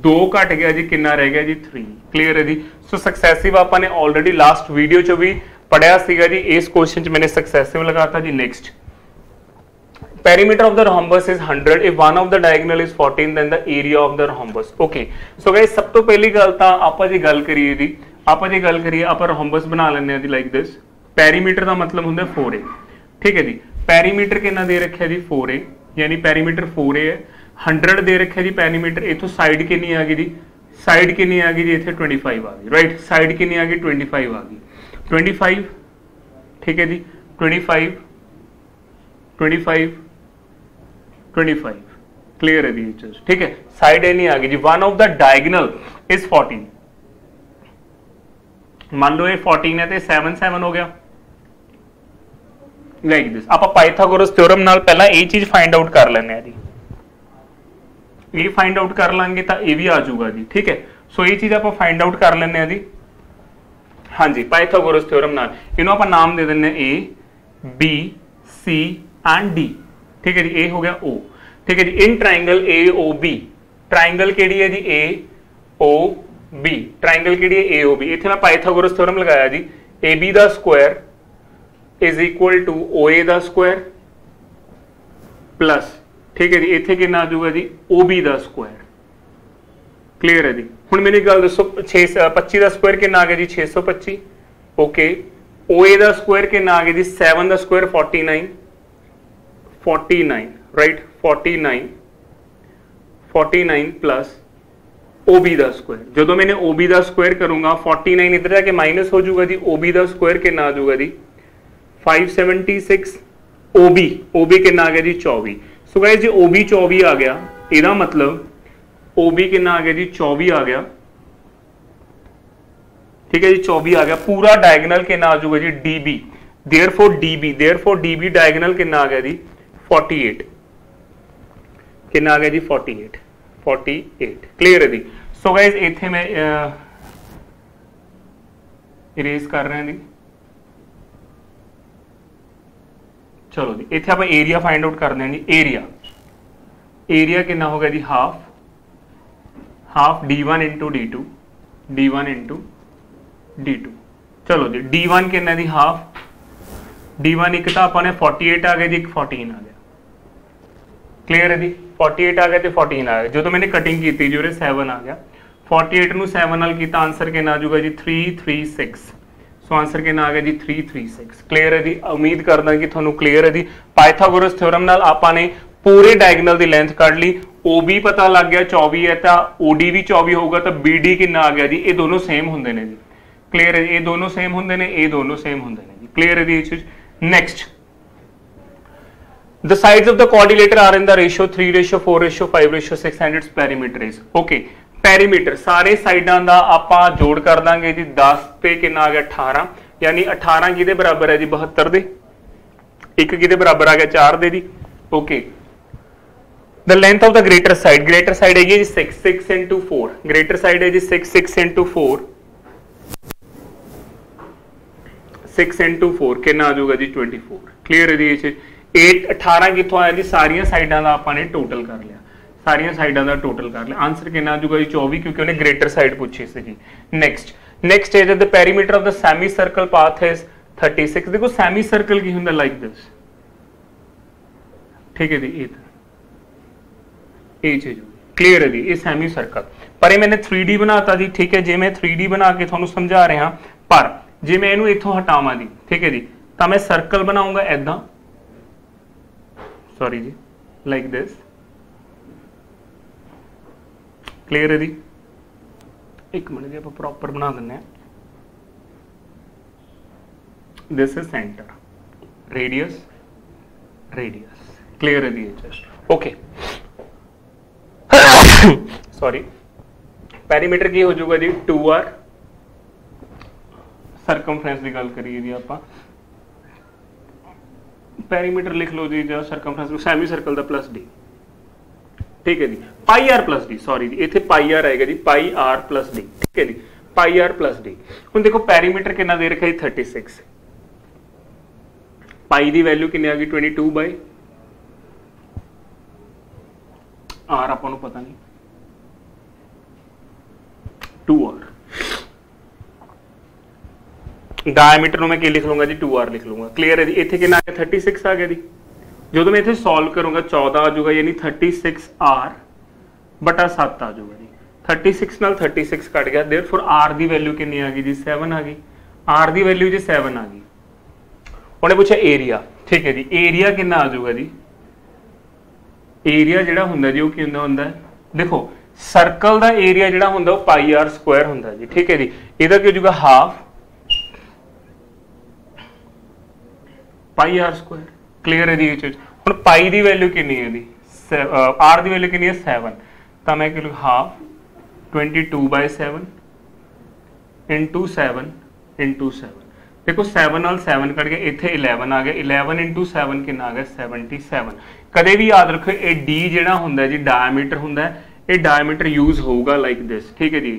2 घट गया जी, कितना रह गया जी 3। क्लियर है जी। सो सक्सेसिव आपने ऑलरेडी लास्ट वीडियो च भी पढ़िया सीगा जी। इस क्वेश्चन च मैंने सक्सेसिव लगाता जी। Next, perimeter of the rhombus is 100 if one of the diagonal is 14 then the area of the rhombus। Okay so guys सब तो पहली गल तां आपां जी गल करिए जी, आपां जी गल करिए आपां rhombus बना लेने जी लाइक दिस। पेरीमीटर का मतलब हुंदा 4a। ठीक है जी, पैरीमीटर कितना दे रखा जी 4a, यानी पैरीमीटर 4a है। 100 दे रखा जी पैरीमीटर। इथों साइड कितनी आ गई जी, साइड कितनी आ गई जी इथे 25 आ गई। राइट, साइड कितनी आ गई 25 आ गई 25। ठीक है जी, 25 25 25। क्लियर है जी। ठीक है, साइड ए नहीं आ गई जी। One of the diagonal is 14। मान लो ये 14 है तो 7 7 हो गया लाइक दिस। आप पाइथागोरस थ्योरम नाल पहला ये चीज फाइंड आउट कर लेने जी। ये फाइंड आउट कर लांगे तो ये भी आ जाऊगा जी। ठीक है, सो ये चीज आप फाइंड आउट कर लेने जी। हाँ जी, पाइथागोरस थ्योरम नाल इन्हों आप नाम दे देने A B C and D. ठीक है जी, ए हो गया ओ। ठीक है जी, in triangle A O B, triangle केड़ी है जी ए ओ बी, ट्राइंगल केड़ी है ए ओ बी। इत्थे मैं पाइथागोरस थ्योरम लगाया जी। ए बी दा square is equal to O A दा स्क्वायर प्लस, ठीक है जी, इत्थे कितना आ जाऊगा जी ओ बी दा स्क्वायर। क्लियर है जी। हुण मेरी गल दसो 25 दा स्क्वायर कितना आ गया जी 625। ओके, ओ ए दा स्क्वायर कितना आ गया जी 7 दा स्क्वायर 49 49। राइट, 49 प्लस ओ बी दा स्क्वायर। जो मैंने ओ बी दा स्क्वायर करूंगा 49 इधर जाके माइनस हो जाऊगा जी। ओ बी दा स्क्वायर कितना आ जाऊगा जी 576। ओबी कितना आ गया जी 24। सो गाइस जी ओबी 24 आ गया, ਇਹਦਾ मतलब ओबी कितना आ गया जी 24 आ गया। ठीक है जी, 24 आ गया। पूरा डायगोनल कितना आ जाऊगा जी डीबी। देयरफॉर डीबी डायगोनल कितना आ गया जी 48। कितना आ गया जी 48। क्लियर है जी। सो गाइस इत्थे मैं इरेज कर रहे हैं जी। चलो जी, इत्थे आप एरिया फाइंड आउट करते हैं जी। एरिया कितना हो गया जी हाफ d1 इंटू d2 चलो जी, d1 कितना जी हाफ। d1 एक तो अपने 48 आ गया जी, एक 14 आ गया। क्लियर है जी, 48 आ गया तो 14 आ गया। जो तो मैंने कटिंग की थी जो 7 आ गया। 48 ਨੂੰ 7 ਨਾਲ ਕੀਤਾ आंसर कितना आ जाऊगा जी 336। सो आंसर कितना आ गया जी 336। क्लियर है जी, उम्मीद करदा कि ਤੁਹਾਨੂੰ क्लियर है जी। पाइथागोरस थ्योरम ਨਾਲ ਆਪਾਂ ਨੇ पूरे डायगोनल की लेंथ कढ़ ली। OB पता लग गया 24 है तो OD भी 24 होगा तो BD कितना आ गया जी, ये दोनों सेम होंगे ने जी। क्लियर है, ये दोनों सेम होंगे ने, ये दोनों सेम होंगे ने जी। क्लियर है जी ये चीज। Next, the sides of the quadrilateral are in the ratio 3:4:5:6 and its perimeter is okay। Perimeter ਸਾਰੇ ਸਾਈਡਾਂ ਦਾ ਆਪਾਂ ਜੋੜ ਕਰ ਦਾਂਗੇ ਜੀ 10 ਤੇ ਕਿੰਨਾ ਆ ਗਿਆ 18, यानी 18 किहदे बराबर है जी 72 दे, एक किहदे बराबर आ गया 4 दे जी। Okay, the length of the greater side है जी 6 इंटू 4, ग्रेटर साइड है जी 6 इंटू 4 कितना आ जाऊगा जी 24। क्लियर है जी। ये 18 कितों आया जी, सारिया साइडों का आपने टोटल कर लिया, सारिया साइडों का टोटल कर लिया। आंसर कितना आ जाऊगा जी 24, क्योंकि उन्हें ग्रेटर साइड पूछी सी जी। Next is the perimeter of the semi circle path is 36। देखो सैमी सर्कल की होंगे लाइक दिस, ठीक है जी, ये चीज क्लियर है जी, ये सैमी सर्कल। पर ये मैंने 3D बनाता जी, ठीक है, जे मैं 3D बना के थोड़ा समझा रहा, पर जे मैं इनू इथों हटावां जी, ठीक है जी, तो मैं सर्कल बनाऊंगा ऐदा, सॉरी जी, लाइक दिस, क्लियर है जी। एक मिनट जी आप प्रॉपर बना दें, this is centre, radius radius, clear है जी, जस्ट ओके। सॉरी, पैरीमीटर की हो जाऊगा जी 2r, सरकमफ्रेंस की गल करिए जी आप, पैरीमीटर लिख लो जी, जो सरकमफ्रेंस सैमी सर्कल का प्लस डी, ठीक है जी, पाई आर प्लस डी, सॉरी जी, इतने पाई आर आएगा जी, पाई आर प्लस डी, ठीक है जी, पाई आर प्लस डी। हुण देखो पैरीमीटर कितना दे रखा जी 36, पाई की वैल्यू कितनी आ गई 22 बाय आर, आपको पता नहीं 2r, डायमीटर मैं लिख लूंगा जी 2r लिख लूंगा, क्लियर है जी। इतने कितना आ गया 36 आ गया जी, जो मैं इतने सॉल्व करूंगा 14 आ जाऊगा, यानी 36r बटा 7 आ जाऊगा जी, 36 नाल 36 कट गया, देयरफॉर r की वैल्यू कितनी आ गई जी 7 आ गई, r की वैल्यू जी 7 आ गई। उन्हें पूछा एरिया, ठीक है जी, एरिया कितना आ जाऊगा जी, एरिया जिहड़ा हुंदा जी वो की हुंदा है, देखो सर्कल का एरिया जिहड़ा हुंदा वो पाई आर स्क्वायर हुंदा जी, ठीक है जी, इहदा की हो जाऊगा half pi are square, clear है जी ये चीज। हुण पाई की वैल्यू कितनी है जी, आर की वैल्यू कितनी है 7, तो मैं कि हाफ 22/7 इंटू 7 इंटू 7, देखो 7 नाल 7 कट गया, इत्थे 11 आ गया, 11 इंटू 7 कितना आ गया 77। कदे भी याद रखो ये डी जिहड़ा हुंदा जी डायमीटर हुंदा है, ये डायमीटर यूज होगा लाइक दिस, ठीक है जी,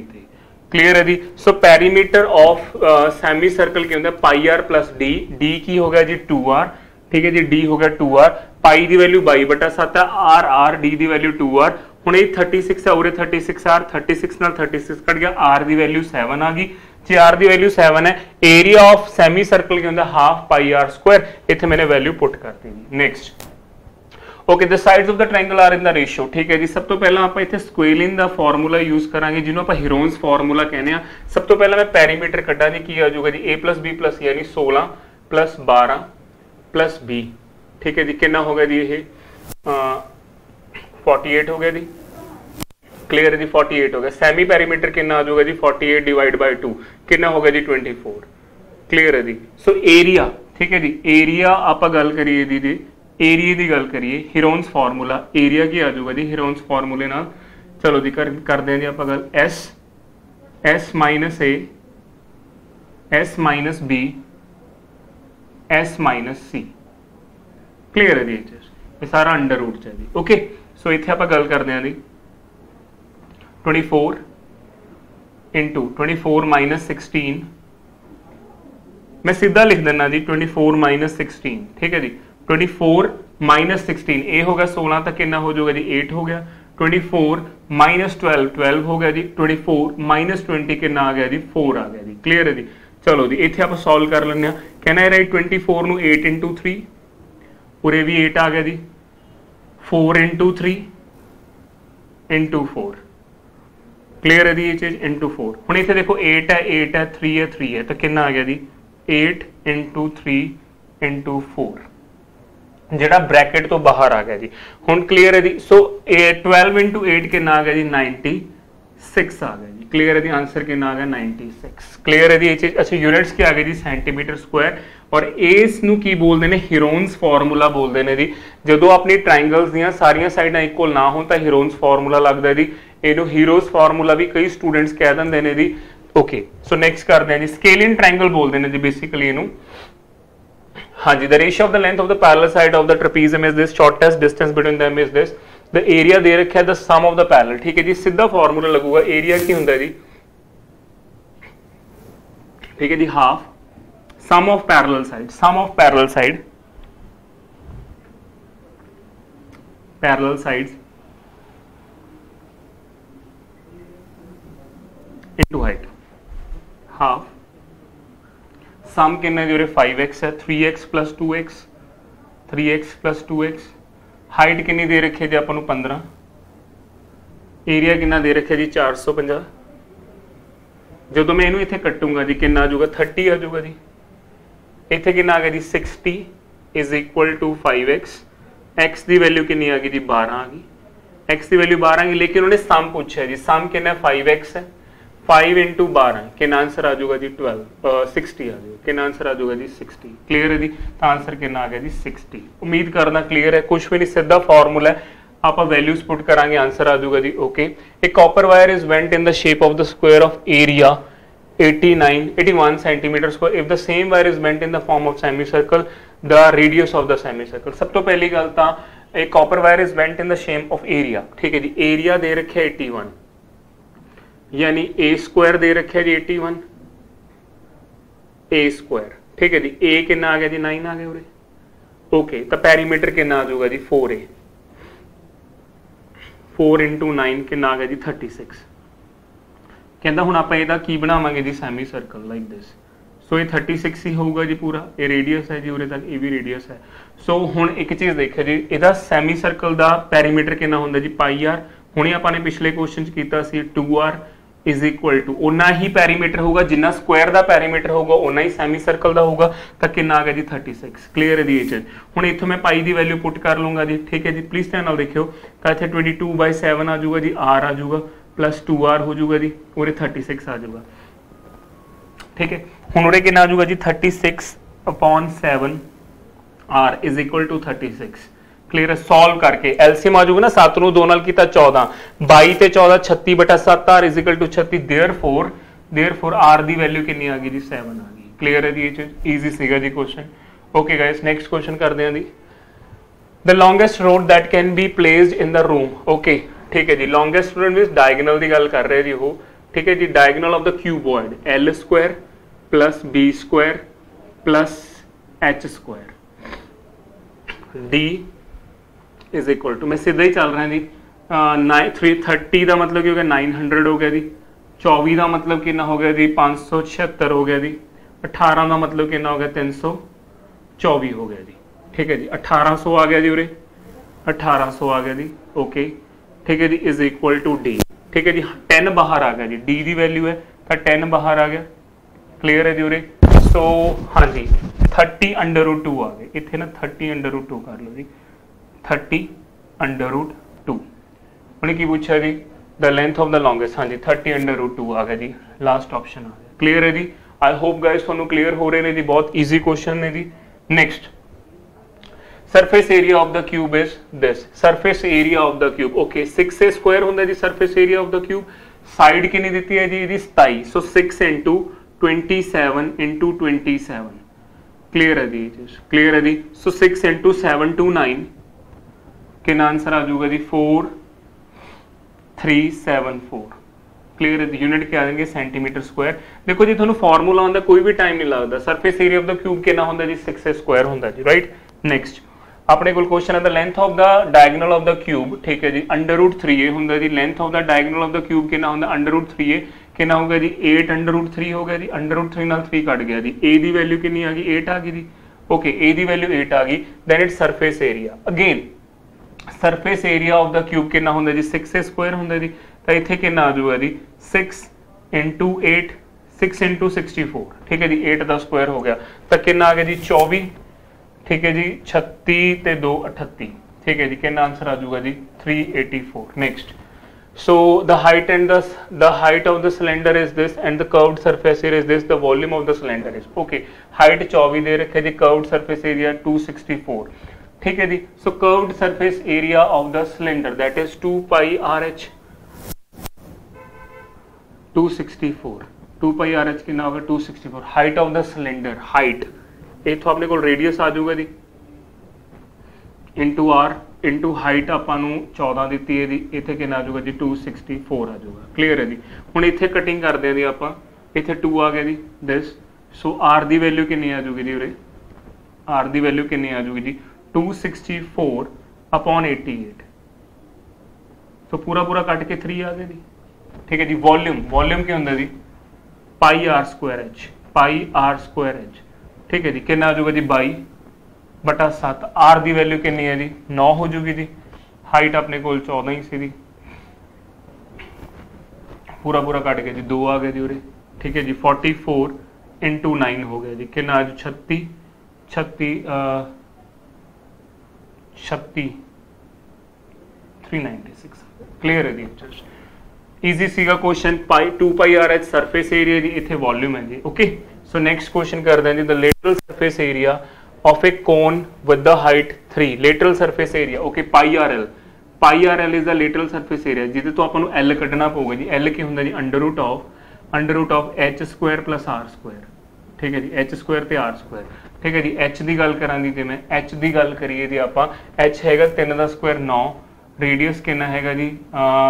क्लियर है जी। सो पैरीमीटर ऑफ सेमी सर्कल की होंगे पाई आर प्लस डी, डी की हो गया जी 2r, ठीक है जी, डी हो गया 2r, पाई की वैल्यू 22/7 है, आर आर डी की वैल्यू 2r, हुण ये 36 है, उरे 36r, 36 नाल 36 कट गया, आर की वैल्यू 7 आ गई, जे आर की वैल्यू 7 है, एरिया ऑफ सेमी सर्कल की होंगे हाफ पाई आर स्क्वायर, इत्थे मैंने वैल्यू पुट कर दी। Next, okay, the sides of the triangle are in the ratio, ठीक है जी। सब तो पहला आप इत्थे स्क्वेलिन दा फार्मूला यूज करांगे, जिन्हों आप हीरोन्स फार्मूला कहने आ। सब तो पहला मैं पैरीमीटर कड्डा जी, की आ जाऊगा जी a + b + यानी 16 + 12 + b, ठीक है जी, कितना हो गया जी ये 48 हो गया जी, क्लियर है जी, 48 हो गया। सेमी पैरीमीटर कितना आ जाऊगा जी 48 / 2 कितना हो गया जी 24, क्लियर है जी। सो एरिया, ठीक है जी, एरिया आप गल करिए जी, एरिया की गल करिए, हीरोन्स फार्मूला एरिया की आ जाऊगा जी, हीरोन्स फार्मूले नाल चलो जी करते हैं जी आप गल, S - A S - B S - C, clear है जी, ये सारा अंडर रूट है जी, ओके। सो इत्थे आप गल करते हैं जी 24 इंटू 24 - 16, मैं सीधा लिख देना जी 24 - 16, ठीक है जी, 24 - 16 ए हो गया 16, तक कितना हो जाएगा जी 8 हो गया, 24 - 12 12 हो गया जी, 24 - 20 कितना आ गया जी 4 आ गया जी, क्लियर है जी। चलो जी इत्थे आप सॉल्व कर लें, कहना है राइट 24 ਨੂੰ 8 × 3, उरे भी 8 आ गया जी, 4 × 3 × 4, क्लियर है जी ये चीज, × 4। हुण इत्थे देखो 8 है 8 है 3 है 3 है, तो कितना आ गया जी 8 × 3 × 4, ਜਿਹੜਾ ब्रैकेट तो बाहर आ गया जी। हुण क्लियर है जी। सो 12 × 8 कितना आ गया जी 96 आ गया जी, क्लियर है जी, आंसर कितना आ गया 96, क्लियर है जी ये चीज। अच्छा यूनिट्स क्या आ गई जी सेंटीमीटर स्क्वायर, और इस नू की बोलते हैं हीरोन्स फार्मूला बोलते हैं जी। जो अपनी ट्रायंगल्स दी सारियां साइडां इक्वल ना हो तो हीरोन्स फार्मूला लगता है जी, इनू हीरोज फार्मूला भी कई स्टूडेंट्स कह देंगे ने जी, ओके। सो नेक्स्ट करते हैं जी, स्केलिन ट्रायंगल बोलते हैं जी बेसिकली इनू, हाँ जी। The ratio of the length of the parallel side of the trapezium is this, shortest distance between them is this, the area दे रखा है the sum of the parallel, ठीक है जी, सीधा फार्मूला लगूगा, एरिया की होंगे जी, ठीक है जी, half sum of parallel side, sum of parallel side, parallel sides into height, half sum कितना जी उरे 5x है, 3x plus 2x, 3x plus 2x। Height कितनी दे रखी है जी अपन 15, एरिया कितना दे रखा जी 450। जो मैं इनू इत्थे कटूंगा जी कितना आ जाऊगा 30 आ जाऊगा जी। इत्थे कितना आ गया जी 60 is equal to 5x। x की वैल्यू कितनी आ गई जी 12 आ गई, x की वैल्यू 12 आ गई, लेकिन उन्होंने सम पूछा है जी, सम कितना 5x है, 5 इंटू 12 कितना आंसर आ जाऊगा जी 60 आ जाएगा, कितना आंसर आ जाऊगा जी 60। क्लियर है जी, तो आंसर कितना आ गया जी 60। उम्मीद करना क्लियर है, कुछ भी नहीं, सीधा फॉर्मूला है, आप वैल्यूज पुट करांगे आंसर आ जाऊगा जी। Okay, a copper wire is bent in the shape of the square of area 81 centimetre square if the same wire is bent in the form of semi circle the radius of the semi circle. सब तो पहली गल तो a copper wire is bent in the shape of area, ठीक है जी। Area दे रखे 81 यानी ए square दे रखे जी 81 ए स्क्वायर, ठीक है जी। ए कितना आ गया जी 9 आ गया उरे। ओके, तो पेरीमीटर कितना आ जाऊगा जी 4a, 4 इंटू 9 कितना आ गया जी 36। कहता हुण आपां इहदा की बनावांगे जी सैमी सर्कल लाइक दिस। सो ये 36 ही होगा जी पूरा, ये रेडियस है जी उरे तक, ये भी रेडियस है। सो हुण एक चीज देखिए जी, इहदा सैमी सर्कल दा पेरीमीटर कितना हुंदा जी पाई आर। हुणे आपां ने पिछले क्वेश्चन च कीता सी 2r इज इक्वल टू उन्ना ही पेरीमीटर होगा, जिन्ना स्क्वायर दा पेरीमीटर होगा उन्ना ही सैमी सर्कल दा होगा, तो कितना आ गया जी 36। क्लियर है जी ये चीज। हुण इत्थों मैं पाई दी वैल्यू पुट कर लूंगा जी, ठीक है जी। प्लीज ध्यान नाल देखियो, तो इत्थे 22/7 आ जाऊगा जी, r आ जाऊगा प्लस 2r हो जाऊगा जी, उरे 36 आ जाऊगा, ठीक है। हुण उरे कितना आ जाऊगा जी 36/7 r is equal to 36। Clear है, सॉल्व करके एलसीएम आ जाऊगा ना, 7 ਨੂੰ 2 ਨਾਲ ਕੀਤਾ 14, 22 ਤੇ 14 36/7 r is equal to 36। Therefore r ਦੀ वैल्यू कितनी आ गई जी 7 आ गई। क्लियर है जी, ये चीज इजी ਸੀਗਾ जी question. Okay guys, next question करते हैं जी। The longest rod that can be placed in the room. Okay, ठीक है जी। लॉन्गेस्ट रोड मींस डायगोनल की गल कर रहे जी वो, ठीक है जी। Diagonal of the cuboid l square plus b square plus h square d is equal to, मैं सीधा ही चल रहा है जी, 330 का मतलब क्या हो गया 900 हो गया जी, 24 का मतलब कितना हो गया जी 576 हो गया जी, 18 का मतलब कितना हो गया 324 हो गया जी, ठीक है जी। 1800 आ गया जी उरे, 1800 आ गया जी। ओके, ठीक है जी, इज इक्वल टू डी, ठीक है जी। 10 बाहर आ गया जी, डी की वैल्यू है तो 10 बाहर आ गया। क्लियर है जी उरे। सो हाँ जी 30/2 आ गए इतने ना, 30/2 कर लो जी, 30/2। उन्हें की पूछा जी the length of the longest, हाँ जी 30/2 आ गया जी, लास्ट ऑप्शन आ गया। क्लियर है जी। आई होप गाइस ਤੁਹਾਨੂੰ क्लियर हो रहे हैं जी, बहुत ईजी क्वेश्चन ने जी। Next, surface area of the cube is this, surface area of the cube. Okay, 6a square होता है जी surface area of the cube. Side कितनी दी है जी, 27, सो 6 इंटू 27 इंटू 27। क्लियर है जी, क्लियर है जी। सो 6 इंटू 7 to 9 कितना आंसर आ जाऊगा जी 4374। क्लियर है, यूनिट क्या आ जाएंगे सेंटीमीटर स्क्वायर। देखो जी थोड़ा फॉर्मूला होता कोई भी टाइम नहीं लगता, surface area of the cube कितना होता जी 6a स्क्वायर होता जी, राइट। नेक्स्ट अपने को क्वेश्चन है the length of the diagonal of the cube, ठीक है जी, √3a होता जी। Length of the diagonal of the cube कितना होता √3a, कितना होगा जी 8/3 हो गया जी, √3 नाल 3 कट गया जी। a की वैल्यू कितनी आ गई 8 आ गई जी। ओके, a की वैल्यू 8 आ गई, then it surface area. Again surface area of the cube कितना होता जी 6a स्क्वायर होता जी, तो इतने कितना आ जाऊगा जी 6 इंटू 8, 6 इंटू 64, ठीक है जी, 8 का स्क्वायर हो गया, तो कितना आ गया जी 24, ठीक है जी, 36 ते 2 38, ठीक है जी, कितना आंसर आ जाऊगा जी 384। Next, so the height and the height of the cylinder is this and the curved surface area is this, the volume of the cylinder is okay। height 24 दे रखे जी, curved surface area 264, ठीक है जी। so curved surface area of the cylinder that is 2 pi RH 264, 2 pi RH कितना होगा 264। height of the cylinder, height इथों अपने को radius आ जाऊगा जी इंटू आर इंटू हाइट आपां नूं 14 दी है जी, इत्थे कितना आ जाऊगा जी 264 आ जाऊगा। क्लियर है जी। हुण इत्थे कटिंग करते हैं जी आपां, इत्थे 2 आ गया जी this, so r the value कितनी आ जाऊगी जी उरे, आर दी वैल्यू कितनी आ जाऊगी जी 264/88, तो पूरा पूरा कट के 3 आ गया जी, ठीक है जी। वॉल्यूम, वॉल्यूम क्या होंगे जी pi r square h, pi are square H, ठीक है जी। कितना आ जाऊगा जी 22/7। आर की वैल्यू कितनी है जी 9 हो जूगी जी। हाइट अपने को 14 ही सी, पूरा पूरा कट गया जी 2 आ गया जी उरे, ठीक है जी। 44 × 9 हो गया जी, कितना आज 36 396। क्लियर है जी। ईजी सीगा question. Pi 2πr surface area जी, इतने वॉल्यूम है जी। ओके, सो नेक्स्ट क्वेश्चन करते हैं जी। The lateral surface area of a cone with the height 3। Lateral surface area okay πrl, πrl is the lateral surface area जिहदे तो आपां नूं l कड्ढना पऊगा जी। l की हुंदा जी under root of h square plus r square, ठीक है जी। h स्क्वायर ते r स्क्वायर, ठीक है जी। h की गल करां दी, मैं h की गल करिए जी आपां, h हैगा 3 का स्क्वायर 9, रेडियस कितना हैगा जी,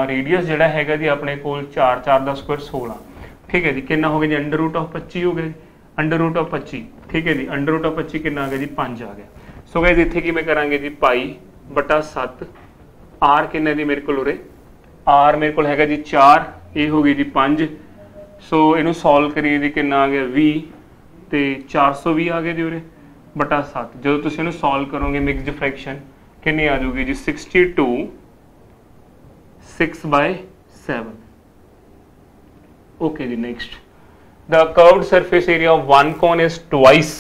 रेडियस जिहड़ा हैगा जी अपने कोल 4 का स्क्वायर 16, ठीक है जी। कितना हो गया जी अंडर रूट ऑफ 25 हो गया, अंडर रूट ऑफ 25, ठीक है जी। अंडर रूट ऑफ 25 कितना आ गया जी 5 आ गया। सो गाइस इत्थे की मैं करांगे जी π/7, आर किन्ने दी मेरे को उरे, आर मेरे को हैगा जी 4, ये हो गई जी 5। सो इनू सॉल्व करिए जी, कितना आ गया 20 ते 420 आ गया जी उरे /7। जो तुम इनू सॉल्व करोगे मिक्सड फ्रैक्शन कितनी आ जाऊगी जी 62 6/7। ओके जी। Next, the curved surface area of one cone is twice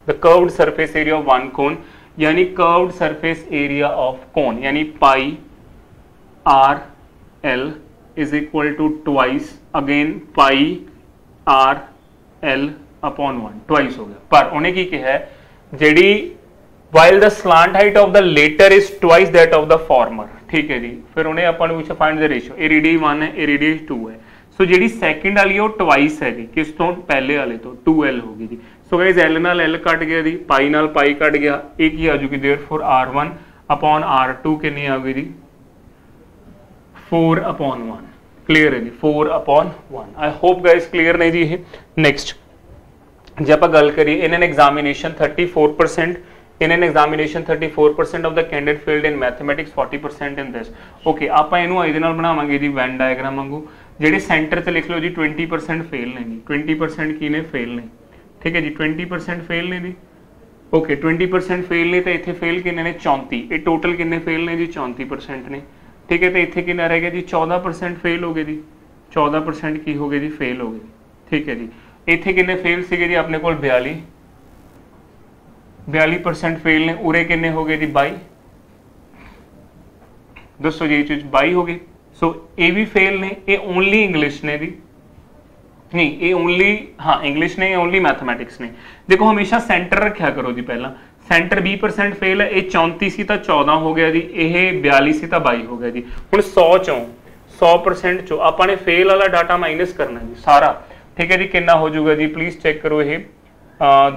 the curved surface area of one cone, यानी curved surface area of cone यानी πrl is equal to twice again πrl/1, twice हो गया। पर उन्हें की कहा है जेडी while the slant height of the later is twice that of the former, ठीक है जी। फिर उन्हें अपन पूछा find the ratio, A radius 1 है, ए रेडियस 2 है। सो जी सेकंड वाली वो ट्वाइस है जी, किस तो पहले वाले तो 2l होगी जी। सो गाइस l नाल l कट गया जी, पाई नाल पाई कट गया, एक ही आ जाएगी देयरफॉर r1/r2 कितनी आ गई जी 4/1। क्लियर है जी 4/1। आई होप गाइस क्लियर नहीं जी। नेक्स्ट जे आप गल करिए in an examination 34%, in an examination 34% of the candidate failed in mathematics, 40% in this। Okay, आप इनू ਇਹਦੇ ਨਾਲ ਬਣਾਵਾਂਗੇ ਜੀ ਵੈਨ ਡਾਇਗਰਾਮ ਵਾਂਗੂ। ਜਿਹੜੇ ਸੈਂਟਰ ਤੇ ਲਿਖ ਲਓ ਜੀ 20% ਫੇਲ ਨੇ ਜੀ, 20% ਕੀ ਨੇ ਫੇਲ ਨੇ, ਠੀਕ ਹੈ ਜੀ। 20% ਫੇਲ ਨੇ ਜੀ। ओके 20% फेल ने, तो इतने फेल किन्ने ने 34, ये टोटल किन्ने फेल ने जी 34% ने, ठीक है। तो इतने कितना रह गया जी 14% फेल हो गए जी, 14% की हो गए जी फेल हो गए, ठीक है जी। इतने किन्ने फेल सीगे जी अपने को 42% फेल ने, उरे किन्ने हो गए जी 22, दसो जी ये चीज 22 हो गई। सो ये भी फेल ने, ये ओनली इंग्लिश ने जी, नहीं ये ओनली हाँ इंग्लिश ने, ओनली मैथमैटिक्स ने। देखो हमेशा सेंटर रखा करो जी, पहला सेंटर 20% फेल है, ये 34 सी तो 14 हो गया जी, ये 42 सी तो 22 हो गया जी। हुण 100 चों 100% चो आपने फेल वाला डाटा माइनस करना जी सारा, ठीक है जी। कितना हो जाऊगा जी प्लीज चेक करो, ये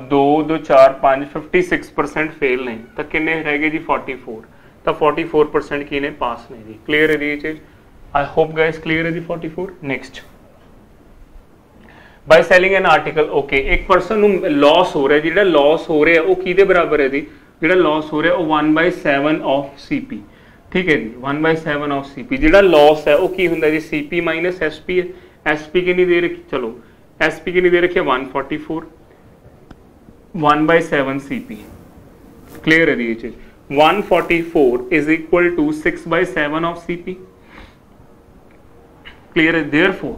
2 2 4 5 56% फेल ने, तो किन्ने रह गए जी 44, तो 44% की ने पास ने जी। क्लियर है जी ये चीज, आई होप गाइस क्लियर है जी 44। Next, by selling an article, okay एक पर्सन ਨੂੰ लॉस हो रहा है, ਜਿਹੜਾ लॉस हो रहा है वो किहदे बराबर है जी, ਜਿਹੜਾ लॉस हो रहा है वो 1/7 ऑफ CP, ठीक है जी 1/7 ऑफ CP। ਜਿਹੜਾ लॉस है वो की ਹੁੰਦਾ जी CP माइनस SP है, SP कितनी दे रखी, चलो SP कितनी दे रखी है 144, 1/7 CP। क्लियर है जी ये चीज, 144 is equal to 6/7 of CP। Clear है, देयरफॉर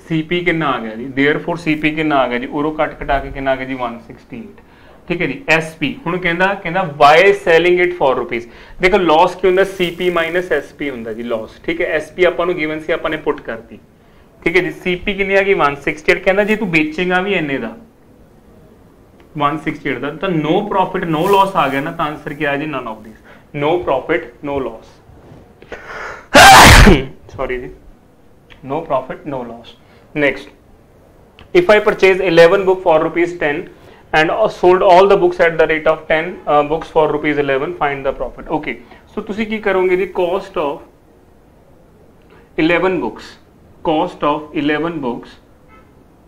CP कितना आ गया जी, देयरफॉर CP कितना आ गया जी, उरो कट कटा के कितना आ गया जी 168, ठीक है जी। SP हुण कहंदा why selling it for rupees. देखो लॉस की हुंदा CP माइनस SP हुंदा जी लॉस, ठीक है। SP आपां नूं गिवन सी, आपां ने पुट करती, ठीक है जी। CP कितनी आ गई 168, कहंदा जे तू बेचेगा भी इन्ने दा 168 दा, तो नो प्रॉफिट नो लॉस आ गया ना, तो आंसर क्या है जी none of this, no profit no loss, sorry जी, no profit no loss. Next, if I purchase 11 book for ₹10 and sold all the books at the rate of 10 books for ₹11, find the profit. Okay, so तुसी की करोगे जी, cost of 11 books, cost of 11 books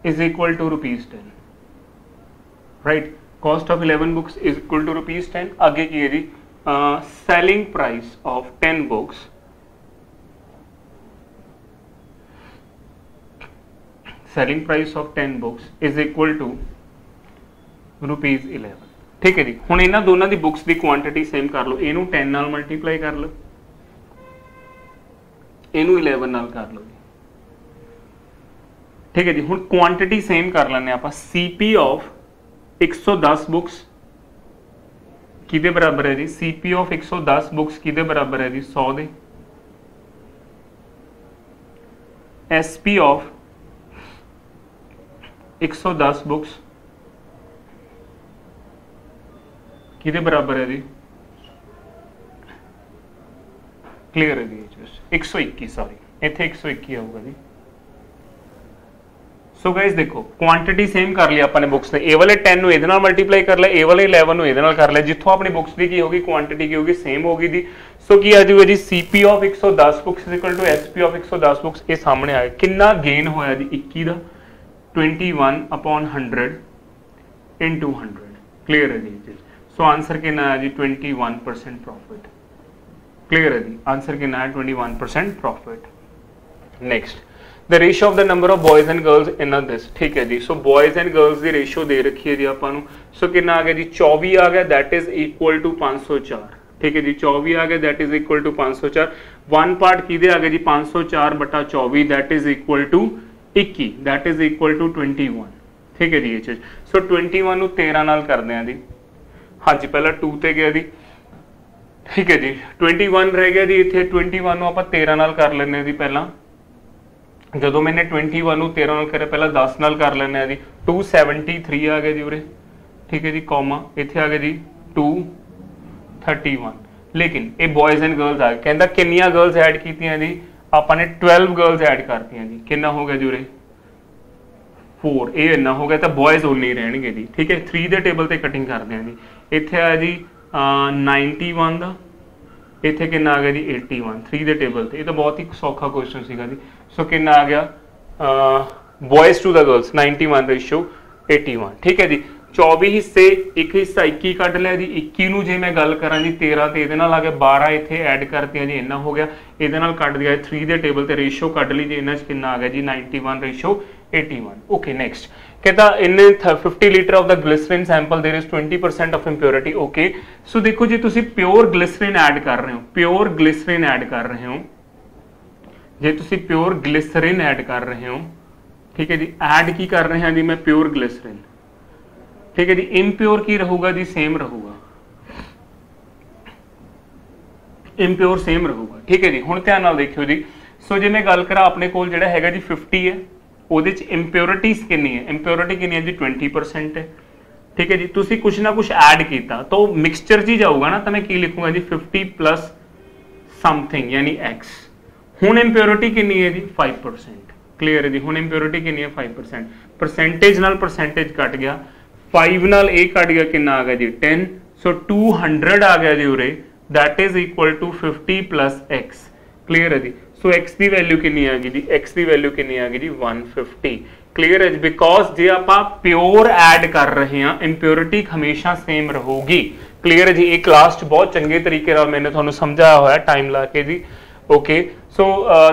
is equal to ₹10, right? Cost of 11 books is equal to ₹10। आगे की है जी selling price of 10 books, selling price of 10 books is equal to ₹11। ठीक है जी। हुण इन्हां दोनों की बुक्स की क्वांटिटी सेम कर लो, इनू 10 नाल मल्टीप्लाई कर लो, इनू 11 नाल कर लो जी। ठीक है जी। हुण क्वांटिटी सेम कर लें आप। सीपी ऑफ 110 बुक्स किहदे बराबर है जी? सीपी ऑफ 110 बुक्स किहदे बराबर है जी? 100 दे। एसपी ऑफ 110 बुक्स किहदे बराबर है जी? क्लियर है जी? 121, सॉरी इत्थे 121 आऊगा जी। सो गाइस देखो क्वांटिटी सेम कर लिया अपने बुक्स ने, ए वाले 10 ਨੂੰ ਇਹਦੇ ਨਾਲ ਮਲਟੀਪਲਾਈ ਕਰ ਲਿਆ, ए वाले 11 ਨੂੰ ਇਹਦੇ ਨਾਲ ਕਰ ਲਿਆ, ਜਿੱਥੋਂ ਆਪਣੀ ਬੁక్స్ ਦੀ ਕੀ ਹੋਗੀ ਕੁਆਂਟੀਟੀ ਕੀ ਹੋਗੀ ਸੇਮ ਹੋਗੀ ਦੀ। ਸੋ ਕੀ ਆ ਜਾਊਗਾ ਜੀ? CP of 110 books equal to SP of 110 books. ਇਹ ਸਾਹਮਣੇ ਆਇਆ ਕਿੰਨਾ ਗੇਨ ਹੋਇਆ ਜੀ 21 ਦਾ 21/100 into 100। क्लियर है जी। सो आंसर कितना है जी? 21% प्रॉफिट। क्लियर है जी? आंसर कितना है? 21% profit. Next the ratio of the number of boys and girls in this. ठीक है जी। सो बॉयज एंड गर्ल्स की रेशियो दे रखी है जी आपां नूं। सो कितना आ गया जी? 24 आ गया, दैट इज इक्वल टू 504। ठीक है जी। 24 आ गया, that is equal to 504। One part किहदे आ गया जी? 504/24, that is equal to 21, that is equal to 21। ठीक है जी ये चीज। सो 21 ਨੂੰ 13 ਨਾਲ ਕਰਦੇ ਆਂ ਜੀ। हाँ जी पहला 2 ਤੇ ਗਿਆ जी। ठीक है जी। 21 रह गया जी इत्थे। 21 ਨੂੰ ਆਪਾਂ 13 ਨਾਲ ਕਰ ਲੈਂਦੇ ਆਂ जी। ਪਹਿਲਾਂ ਜਦੋਂ मैंने 21 ਨੂੰ 13 ਨਾਲ ਕਰਿਆ, ਪਹਿਲਾਂ 10 ਨਾਲ ਕਰ ਲੈਂਦੇ ਆਂ जी। 273 ਆ ਗਿਆ ਜੀ ਉਰੇ। ठीक है जी। कॉमा ਇੱਥੇ ਆ ਗਿਆ जी 231। लेकिन ये बॉयज एंड गर्ल्स आ गए। कहता कितनियां गर्ल्स ऐड कीतियां जी? ਆਪਾਂ ने 12 गर्ल्स ऐड करतियां जी। कितना हो गया जी उरे? 4। ये इन्ना हो गया तो बॉयज उन्ने ही रहणगे जी। ठीक है। 3 ਦੇ ਟੇਬਲ ਤੇ कटिंग करते हैं जी। इत्थे आया जी 91 ਦਾ, इत्थे कितना आ गया जी 81 3 ਦੇ ਟੇਬਲ ਤੇ। ये तो बहुत ही सौखा क्वेश्चन सीगा जी। सो कितना आ गया boys to the girls 91 ratio 81। ठीक है जी। 24 हिस्से, एक हिस्सा 21 कट लिया जी। 21 ਨੂੰ ਜੇ मैं गल करा जी 13 ਤੇ ਇਹਦੇ ਨਾਲ आ गया 12 ਇੱਥੇ ਐਡ ਕਰਤੀਆਂ ਜੀ, ਇੰਨਾ ਹੋ ਗਿਆ। ਇਹਦੇ ਨਾਲ ਕੱਟ ਦਿਆ 3 ਦੇ ਟੇਬਲ ਤੇ ਰੇਸ਼ੋ ਕੱਢ ਲਈ ਜੀ। ਇਹਨਾਂ 'ਚ ਕਿੰਨਾ ਆ ਗਿਆ ਜੀ 91 रेशियो 81। ओके नेक्स्ट कहता in 50 litre of the glycerine sample there is 20% of impurity. Okay so देखो जी तुसी प्योर ग्लिसरीन ऐड कर रहे हो, प्योर ग्लिसरीन ऐड कर रहे हो, जे तुसी प्योर ग्लिसरीन ऐड कर रहे हो। ठीक है जी। ऐड की कर रहे हैं जी मैं? Pure glycerin. ठीक है जी। इम्प्योर की रहूगा जी? सेम रहूगा, इम्प्योर सेम रहूगा। ठीक है जी। हुण ध्यान नाल देखियो जी। सो जे मैं गल करा अपने कोल जिहड़ा हैगा जी 50 है, ਉਹਦੇ ਚ ਇੰਪਿਓਰਿਟੀਜ਼ ਕਿੰਨੀ ਹੈ? ਇੰਪਿਓਰਿਟੀ ਕਿੰਨੀ ਹੈ ਜੀ 20% ਹੈ। ਠੀਕ ਹੈ ਜੀ। ਤੁਸੀਂ ਕੁਝ ਨਾ ਕੁਝ ਐਡ ਕੀਤਾ ਤਾਂ ਉਹ ਮਿਕਸਚਰ ਚ ਜਾਊਗਾ ਨਾ, ਤਾਂ ਮੈਂ ਕੀ ਲਿਖੂੰਗਾ ਜੀ 50 ਪਲੱਸ ਸਮਥਿੰਗ ਯਾਨੀ x। ਹੁਣ ਇੰਪਿਓਰਿਟੀ ਕਿੰਨੀ ਹੈ ਜੀ 5%। ਕਲੀਅਰ ਹੈ ਜੀ। ਹੁਣ ਇੰਪਿਓਰਿਟੀ ਕਿੰਨੀ ਹੈ 5%। ਪਰਸੈਂਟੇਜ ਨਾਲ ਪਰਸੈਂਟੇਜ ਕੱਟ ਗਿਆ, 5 ਨਾਲ ਇਹ ਕੱਟ ਗਿਆ, ਕਿੰਨਾ ਆ ਗਿਆ ਜੀ 10। ਸੋ 200 ਆ ਗਿਆ ਜੀ ਉਰੇ, that is equal to 50 plus x। Clear है जी। सो x की वैल्यू कितनी आ गई जी? x की वैल्यू कितनी आ गई जी 150। क्लीयर है जी। बिकॉज जे आप प्योर ऐड कर रहे हैं इंप्योरिटी हमेशा सेम रहूगी। क्लीयर है जी। एक क्लास बहुत चंगे तरीके नाल मैंने तुहानू समझाया होया टाइम ला के जी। Okay so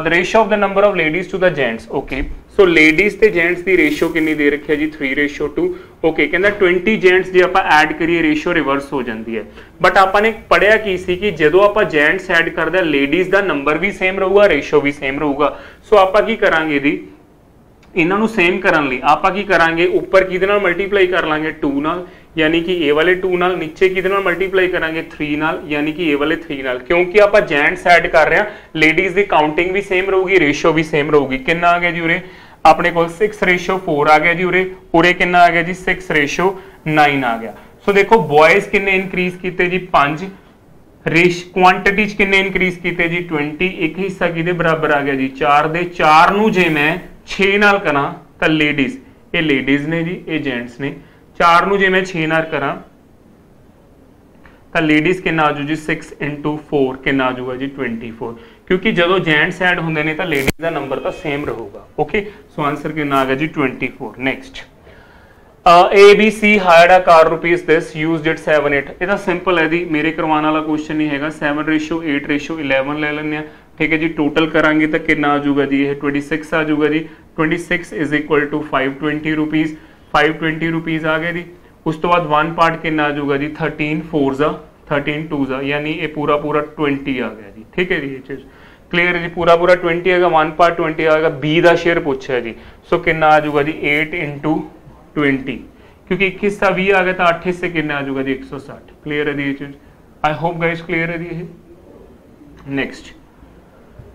the ratio of the number of ladies to the gents. Okay so ladies ते जेंट्स की रेशियो कितनी दे रखी है जी 3:2। ओके कहता 20 जेंट्स जे आपां ऐड करिए रेशियो रिवर्स हो जाती है। बट आपां पढ़िया की सी कि जदों आपां जेंट्स ऐड करदे लेडीज का नंबर भी सेम रहूगा, रेशियो भी सेम रहूगा। सो आपां की करांगे जी इन्हां नूं सेम करन लई आपां की करांगे ऊपर किहदे नाल मल्टीप्लाई कर लांगे 2 नाल, यानी कि ए वाले 2 नाल, नीचे किहदे नाल मल्टीप्लाई करांगे 3 नाल, यानी कि ए वाले 3 नाल। क्योंकि आपां जेंट्स ऐड कर रहे हैं, लेडीज की काउंटिंग भी सेम रहूगी, रेशियो भी सेम रहूगी। कितना आ गया जी उरे अपने को 6:4 आ गया जी। उरे उरे कितना आ गया जी 6:9 आ गया। सो देखो बॉयज किन्ने इंक्रीज किते जी 5, क्वांटिटी च किन्ने इंक्रीज किते जी 20। एक हिस्सा किहदे बराबर आ गया जी 4 दे। 4 नूं जे मैं 6 नाल करा तां लेडीज, ये लेडीज ने जी, ये जेंट्स ने। 4 नूं जे मैं 6 नाल करा तां लेडीज कितना आ जू जी 6 × 4 कितना आ जूगा जी 24। क्योंकि जो जेंट्स ऐड होंगे ने तो लेडीज का नंबर तो सेम रहूगा। ओके सो आंसर कितना आ गया जी 24। Next ABC hired a car rupees this used it 7-8। ये तो सिंपल है जी, मेरे करवाने वाला क्वेश्चन नहीं है। 7:8:11 ले लेने। ठीक है जी। टोटल करांगे तो कितना आ जाऊगा जी ये 26 आ जाऊगा जी। 26 is equal to 520 rupees, 520 rupees आ गया जी। उस तो बाद 1 पार्ट कितना आ जाऊगा जी 13 4 जा 13 2 जा, यानी ये पूरा 20 आ गया जी। ठीक है जी, ये चीज़ क्लियर है जी, पूरा 20 आएगा, 1 पार्ट 20 आएगा। बी का शेयर पूछा है जी, सो कितना आ जाऊगा जी 8 × 20, क्योंकि 21 था 20 आ गया था, 28 से कितना आ जाऊगा जी 160। क्लियर है जी ये चीज़, आई होप गाइस क्लियर है जी। Next,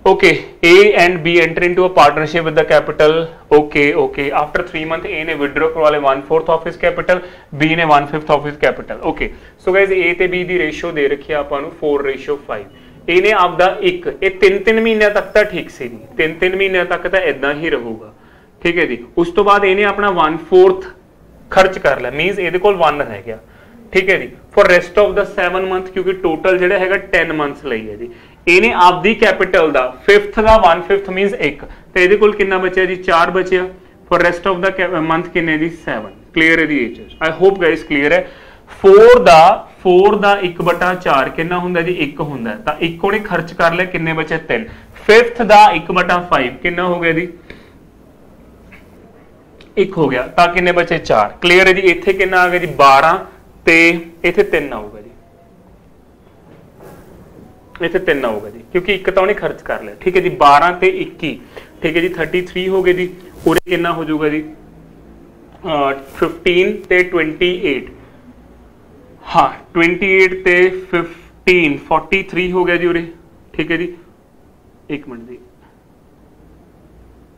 okay, A and B enter into a partnership with the capital, okay, after 3 months A ने withdraw करवा ले 1/4 of his capital, B ने 1/5 of his capital, okay, so guys A ਤੇ B ਦੀ ratio ਦੇ ਰੱਖੀ ਆ ਆਪਾਂ ਨੂੰ 4:5। A ਨੇ ਆਪਦਾ ਇੱਕ, ਇਹ 3-3 ਮਹੀਨਿਆਂ ਤੱਕ ਤਾਂ ਠੀਕ ਸੀ ਜੀ, 3-3 ਮਹੀਨਿਆਂ ਤੱਕ ਤਾਂ ਇਦਾਂ ਹੀ ਰਹੂਗਾ। ਠੀਕ ਹੈ ਜੀ, ਉਸ ਤੋਂ ਬਾਅਦ ਇਹਨੇ ਆਪਣਾ 1/4 ਖਰਚ ਕਰ ਲਿਆ, ਮੀਨਸ ਇਹਦੇ ਕੋਲ 1 ਰਹਿ ਗਿਆ। ਠੀਕ ਹੈ ਜੀ, for rest of the 7 month, ਕਿਉਂਕਿ ਟੋਟਲ ਜਿਹੜਾ ਹੈਗਾ 10 ਮੰਥਸ ਲਈ ਹੈ ਜੀ। ਇਹਨੇ ਆਪਦੀ ਕੈਪੀਟਲ ਦਾ 5th ਦਾ 1/5 ਮੀਨਸ 1, ਤੇ ਇਹਦੇ ਕੋਲ ਕਿੰਨਾ ਬਚਿਆ ਜੀ 4 ਬਚਿਆ। For rest of the month ਕਿੰਨੇ ਜੀ 7। ਕਲੀਅਰ ਹੈ ਜੀ ਇਹ ਚੀਜ਼, ਆਈ ਹੋਪ ਗਾਇਸ ਕਲੀਅਰ ਹੈ। 4 ਦਾ 1/4 ਕਿੰਨਾ ਹੁੰਦਾ ਜੀ 1 ਹੁੰਦਾ, ਤਾਂ 1 ਉਹਨੇ ਖਰਚ ਕਰ ਲਿਆ, ਕਿੰਨੇ ਬਚੇ 3। 5th ਦਾ 1/5 ਕਿੰਨਾ ਹੋ ਗਿਆ ਜੀ 1 ਹੋ ਗਿਆ, ਤਾਂ ਕਿੰਨੇ ਬਚੇ 4। ਕਲੀਅਰ ਹੈ ਜੀ, ਇੱਥੇ ਕਿੰਨਾ ਆ ਗਿਆ ਜੀ 12 ਤੇ ਇੱਥੇ 3 ਆਊਗਾ ਜੀ, ਇੱਥੇ 3 ਆਊਗਾ ਜੀ, ਕਿਉਂਕਿ 1 ਤਾਂ ਉਹਨੇ ਖਰਚ ਕਰ ਲਿਆ। ਠੀਕ ਹੈ ਜੀ, 12 ਤੇ 21, ਠੀਕ ਹੈ ਜੀ 33 ਹੋ ਗਏ ਜੀ। ਉਰੇ ਕਿੰਨਾ ਹੋ ਜਾਊਗਾ ਜੀ 15 ਤੇ 28, हाँ 28 ਤੇ 15 43 ਹੋ ਗਿਆ ਜੀ ਉਰੇ। ਠੀਕ ਹੈ ਜੀ, 1 ਮਿੰਟ ਜੀ,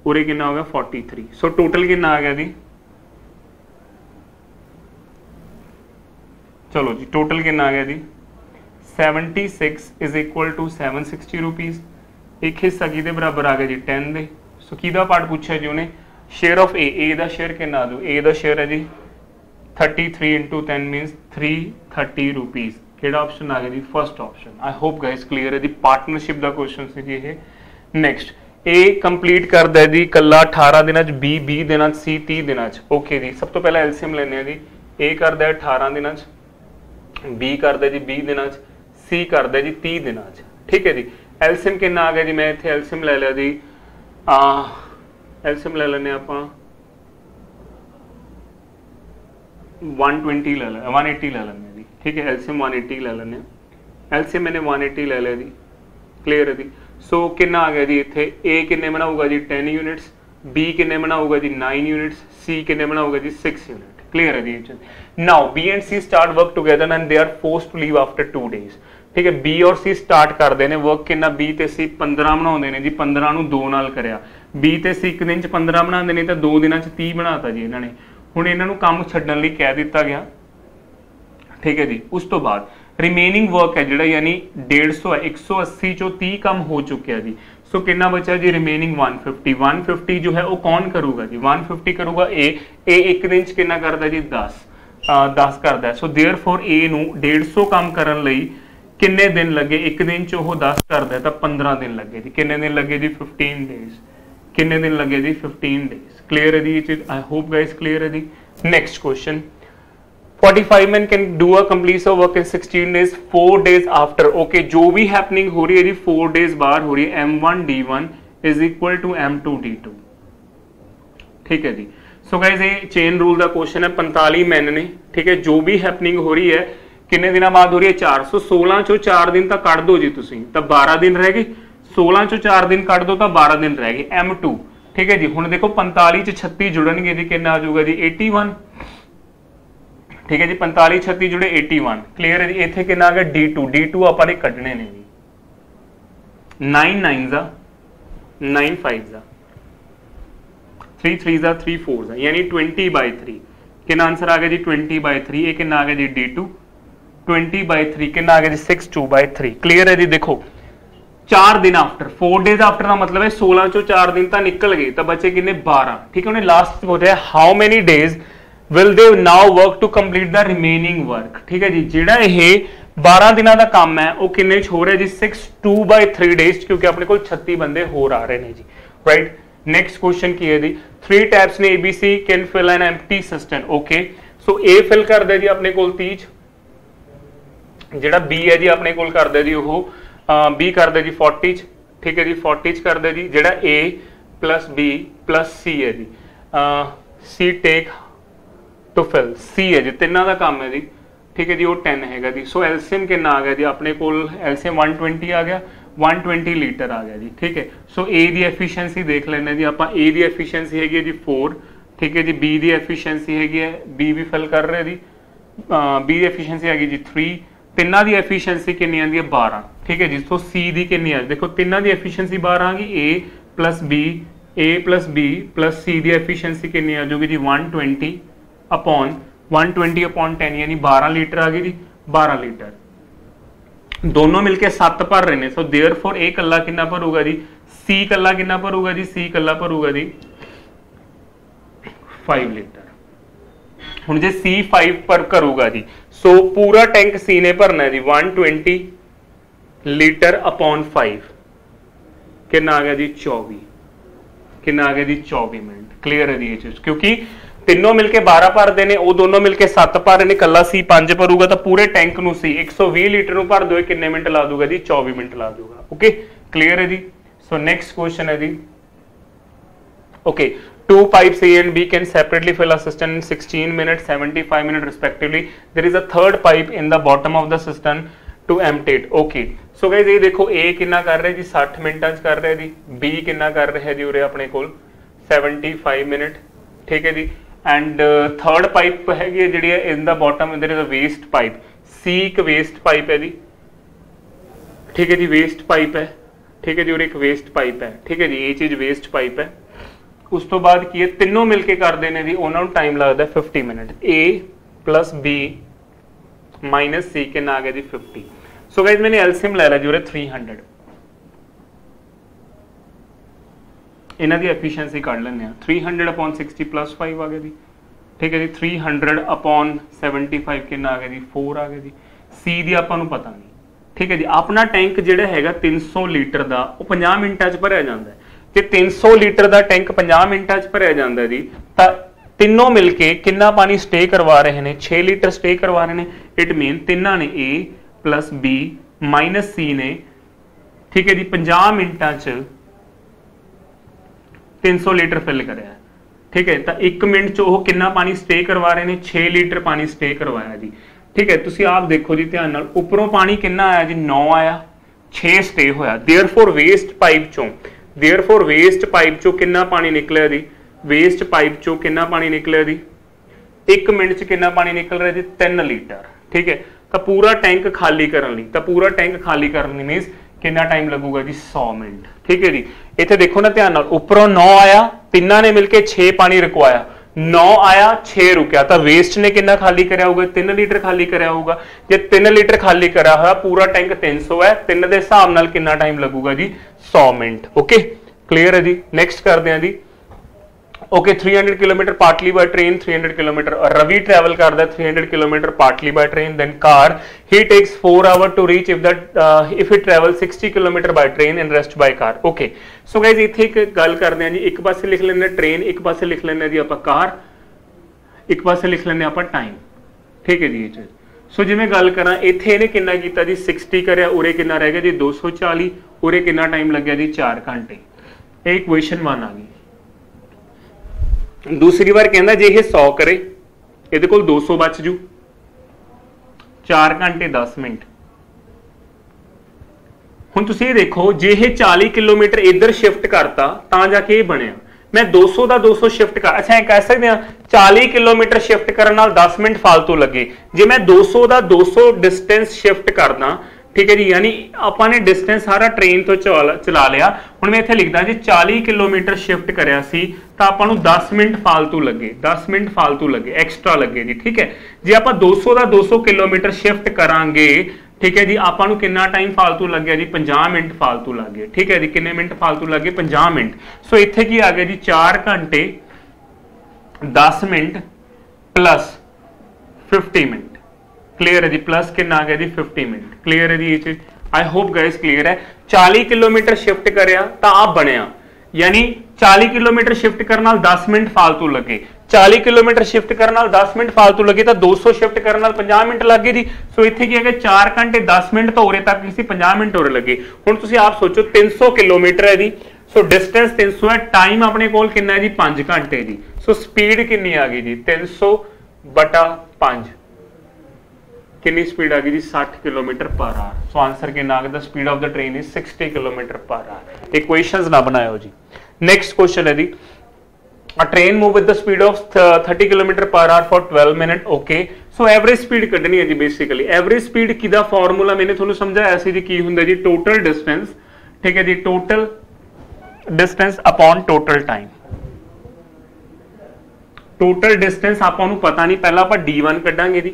ਉਰੇ ਕਿੰਨਾ ਹੋ ਗਿਆ 43, ਸੋ ਟੋਟਲ ਕਿੰਨਾ ਆ ਗਿਆ ਜੀ, चलो जी टोटल कितना आ गया जी 76 इज इक्वल टू 760 रुपीज़। एक हिस्सा किहदे बराबर आ गया जी 10 दे। सो किहदा पार्ट पूछा जी उन्हें, शेयर ऑफ ए दा शेयर कितना दो, ए दा शेयर है जी 33 × 10 मीनस 330 रुपीज़। केड़ा ऑप्शन आ गया जी first option. I hope guys clear है जी, पार्टनरशिप का क्वेश्चन से जी ये। नेक्स्ट, ए कंप्लीट करदा है जी कला 18 दिनों च, बी 20 दिनों च, सी 30 दिनों च। ओके जी, सब तो पहले एलसीएम लेने जी। ए करदा है 18 दिनों च, बी करदा जी 20 दिनों च, सी करदा जी 30 दिनों च। ठीक है जी, एलसीएम कितना आ गया जी, मैं इत्थे एलसीएम ले लिया जी, एलसीएम ले लेने आप 120 ले लें, 180 ले लेने जी। ठीक है, एलसीएम 180 ले लेने, एलसीएम मैंने 180 ले लिया जी। क्लियर है जी। सो कितना आ गया जी इत्थे, ए किन्ने बनाऊगा जी 10 यूनिट्स, बी किन्ने बनाऊगा जी 9 यूनिट्स, सी किन्ने बनाऊगा जी 6 यूनिट। क्लियर है जी। Now B and C start work together and they are forced to leave after 2 days. ठीक है, बी और सी स्टार्ट करते हैं वर्क, कितना बी ते सी 15 बनाते हैं जी, 15 ਨੂੰ 2 ਨਾਲ ਕਰਿਆ। बी ਤੇ ਸੀ ਇੱਕ ਦਿਨ ਚ 15 ਬਣਾਉਂਦੇ ਨੇ, ਤਾਂ 2 ਦਿਨਾਂ ਚ 30 ਬਣਾਤਾ ਜੀ ਇਹਨਾਂ ਨੇ। ਹੁਣ ਇਹਨਾਂ ਨੂੰ ਕੰਮ ਛੱਡਣ ਲਈ ਕਹਿ ਦਿੱਤਾ ਗਿਆ। ਠੀਕ ਹੈ ਜੀ, ਉਸ ਤੋਂ ਬਾਅਦ ਰਿਮੇਨਿੰਗ ਵਰਕ ਹੈ ਜਿਹੜਾ, ਯਾਨੀ 150 ਹੈ, 180 ਚੋਂ 30 ਕੰਮ ਹੋ ਚੁੱਕਿਆ ਜੀ। सो कितना बचा जी रिमेनिंग 150। 150 जो है वो कौन करूगा जी, 150 करूगा ए एक दिन च कितना करदा जी 10 करदा है। सो देयरफॉर ए नू 150 काम करन लई किन्ने दिन लगे, एक दिन च वो 10 करदा है तो 15 दिन लगे जी। किन्ने दिन लगे जी 15 डेज। किन्ने दिन लगे जी 15 डेज। क्लियर है जी ये चीज, आई होप गाइस क्लियर है जी। Next question, 45 men can do a complete of work in 16 days 4 days after। Okay, जो भी हैपनिंग हो रही है जी 4 days बाहर हो रही है, m1 d1 is equal to m2 d2। ठीक है जी। सो गाइस ये चेन रूल का क्वेश्चन है, 45 मैन ने। ठीक है, जो भी हैपनिंग हो रही है किन्ने दिनों बाद हो रही है 4, सो 16 चो 4 दिन तक कट दो जी तुसी, तो 12 दिन रह गए। 16 चो 4 दिन कट दो तो 12 दिन रह गए, m2। ठीक है जी, हुण देखो 45 च 36 जुड़नगे जी, कितना आ जाऊगा जी 81। ठीक है जी, 45 36 जुड़े 81। क्लियर है जी। इत्थे कितना आ गया D2, D2 ਆਪਾਂ ਨੇ ਕੱਢਣੇ ਨੇ ਜੀ। 9 9s ਆ, 9 5s ਆ, 3 3s ਆ, 3 4s ਆ, यानी 20/3। कितना आंसर आ गया जी 20/3। ये कितना आ गया जी D2 20/3। कितना आ गया जी 62/3। क्लियर है जी। देखो 4 दिन आफ्टर, 4 डेज आफ्टर का मतलब है 16 चो 4 दिन तो निकल गए, तो बचे किन्ने 12। ठीक है, उन्हें लास्ट बोलिया how many days will they now work to complete the remaining work। ठीक है जी, ਜਿਹੜਾ ਇਹ 12 ਦਿਨਾਂ ਦਾ ਕੰਮ ਹੈ ਉਹ ਕਿੰਨੇ ਚ ਹੋ ਰਿਹਾ ਜੀ 62/3 days, ਕਿਉਂਕਿ ਆਪਣੇ ਕੋਲ 36 ਬੰਦੇ ਹੋਰ ਆ ਰਹੇ ਨੇ ਜੀ। ਰਾਈਟ, ਨੈਕਸਟ ਕੁਐਸਚਨ ਕੀ ਹੈ ਜੀ, 3 ਟੈਪਸ ਨੇ ABC can fill an empty cistern। Okay, so A fill ਕਰਦਾ ਜੀ ਆਪਣੇ ਕੋਲ 30 ਚ, ਜਿਹੜਾ B ਹੈ ਜੀ ਆਪਣੇ ਕੋਲ ਕਰਦਾ ਜੀ ਉਹ B ਕਰਦਾ ਜੀ 40 ਚ। ਠੀਕ ਹੈ ਜੀ, 40 ਚ ਕਰਦਾ ਜੀ। ਜਿਹੜਾ A प्लस बी प्लस सी है जी, सी टेक टू फिल, सी है जी, तिना का काम है जी, ठीक है जी, वो 10 हैगा जी। सो एलसीएम कितना आ गया जी अपने को, एलसीएम 120 आ गया, 120 लीटर आ गया जी, ठीक है। सो ए दी एफिशिएंसी देख लेने जी आप, ए दी एफिशिएंसी हैगी जी 4, ठीक है जी। बी दी एफिशिएंसी हैगी है, बी भी फिल कर रहे जी, बी दी एफिशिएंसी हैगी जी 3, तिना दी एफिशिएंसी कितनी आती है 12, ठीक है जी। सो सी दी कितनी आ, देखो तिना दी एफिशिएंसी 12 आ गई, ए प्लस बी, ए प्लस बी प्लस सी दी एफिशिएंसी कितनी आ जाएगी जी 120 अपॉन 120 अपॉन 10 यानी 12 लीटर आ गई जी, 12 लीटर। दोनों मिलके 7 भर रहे हैं, सो देयरफॉर ए कल्ला कितना भरूगा जी, सी कल्ला कितना भरूगा जी, सी कल्ला भरूगा जी 5 लीटर। हुण जे सी 5 पर करूगा जी, सो पूरा टैंक सी ने भरना है जी 120 लीटर अपॉन 5, कितना आ गया जी 24, कितना आ गया जी 24 मिनट। क्लियर है जी ये चीज, क्योंकि तीनों मिलके 12 भरते ने, वो दोनों मिलके 7 भर रहे ने, कला सी 5 भरूगा तो पूरे टैंक नु सी 120 लीटर नु भर दो, कितने मिनट ला दूगा जी 24 मिनट ला दूगा। ओके क्लियर है जी। सो नेक्स्ट क्वेश्चन है जी, okay, 2 pipes A and B can separately fill a cistern in 16 minutes 75 minutes respectively. There is a third pipe in the bottom of the cistern to empty it. Okay, so guys ये देखो A कितना कर रहे जी 60 मिनटां च कर रहे जी, B कितना कर रहे है जी उरे अपने कोल 75 मिनट, ठीक है जी। एंड थर्ड पाइप हैगी जिहड़ी है in the bottom there is a waste pipe, C एक वेस्ट पाइप है जी, ठीक है जी, वेस्ट पाइप है, ठीक है जी, और एक वेस्ट पाइप है, ठीक है जी, ये चीज वेस्ट पाइप है। उस तो बाद की है तीनों मिलके कर देने जी, उन्होंने टाइम लगता है 50 minute. A plus B minus C कितना आ गया जी 50। सो गाइस मैंने एलसीएम ले लिया जी उरे 300, इन्हां दी एफिशिएंसी कढ लेने आ, 300 अपॉन 60 प्लस 5 आ गया जी, ठीक है जी। 300 अपॉन 75 कितना आ गया जी 4 आ गया जी। सी दी आपां नूं पता नहीं, ठीक है जी। अपना टैंक जिहड़ा हैगा 300 लीटर दा वो 50 मिनटां च भरिया जांदा है। जे 300 लीटर दा टैंक 50 मिनटां च भरिया जांदा जी, तां तीनों मिलके कितना पानी स्टे करवा रहे हैं, 6 लीटर स्टे करवा रहे हैं। इट मीन तिना ने A plus B minus C ने, ठीक है जी, 50 मिनटां च 300 लीटर फिल कराया, ठीक है। तो 1 मिनट च वो कितना पानी स्टे करवा रहे हैं, 6 लीटर पानी स्टे करवाया जी, ठीक है। तुसी आप देखो जी ध्यान नाल, उपरों पानी कितना आया जी 9 आया, 6 स्टे होया। देयरफॉर वेस्ट पाइप चों, देयरफॉर वेस्ट पाइप चों कितना पानी निकलिया जी, वेस्ट पाइप चों कितना पानी निकलिया जी 1 मिनट च कितना पानी निकल रहा जी 3 लीटर, ठीक है। तो पूरा टैंक खाली करने लई, तो पूरा टैंक खाली करने मींस कितना टाइम लगूगा जी 100 मिनट, ठीक है जी। इत्थे देखो ना ध्यान नाल, उपरों 9 आया, तिन्ना ने मिलके 6 पानी रुकवाया, 9 आया 6 रुकया, तो वेस्ट ने कितना खाली कराया होगा 3 लीटर खाली कराया होगा। जे 3 लीटर खाली करा हुआ, पूरा टैंक 300 है, 3 दे हिसाब नाल कितना टाइम लगूगा जी 100 मिनट। ओके क्लियर है जी। नेक्स्ट करते हैं जी, okay 300 kilometre partly by train, 300 kilometre Ravi travel करता है 300 kilometre partly by train, then car he takes 4 hour to reach if he travel 60 kilometre by train and rest by car. Okay so guys इत्थे एक गल करदे हैं जी, एक पासे लिख लेंगे ट्रेन, एक पासे लिख लेंगे जी आपां कार, एक पासे लिख लेंगे आपां टाइम, ठीक है जी ये चीज। सो जिवें गल करा इत्थे इहने कितना कीता जी 60 करया, उरे कितना रह गया जी 240, उरे कितना टाइम लग गया जी 4 घंटे। ये इक्वेशन 1 आ गई। दूसरी बार कहना जे ये 100 करे, ये 200 बच जू, 4 घंटे 10 मिनट। हुण तुसीं ये देखो, जे ये 40 किलोमीटर इधर शिफ्ट करता तां जाके ये बनिया। मैं 200 का 200 शिफ्ट कर, अच्छा कह सकते हैं 40 किलोमीटर शिफ्ट करने नाल 10 मिनट फालतू लगे। जे मैं 200 का 200 डिस्टेंस शिफ्ट करदा, ठीक है जी, यानी आपां ने डिस्टेंस सारा ट्रेन तो चला लिया। हुण मैं इत्थे लिखदा जी 40 किलोमीटर शिफ्ट करिया सी तां आपां नूं 10 मिनट फालतू लगे, 10 मिनट फालतू लगे, एक्स्ट्रा लगे जी, ठीक है। जे आपां 200 का 200 किलोमीटर शिफ्ट करांगे, ठीक है जी, आपां नूं कितना टाइम फालतू लग गया जी 50 मिनट फालतू लग गए, ठीक है जी। कितने मिनट फालतू लग गए 50 मिनट। सो इत्थे की आ गया जी 4 घंटे 10 मिनट प्लस 50 मिनट। क्लियर है जी, प्लस कितना आ गया जी 50 मिनट। क्लियर है जी ये चीज, आई होप गाइस क्लियर है। 40 किलोमीटर शिफ्ट करया तां आ बनिया, यानी 40 किलोमीटर शिफ्ट करने नाल 10 मिनट फालतू लगे, 40 किलोमीटर शिफ्ट करने नाल 10 मिनट फालतू लगे तो 200 शिफ्ट करने नाल 50 मिनट लग गए जी। सो इत्थे की है 4 घंटे 10 मिनट तो उरे तक किसी 50 मिनट उरे लगे। हुण तुसीं आप सोचो 300 किलोमीटर है जी, सो डिस्टेंस 300 है, टाइम अपने कोल कितना है जी 5 घंटे जी। सो स्पीड कितनी आ गई जी 300/5, कितनी स्पीड आ गई जी 60 kilometre per hour. So answer कितना आ गया, the speed of the train is 60 kilometre per hour. Equations ना बनाओ जी। नेक्स्ट क्वेश्चन है जी, a train move with the speed of 30 km per hour for 12 minutes, okay। so average speed ਕੱਢਣੀ ਹੈ ਜੀ। basically average speed ਕਿਦਾ formula ਮੈंने ਤੁਹਾਨੂੰ ਸਮਝਾਇਆ ਸੀ ਜੀ, ਕੀ ਹੁੰਦਾ ਜੀ total distance, ਠੀਕ ਹੈ ਜੀ, total distance upon total time। total distance ਆਪਾਂ ਨੂੰ ਪਤਾ ਨਹੀਂ, ਪਹਿਲਾਂ ਆਪਾਂ d1 ਕੱਢਾਂਗੇ ਜੀ,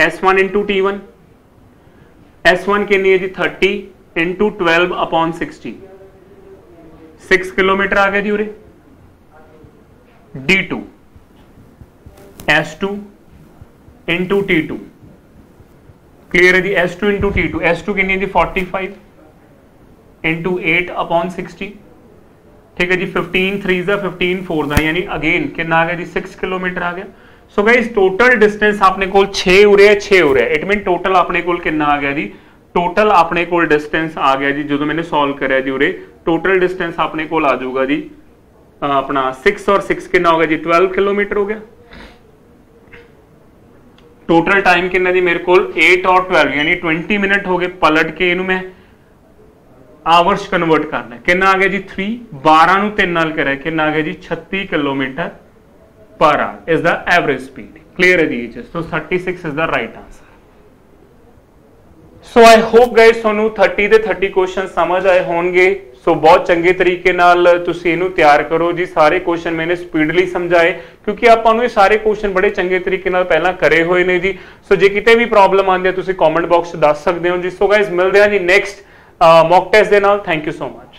s1 into t1, s1 ਕਿੰਨੀ ਹੈ ਜੀ 30 into 12/60, 6 किलोमीटर आ गया जी उरे। d2 s2 into t2, clear है जी, s2 into t2, s2 कितनी है जी 45 into 8/60, ठीक है जी, 15 3 15 4 यानी अगेन कितना आ गया जी 6 किलोमीटर आ गया। सो गाइस टोटल डिस्टेंस अपने कोल 6 उरे है, 6 उरे है, इट मीन टोटल अपने कोल कितना आ गया जी, टोटल अपने कोल डिस्टेंस आ गया जी, जो मैंने सॉल्व कराया जी उरे, टोटल डिस्टेंस अपने कोल आ जाऊगा जी अपना 6 और 6 कितना हो गया जी 12 किलोमीटर हो गया। टोटल टाइम कितना जी मेरे को 8 और 12 यानी 20 मिनट हो गए। पलट के इनू मैं आवर्स कन्वर्ट करना है, कितना आ गया जी 3, 12 ਨੂੰ 3 ਨਾਲ करा कितना आ गया जी 36 kilometre per hour is the average speed. Clear है जी, तो 36 is the right answer. So I hope guys ਤੁਹਾਨੂੰ 30 ਦੇ 30 क्वेश्चन समझ आए होंगे। सो बहुत चंगे तरीके नाल तुसी इहनू तैयार करो जी। सारे क्वेश्चन मैंने स्पीडली समझाए क्योंकि आपां नूं ये सारे क्वेश्चन बड़े चंगे तरीके नाल पहला करे हुए ने जी। सो जे किते भी प्रॉब्लम आंदी है तुसी कमेंट बॉक्स दस सकदे हो जी। सो गाइस मिलदे हां जी नेक्स्ट मॉक टेस्ट दे नाल। Thank you so much.